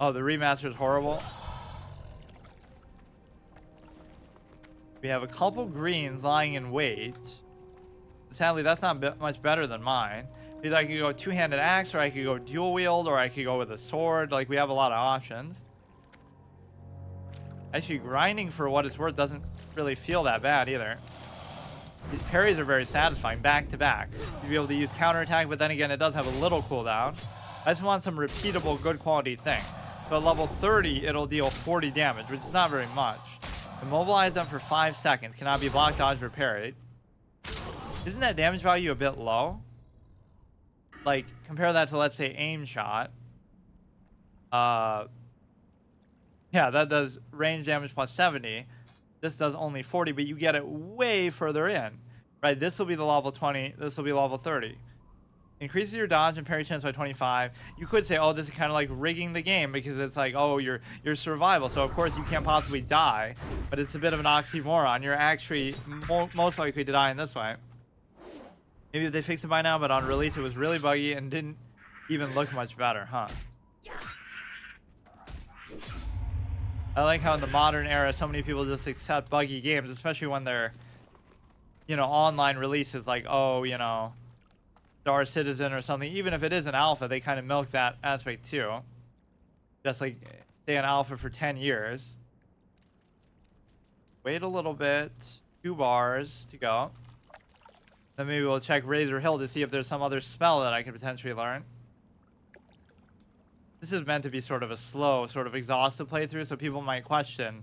Oh, the remaster is horrible. We have a couple greens lying in wait. Sadly, that's not much better than mine. Either I could go two-handed axe, or I could go dual wield, or I could go with a sword. Like, we have a lot of options. Actually, grinding for what it's worth doesn't really feel that bad either. These parries are very satisfying, back to back. You'll be able to use counterattack, but then again, it does have a little cooldown. I just want some repeatable, good quality thing. So at level 30, it'll deal 40 damage, which is not very much. Immobilize them for 5 seconds. Cannot be blocked, dodged, or parried. Isn't that damage value a bit low? Like, compare that to, let's say, aim shot. Yeah, that does range damage plus 70. This does only 40, but you get it way further in. Right, this will be the level 20. This will be level 30. Increases your dodge and parry chance by 25. You could say, oh, this is kind of like rigging the game, because it's like, oh, your survival. So, of course, you can't possibly die. But it's a bit of an oxymoron. You're actually most likely to die in this way. Maybe if they fixed it by now, but on release it was really buggy and didn't even look much better, huh? I like how in the modern era so many people just accept buggy games, especially when they're, you know, online releases like, oh, you know, Star Citizen or something. Even if it is an alpha, they kind of milk that aspect too. Just like stay an alpha for 10 years. Wait a little bit. 2 bars to go. Then maybe we'll check Razor Hill to see if there's some other spell that I could potentially learn. This is meant to be sort of a slow, sort of exhaustive playthrough, so people might question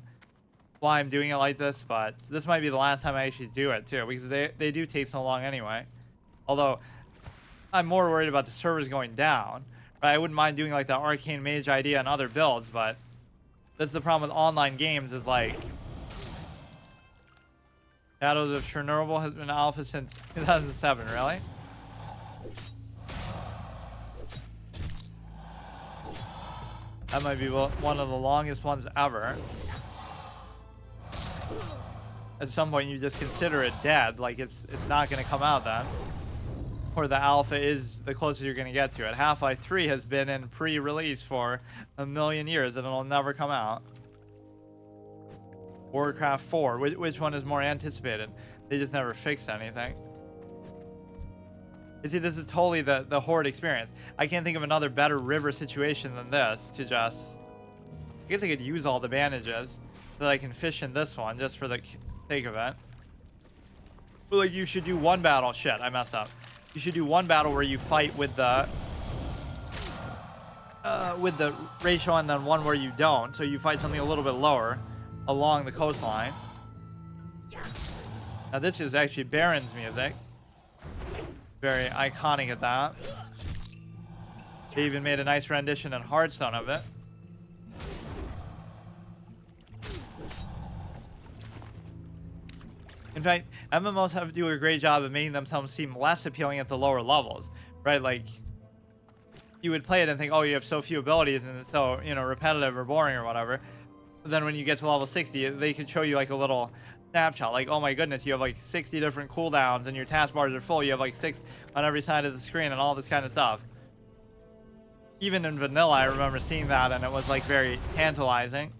why I'm doing it like this, but this might be the last time I actually do it too, because they do take so long anyway. Although, I'm more worried about the servers going down. Right? I wouldn't mind doing like the Arcane Mage idea and other builds, but that's the problem with online games is like, Shadows of Chernobyl has been alpha since 2007, really? That might be one of the longest ones ever. At some point, you just consider it dead, like it's not going to come out then. Or the alpha is the closest you're going to get to it. Half-Life 3 has been in pre-release for a million years, and it'll never come out. Warcraft 4, which one is more anticipated? They just never fixed anything. You see, this is totally the Horde experience. I can't think of another better river situation than this to just... I guess I could use all the bandages so that I can fish in this one just for the sake of it. But like, you should do one battle. Shit, I messed up. You should do one battle where you fight with the ratio, and then one where you don't. So you fight something a little bit lower along the coastline. Now this is actually Baron's music. Very iconic at that. They even made a nice rendition in Hearthstone of it. In fact, MMOs have to do a great job of making themselves seem less appealing at the lower levels, right? Like, you would play it and think, oh, you have so few abilities and it's so, you know, repetitive or boring or whatever. But then when you get to level 60, they could show you like a little snapshot, like, oh my goodness, you have like 60 different cooldowns and your taskbars are full. You have like 6 on every side of the screen and all this kind of stuff. Even in vanilla, I remember seeing that and it was like very tantalizing.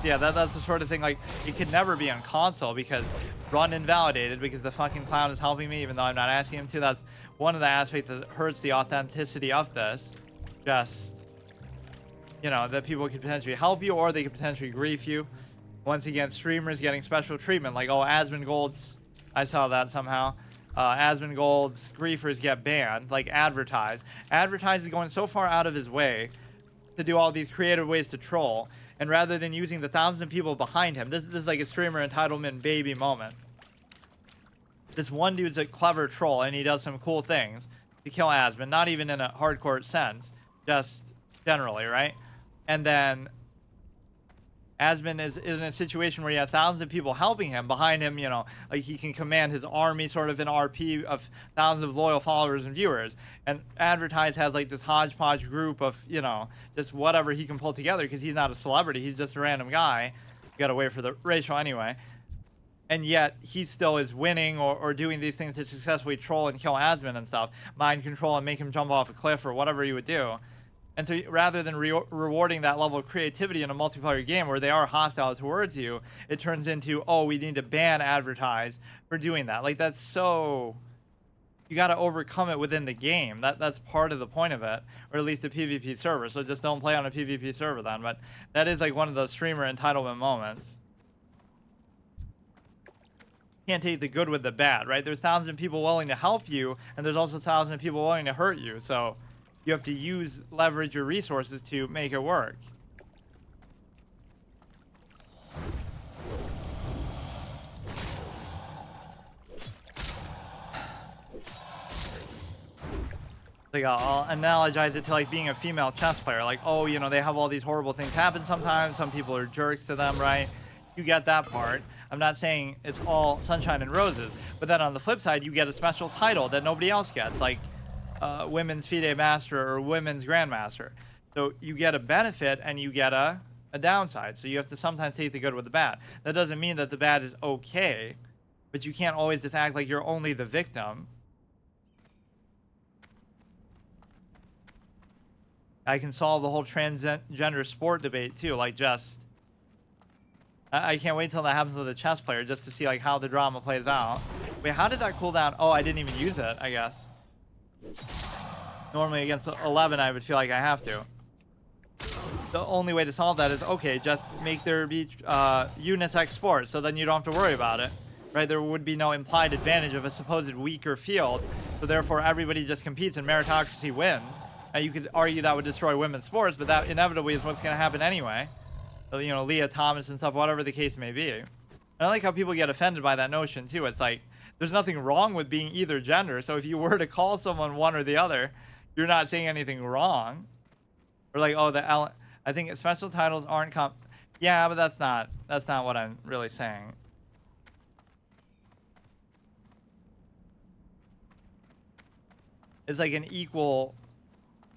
Yeah, that's the sort of thing, like, it could never be on console because run invalidated because the fucking clown is helping me even though I'm not asking him to. That's one of the aspects that hurts the authenticity of this. Just, you know, that people could potentially help you or they could potentially grief you. Once again, streamers getting special treatment, like, oh, Asmongold's, I saw that somehow. Asmongold's griefers get banned, like Advertise. Advertise is going so far out of his way to do all these creative ways to troll, and rather than using the thousands of people behind him, this is like a streamer entitlement baby moment. This one dude's a clever troll and he does some cool things to kill Asmon, not even in a hardcore sense, just generally, right? And then Asmund is in a situation where he has thousands of people helping him behind him, like he can command his army, sort of an RP of thousands of loyal followers and viewers. And Advertise has like this hodgepodge group of, just whatever he can pull together, because he's not a celebrity, he's just a random guy. You gotta wait for the ratio anyway. And yet he still is winning or doing these things to successfully troll and kill Asmund and stuff, mind control and make him jump off a cliff or whatever you would do. And so rather than rewarding that level of creativity in a multiplayer game where they are hostile towards you, it turns into, oh, we need to ban Advertise for doing that. Like, that's so... You got to overcome it within the game. That's part of the point of it, or at least a PvP server. So just don't play on a PvP server then. But that is like one of those streamer entitlement moments. Can't take the good with the bad, right? There's thousands of people willing to help you, and there's also thousands of people willing to hurt you. So you have to leverage your resources to make it work. Like, I'll analogize it to like being a female chess player. Like, oh, they have all these horrible things happen sometimes. Some people are jerks to them, right? You get that part. I'm not saying it's all sunshine and roses, but then on the flip side, you get a special title that nobody else gets, like Women's FIDE Master or Women's Grandmaster. So you get a benefit and you get a downside. So you have to sometimes take the good with the bad. That doesn't mean that the bad is okay, but you can't always just act like you're only the victim. I can solve the whole transgender sport debate too, like just... I can't wait till that happens with a chess player just to see like how the drama plays out. Wait, how did that cool down? Oh, I didn't even use it, I guess. Normally against 11, I would feel like I have to. The only way to solve that is, okay, just make there be unisex sport, so then you don't have to worry about it. Right? There would be no implied advantage of a supposed weaker field, so therefore everybody just competes and meritocracy wins. And you could argue that would destroy women's sports, but that inevitably is what's going to happen anyway. So, Leah Thomas and stuff, whatever the case may be. And I like how people get offended by that notion too. It's like, there's nothing wrong with being either gender, so if you were to call someone one or the other, you're not saying anything wrong. Or like, oh, I think special titles aren't yeah, but that's not what I'm really saying. It's like an equal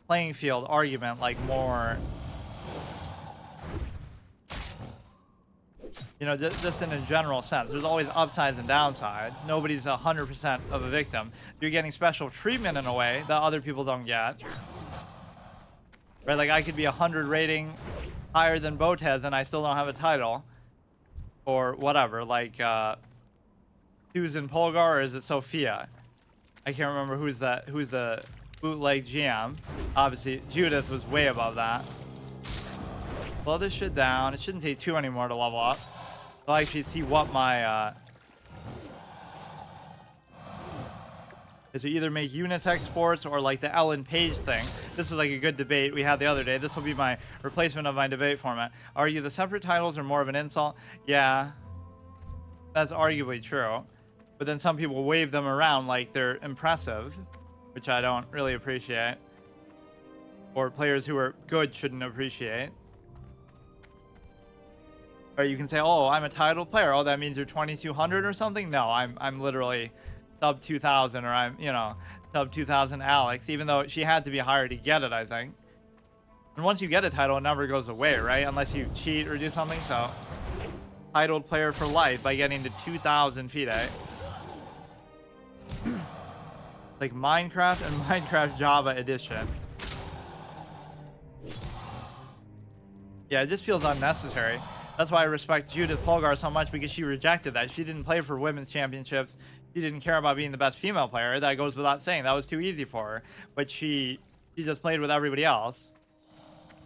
playing field argument, like more, just in a general sense. There's always upsides and downsides. Nobody's 100% of a victim. You're getting special treatment in a way that other people don't get. Right? Like, I could be 100 rating higher than Botez and I still don't have a title. Or whatever. Like, Susan Polgar, or is it Sophia? I can't remember who's the bootleg GM. Obviously, Judith was way above that. Slow this shit down. It shouldn't take 2 anymore to level up. I'll actually see what my... is to either make unisex sports or like the Ellen Page thing. This is like a good debate we had the other day. This will be my replacement of my debate format. Argue the separate titles are more of an insult? Yeah, that's arguably true. But then some people wave them around like they're impressive, which I don't really appreciate. Or players who are good shouldn't appreciate. Or you can say, oh, I'm a title player. Oh, that means you're 2200 or something? No, I'm literally sub 2000, or I'm, sub 2000 Alex, even though she had to be higher to get it, I think. And once you get a title, it never goes away, right? Unless you cheat or do something. So, titled player for life by getting to 2000 FIDE. Like Minecraft and Minecraft Java Edition. Yeah, it just feels unnecessary. That's why I respect Judith Polgar so much, because she rejected that. She didn't play for women's championships. She didn't care about being the best female player. That goes without saying. That was too easy for her. But she just played with everybody else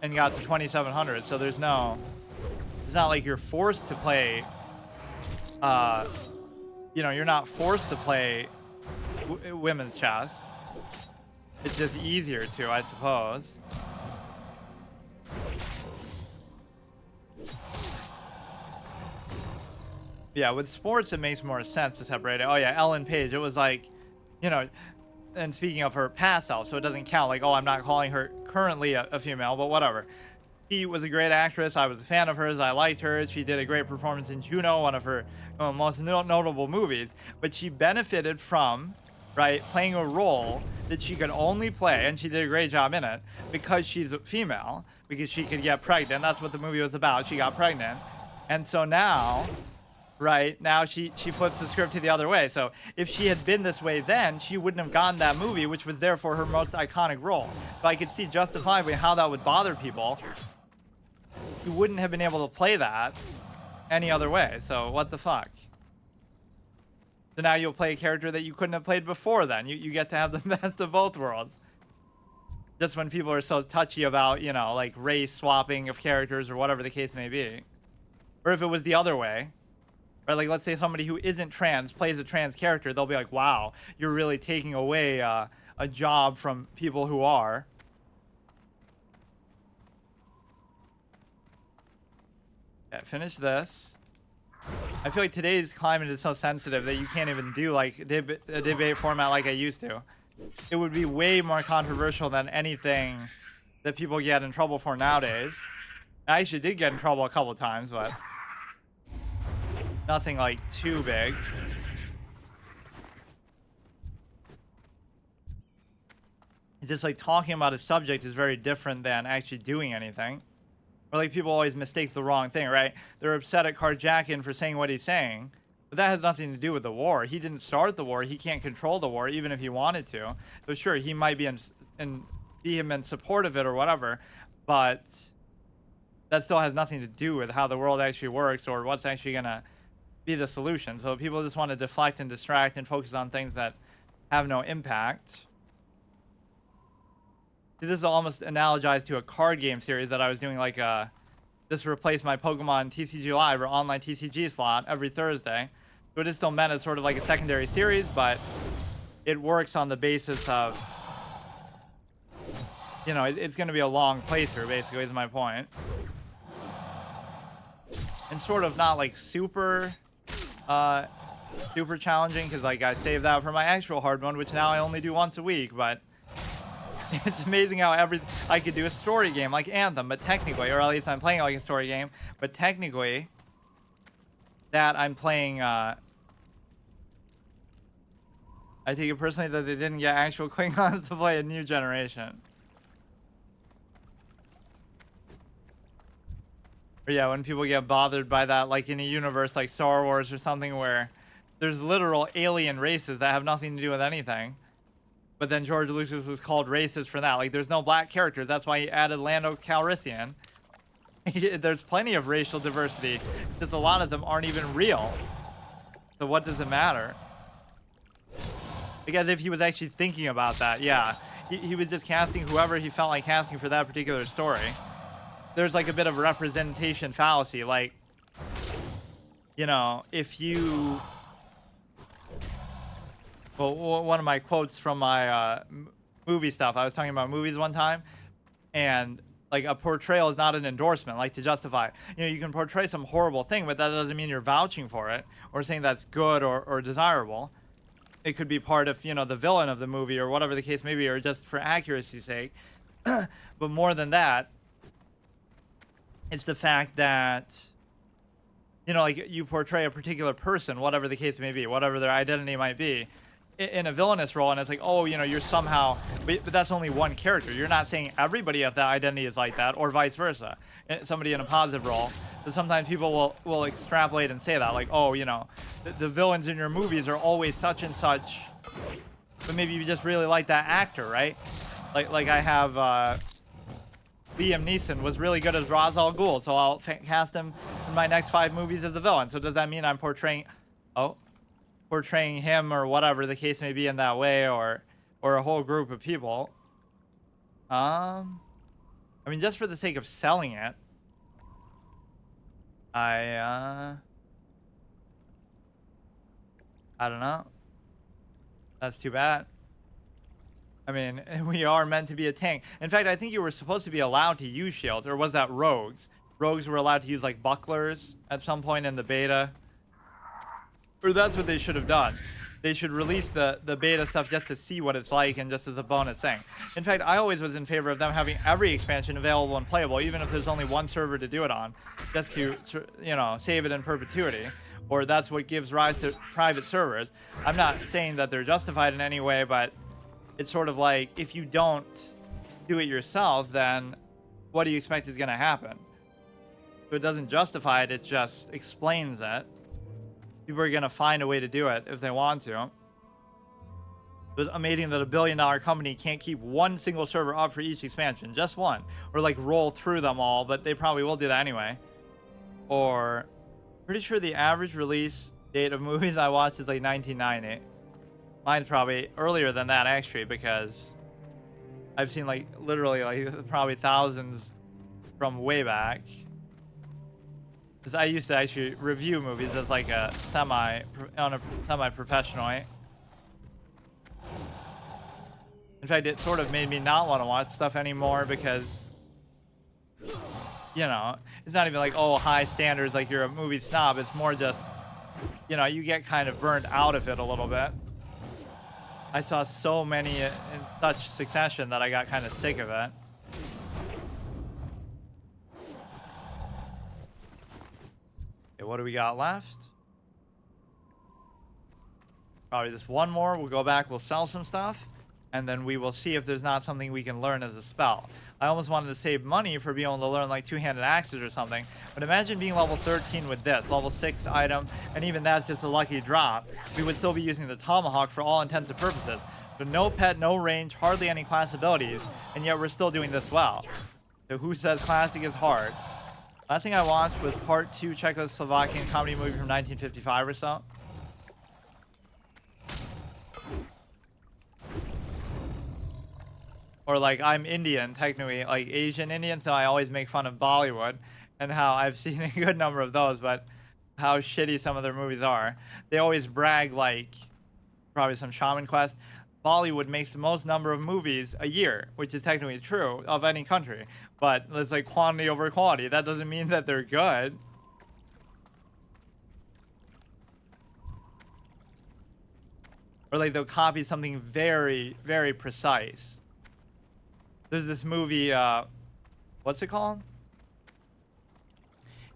and got to 2700. So there's no... It's not like you're forced to play... you're not forced to play women's chess. It's just easier to, I suppose. Yeah, with sports, it makes more sense to separate it. Oh, yeah, Ellen Page. It was like, and speaking of her past self, so it doesn't count. Like, oh, I'm not calling her currently a female, but whatever. She was a great actress. I was a fan of hers. I liked her. She did a great performance in Juno, one of her most notable movies. But she benefited from, right, playing a role that she could only play, and she did a great job in it, because she's a female, because she could get pregnant. That's what the movie was about. She got pregnant. And so now, right, now she flips the script to the other way. So if she had been this way then, she wouldn't have gotten that movie, which was therefore her most iconic role. So I could see justifiably how that would bother people. You wouldn't have been able to play that any other way. So what the fuck? So now you'll play a character that you couldn't have played before then. You get to have the best of both worlds. Just when people are so touchy about, you know, like race swapping of characters or whatever the case may be. Or if it was the other way. Right, like let's say somebody who isn't trans plays a trans character, they'll be like, wow, you're really taking away a job from people who are. Yeah, finish this. I feel like today's climate is so sensitive that you can't even do like a debate format like I used to. It would be way more controversial than anything that people get in trouble for nowadays. I actually did get in trouble a couple times, but nothing like too big. It's just like talking about a subject is very different than actually doing anything. Or like people always mistake the wrong thing, right? They're upset at Karjakin for saying what he's saying, but that has nothing to do with the war. He didn't start the war. He can't control the war, even if he wanted to. So sure, he might be in support of it or whatever, but that still has nothing to do with how the world actually works or what's actually gonna be the solution. So people just want to deflect and distract and focus on things that have no impact. This is almost analogized to a card game series that I was doing, like this replaced my Pokemon TCG Live or online TCG slot every Thursday. So it is still meant as sort of like a secondary series, but it works on the basis of, you know, it's going to be a long playthrough, basically, is my point. And sort of not like super challenging, because like I saved that for my actual hard mode, which now I only do once a week, but it's amazing how I could do a story game like Anthem, but technically, or at least I'm playing it like a story game, but technically that I'm playing, I take it personally that they didn't get actual Klingons to play a new generation. Or yeah, when people get bothered by that, like in a universe like Star Wars or something where there's literal alien races that have nothing to do with anything. But then George Lucas was called racist for that. Like, there's no black characters. That's why he added Lando Calrissian. There's plenty of racial diversity. Just a lot of them aren't even real. So what does it matter? Because if he was actually thinking about that, yeah. He was just casting whoever he felt like casting for that particular story. There's like a bit of a representation fallacy. Like, you know, if you... Well, one of my quotes from my movie stuff, I was talking about movies one time, and like a portrayal is not an endorsement, like to justify. You know, you can portray some horrible thing, but that doesn't mean you're vouching for it or saying that's good or desirable. It could be part of, you know, the villain of the movie or whatever the case may be, or just for accuracy's sake. But more than that, it's the fact that, you know, like you portray a particular person, whatever the case may be, whatever their identity might be, in a villainous role, and it's like, oh, you know, you're somehow, but that's only one character. You're not saying everybody of that identity is like that, or vice versa. Somebody in a positive role. So sometimes people will extrapolate and say that, like, oh, you know, the villains in your movies are always such and such, but maybe you just really like that actor, right? Like I have Liam Neeson was really good as Ra's al Ghul, so I'll cast him in my next 5 movies as the villain. So does that mean I'm portraying him or whatever the case may be in that way, or a whole group of people? I mean, just for the sake of selling it, I don't know. That's too bad. I mean, we are meant to be a tank. In fact, I think you were supposed to be allowed to use shields, or was that rogues? Rogues were allowed to use like bucklers at some point in the beta. Or that's what they should have done. they should release the beta stuff just to see what it's like and just as a bonus thing. In fact, I always was in favor of them having every expansion available and playable, even if there's only one server to do it on, just to, you know, save it in perpetuity. Or that's what gives rise to private servers. I'm not saying that they're justified in any way, but it's sort of like, if you don't do it yourself, then what do you expect is going to happen? So it doesn't justify it, it just explains it. People are going to find a way to do it if they want to. It's amazing that a billion-dollar company can't keep one single server up for each expansion, just one, or like roll through them all, but they probably will do that anyway. Or pretty sure the average release date of movies I watched is like 1990. Mine's probably earlier than that actually, because I've seen like literally like probably thousands from way back. Because I used to actually review movies as like a semi-professional. In fact, it sort of made me not want to watch stuff anymore because, you know, it's not even like, oh, high standards, like you're a movie snob. It's more just, you know, you get kind of burned out of it a little bit. I saw so many in such succession that I got kind of sick of it. Okay, what do we got left? Probably just one more. We'll go back, we'll sell some stuff, and then we will see if there's not something we can learn as a spell. I almost wanted to save money for being able to learn like two-handed axes or something, but imagine being level 13 with this, level 6 item, and even that's just a lucky drop. We would still be using the tomahawk for all intents and purposes. So no pet, no range, hardly any class abilities, and yet we're still doing this well. So who says classic is hard? Last thing I watched was part 2 Czechoslovakian comedy movie from 1955 or so. Or like, I'm Indian, technically, like Asian Indian, so I always make fun of Bollywood and how I've seen a good number of those, but how shitty some of their movies are. They always brag like, probably some Shaman Quest, Bollywood makes the most number of movies a year, which is technically true of any country, but it's like quantity over quality. That doesn't mean that they're good. Or like they'll copy something very, very precise. There's this movie, what's it called?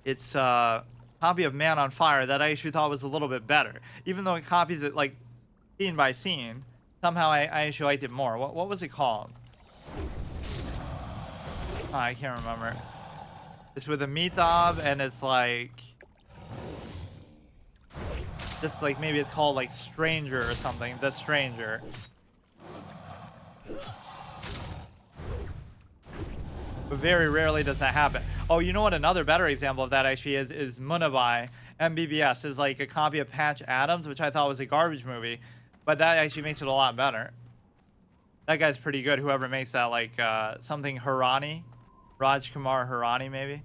It's a copy of Man on Fire that I actually thought was a little bit better. Even though it copies it like scene by scene, somehow I actually liked it more. What was it called? Oh, I can't remember. It's with Amitabh, and it's like, just like maybe it's called like Stranger or something. The Stranger. But very rarely does that happen. Oh, you know what another better example of that actually is Munabai. MBBS is like a copy of Patch Adams, which I thought was a garbage movie, but that actually makes it a lot better. That guy's pretty good, whoever makes that, like something Hirani, Rajkumar Hirani maybe.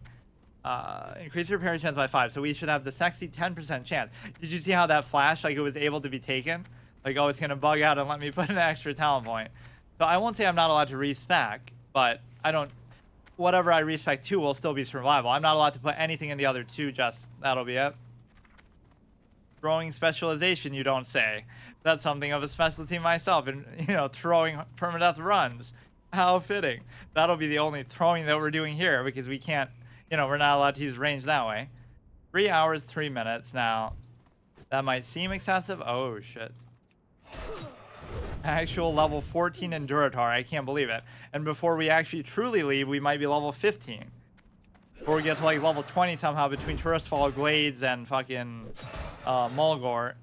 Increase your parry chance by 5, so we should have the sexy 10% chance. Did you see how that flashed like it was able to be taken? Like, oh, it's gonna bug out and let me put an extra talent point. So I won't say I'm not allowed to respec, but I don't, whatever I respec 2 will still be survival. I'm not allowed to put anything in the other 2, just that'll be it. Throwing specialization, you don't say. That's something of a specialty myself, and you know, throwing permadeath runs. How fitting. That'll be the only throwing that we're doing here, because we can't, you know, we're not allowed to use range that way. 3 hours, 3 minutes. Now, that might seem excessive. Oh, shit. Actual level 14 in Durotar. I can't believe it. And before we actually truly leave, we might be level 15. Before we get to like level 20 somehow between Touristfall, Glades, and fucking Mulgore.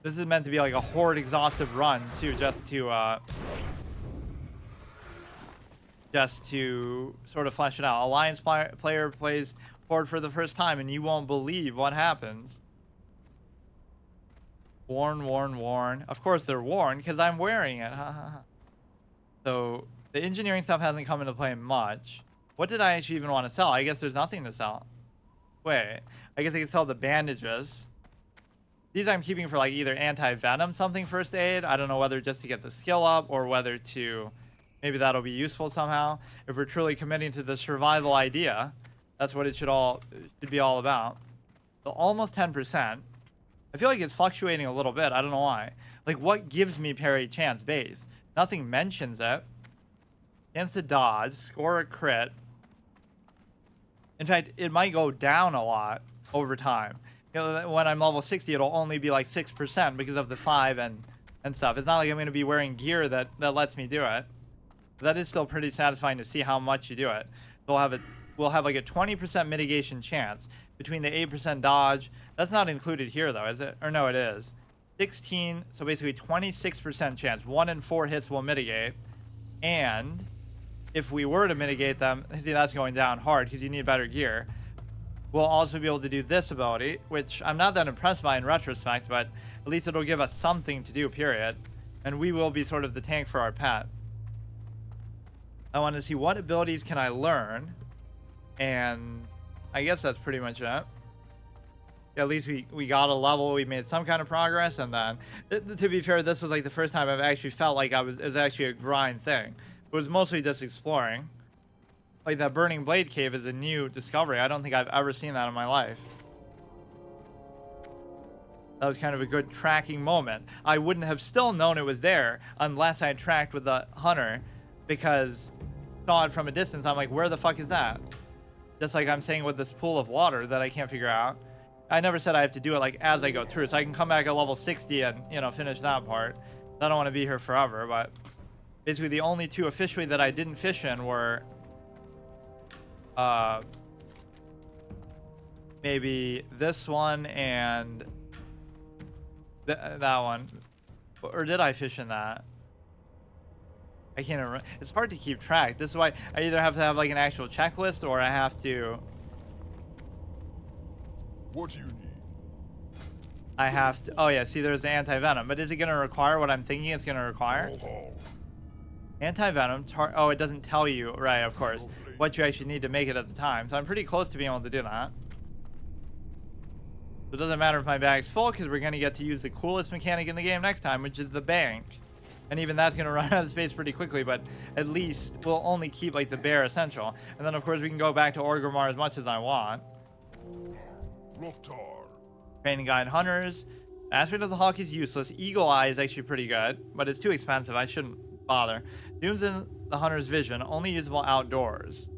This is meant to be like a horde exhaustive run too, just to sort of flesh it out. Alliance player plays Horde for the first time, and you won't believe what happens. Worn, worn, worn. Of course they're worn because I'm wearing it. So the engineering stuff hasn't come into play much. What did I actually even want to sell? I guess there's nothing to sell. Wait, I guess I can sell the bandages. These I'm keeping for like either anti-venom something first aid. I don't know whether just to get the skill up or whether to, maybe that'll be useful somehow. If we're truly committing to the survival idea, that's what it should be all about. So almost 10%. I feel like it's fluctuating a little bit. I don't know why. Like, what gives me parry chance base? Nothing mentions it. Chance to dodge, score a crit. In fact, it might go down a lot over time. You know, when I'm level 60, it'll only be like 6% because of the 5 and stuff. It's not like I'm going to be wearing gear that lets me do it. But that is still pretty satisfying to see how much you do it. We'll have like a 20% mitigation chance between the 8% dodge. That's not included here though, is it? Or no, it is. 16, so basically 26% chance. 1 in 4 hits will mitigate. And if we were to mitigate them, see, that's going down hard because you need better gear. We'll also be able to do this ability, which I'm not that impressed by in retrospect, but at least it'll give us something to do, period. And we will be sort of the tank for our pet. I want to see what abilities can I learn, and I guess that's pretty much it. At least we got a level, we made some kind of progress, and then, to be fair, this was like the first time I've actually felt like it was actually a grind thing. It was mostly just exploring. Like, that Burning Blade Cave is a new discovery. I don't think I've ever seen that in my life. That was kind of a good tracking moment. I wouldn't have still known it was there unless I tracked with the hunter, because saw it from a distance. I'm like, where the fuck is that? Just like I'm saying with this pool of water that I can't figure out. I never said I have to do it like as I go through, so I can come back at level 60 and, you know, finish that part. I don't want to be here forever, but basically the only two officially that I didn't fish in were maybe this one and that one. Or did I fish in that? I can't remember. It's hard to keep track. This is why I either have to have like an actual checklist, or I have to. What do you need? I have to. Oh yeah, see, there's the anti-venom. But is it gonna require what I'm thinking it's gonna require? Anti-venom. Oh, it doesn't tell you, right? Of course, what you actually need to make it at the time. So I'm pretty close to being able to do that. So it doesn't matter if my bag's full, because we're gonna get to use the coolest mechanic in the game next time, which is the bank. And even that's going to run out of space pretty quickly, but at least we'll only keep like the bare essential. And then of course we can go back to Orgrimmar as much as I want. Durotar. Training guide hunters. Aspect of the hawk is useless. Eagle eye is actually pretty good, but it's too expensive. I shouldn't bother. Dooms in the hunter's vision, only usable outdoors.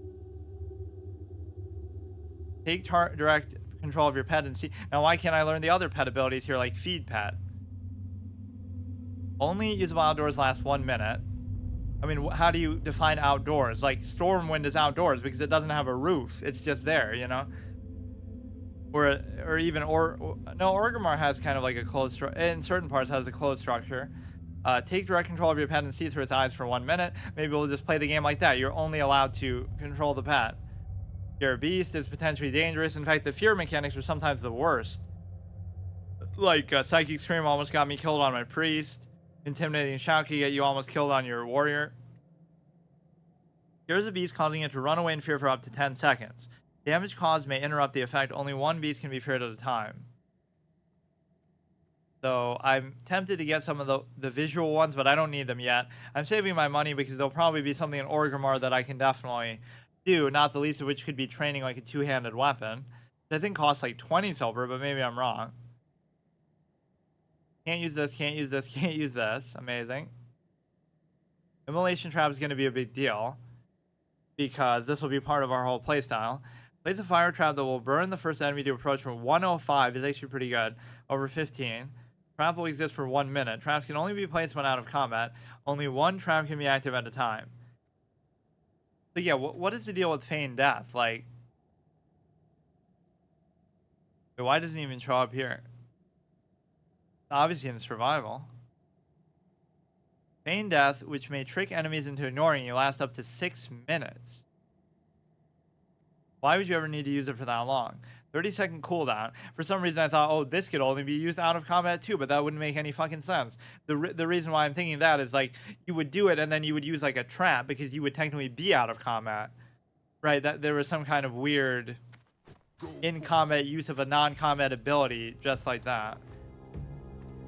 Take direct control of your pet and see. Now why can't I learn the other pet abilities here, like feed pet? Only usable outdoors last 1 minute. I mean, how do you define outdoors? Like, Stormwind is outdoors because it doesn't have a roof. It's just there, you know? Or even, no, Orgrimmar has kind of like a closed structure. In certain parts has a closed structure. Take direct control of your pet and see through its eyes for 1 minute. Maybe we'll just play the game like that. You're only allowed to control the pet. Your beast is potentially dangerous. In fact, the fear mechanics are sometimes the worst. Like, Psychic Scream almost got me killed on my priest. Intimidating shout can get you almost killed on your warrior. Here's a beast, causing it to run away in fear for up to 10 seconds. Damage caused may interrupt the effect. Only one beast can be feared at a time. So I'm tempted to get some of the visual ones, but I don't need them yet. I'm saving my money because there'll probably be something in Orgrimmar that I can definitely do, not the least of which could be training like a two-handed weapon. I think costs like 20 silver, but maybe I'm wrong. Can't use this, can't use this, can't use this. Amazing. Immolation trap is going to be a big deal because this will be part of our whole playstyle. Place a fire trap that will burn the first enemy to approach from 105 is actually pretty good. Over 15. Trap will exist for 1 minute. Traps can only be placed when out of combat. Only one trap can be active at a time. So yeah, what is the deal with feigned death? Like, why doesn't it even show up here? Obviously in survival. Feigned death, which may trick enemies into ignoring you, lasts up to 6 minutes. Why would you ever need to use it for that long? 30-second cooldown. For some reason I thought, oh, this could only be used out of combat too, but that wouldn't make any fucking sense. The reason why I'm thinking that is like, you would do it and then you would use like a trap because you would technically be out of combat. Right, that there was some kind of weird in-combat use of a non-combat ability just like that.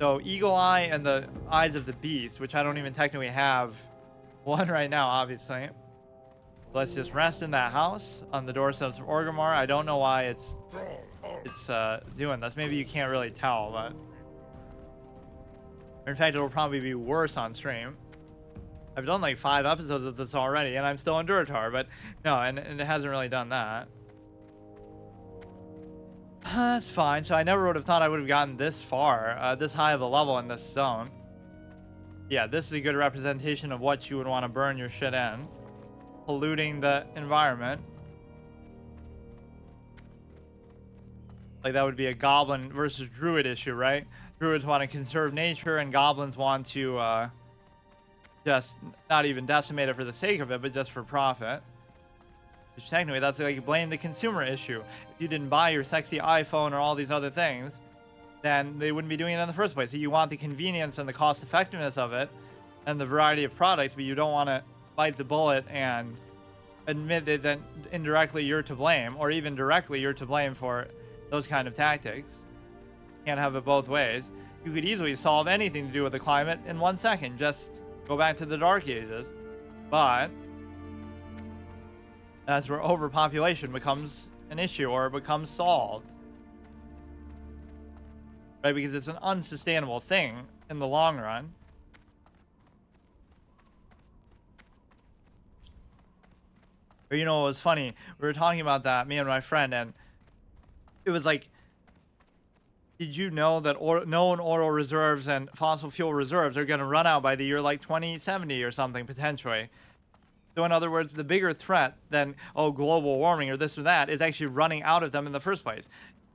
So Eagle Eye and the Eyes of the Beast, which I don't even technically have one right now, obviously. Let's just rest in that house on the doorsteps of Orgrimmar. I don't know why Stronghold. it's doing this. Maybe you can't really tell, but in fact, it'll probably be worse on stream. I've done like 5 episodes of this already, and I'm still on Durotar, but no, and it hasn't really done that. That's fine. So I never would have thought I would have gotten this far, this high of a level in this zone. Yeah, this is a good representation of what you would want to burn your shit in. Polluting the environment. Like that would be a goblin versus druid issue, right? Druids want to conserve nature, and goblins want to just not even decimate it for the sake of it, but just for profit. Which technically, that's like blame the consumer issue. If you didn't buy your sexy iPhone or all these other things, then they wouldn't be doing it in the first place. So you want the convenience and the cost effectiveness of it and the variety of products, but you don't want to bite the bullet and admit that then indirectly you're to blame, or even directly you're to blame for those kind of tactics. Can't have it both ways. You could easily solve anything to do with the climate in 1 second. Just go back to the Dark Ages. But that's where overpopulation becomes an issue, or becomes solved. Right? Because it's an unsustainable thing in the long run. Or, you know, it was funny. We were talking about that, me and my friend, and it was like, did you know that known oil reserves and fossil fuel reserves are going to run out by the year like 2070 or something, potentially? So in other words, the bigger threat than, oh, global warming or this or that is actually running out of them in the first place.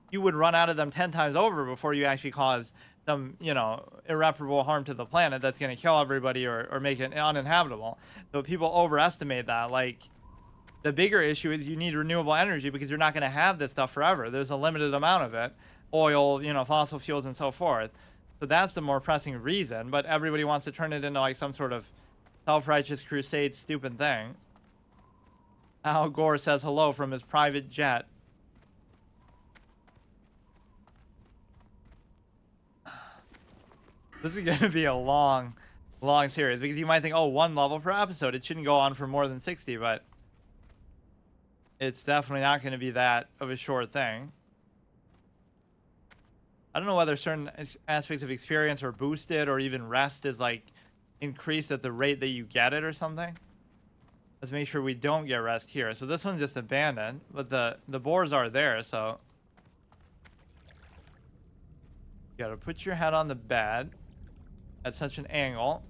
You would run out of them 10 times over before you actually cause some, you know, irreparable harm to the planet that's going to kill everybody or make it uninhabitable. So people overestimate that. Like, the bigger issue is you need renewable energy because you're not going to have this stuff forever. There's a limited amount of it. Oil, you know, fossil fuels and so forth. So that's the more pressing reason, but everybody wants to turn it into like some sort of self-righteous crusade stupid thing. Al Gore says hello from his private jet. This is going to be a long series because you might think, oh, 1 level per episode. It shouldn't go on for more than 60, but it's definitely not going to be that of a short thing. I don't know whether certain aspects of experience are boosted or even rest is like increased at the rate that you get it or something. Let's make sure we don't get rest here. So this one's just abandoned, but the boars are there, so you gotta put your head on the bed at such an angle.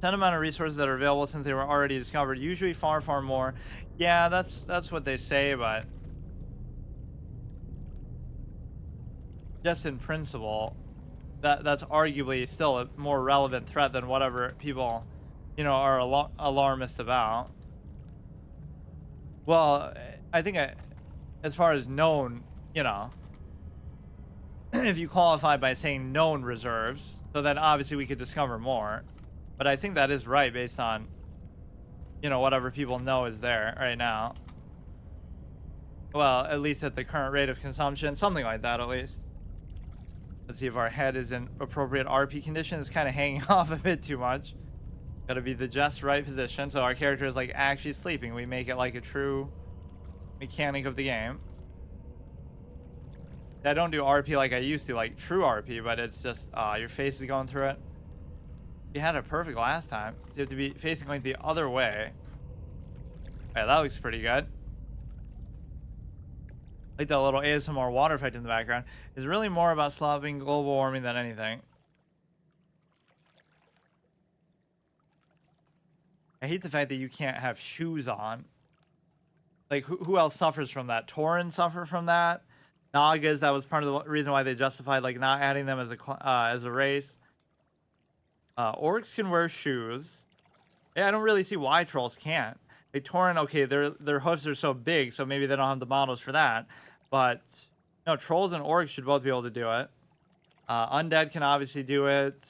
Ton amount of resources that are available since they were already discovered. Usually far more. Yeah, that's what they say, but just in principle, that's arguably still a more relevant threat than whatever people, you know, are alarmist about. Well, I think as far as known, you know, if you qualify by saying known reserves, so then obviously we could discover more. But I think that is right based on, you know, whatever people know is there right now. Well, at least at the current rate of consumption, something like that at least. Let's see if our head is in appropriate RP condition. It's kind of hanging off a bit too much. Got to be the just right position. So our character is like actually sleeping. We make it like a true mechanic of the game. I don't do RP like I used to, like true RP, but it's just your face is going through it. You had it perfect last time. You have to be facing like the other way. Yeah, that looks pretty good. Like that little ASMR water effect in the background is really more about stopping global warming than anything. I hate the fact that you can't have shoes on. Like, who else suffers from that? Tauren suffer from that. Nagas, that was part of the reason why they justified like not adding them as a race. Orcs can wear shoes. Yeah, I don't really see why trolls can't. Like Tauren, okay, their hoofs are so big, so maybe they don't have the models for that. But no, trolls and orcs should both be able to do it. Undead can obviously do it.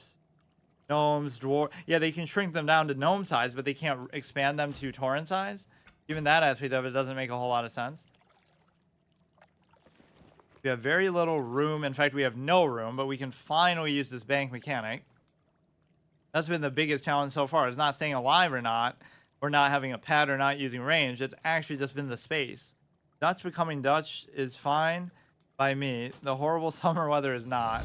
Gnomes, dwarf, yeah, they can shrink them down to gnome size, but they can't expand them to Tauren size. Even that aspect of it doesn't make a whole lot of sense. We have very little room. In fact, we have no room, but we can finally use this bank mechanic. That's been the biggest challenge so far. It's not staying alive or not, or not having a pad or not using range. It's actually just been the space. Dutch becoming Dutch is fine by me. The horrible summer weather is not.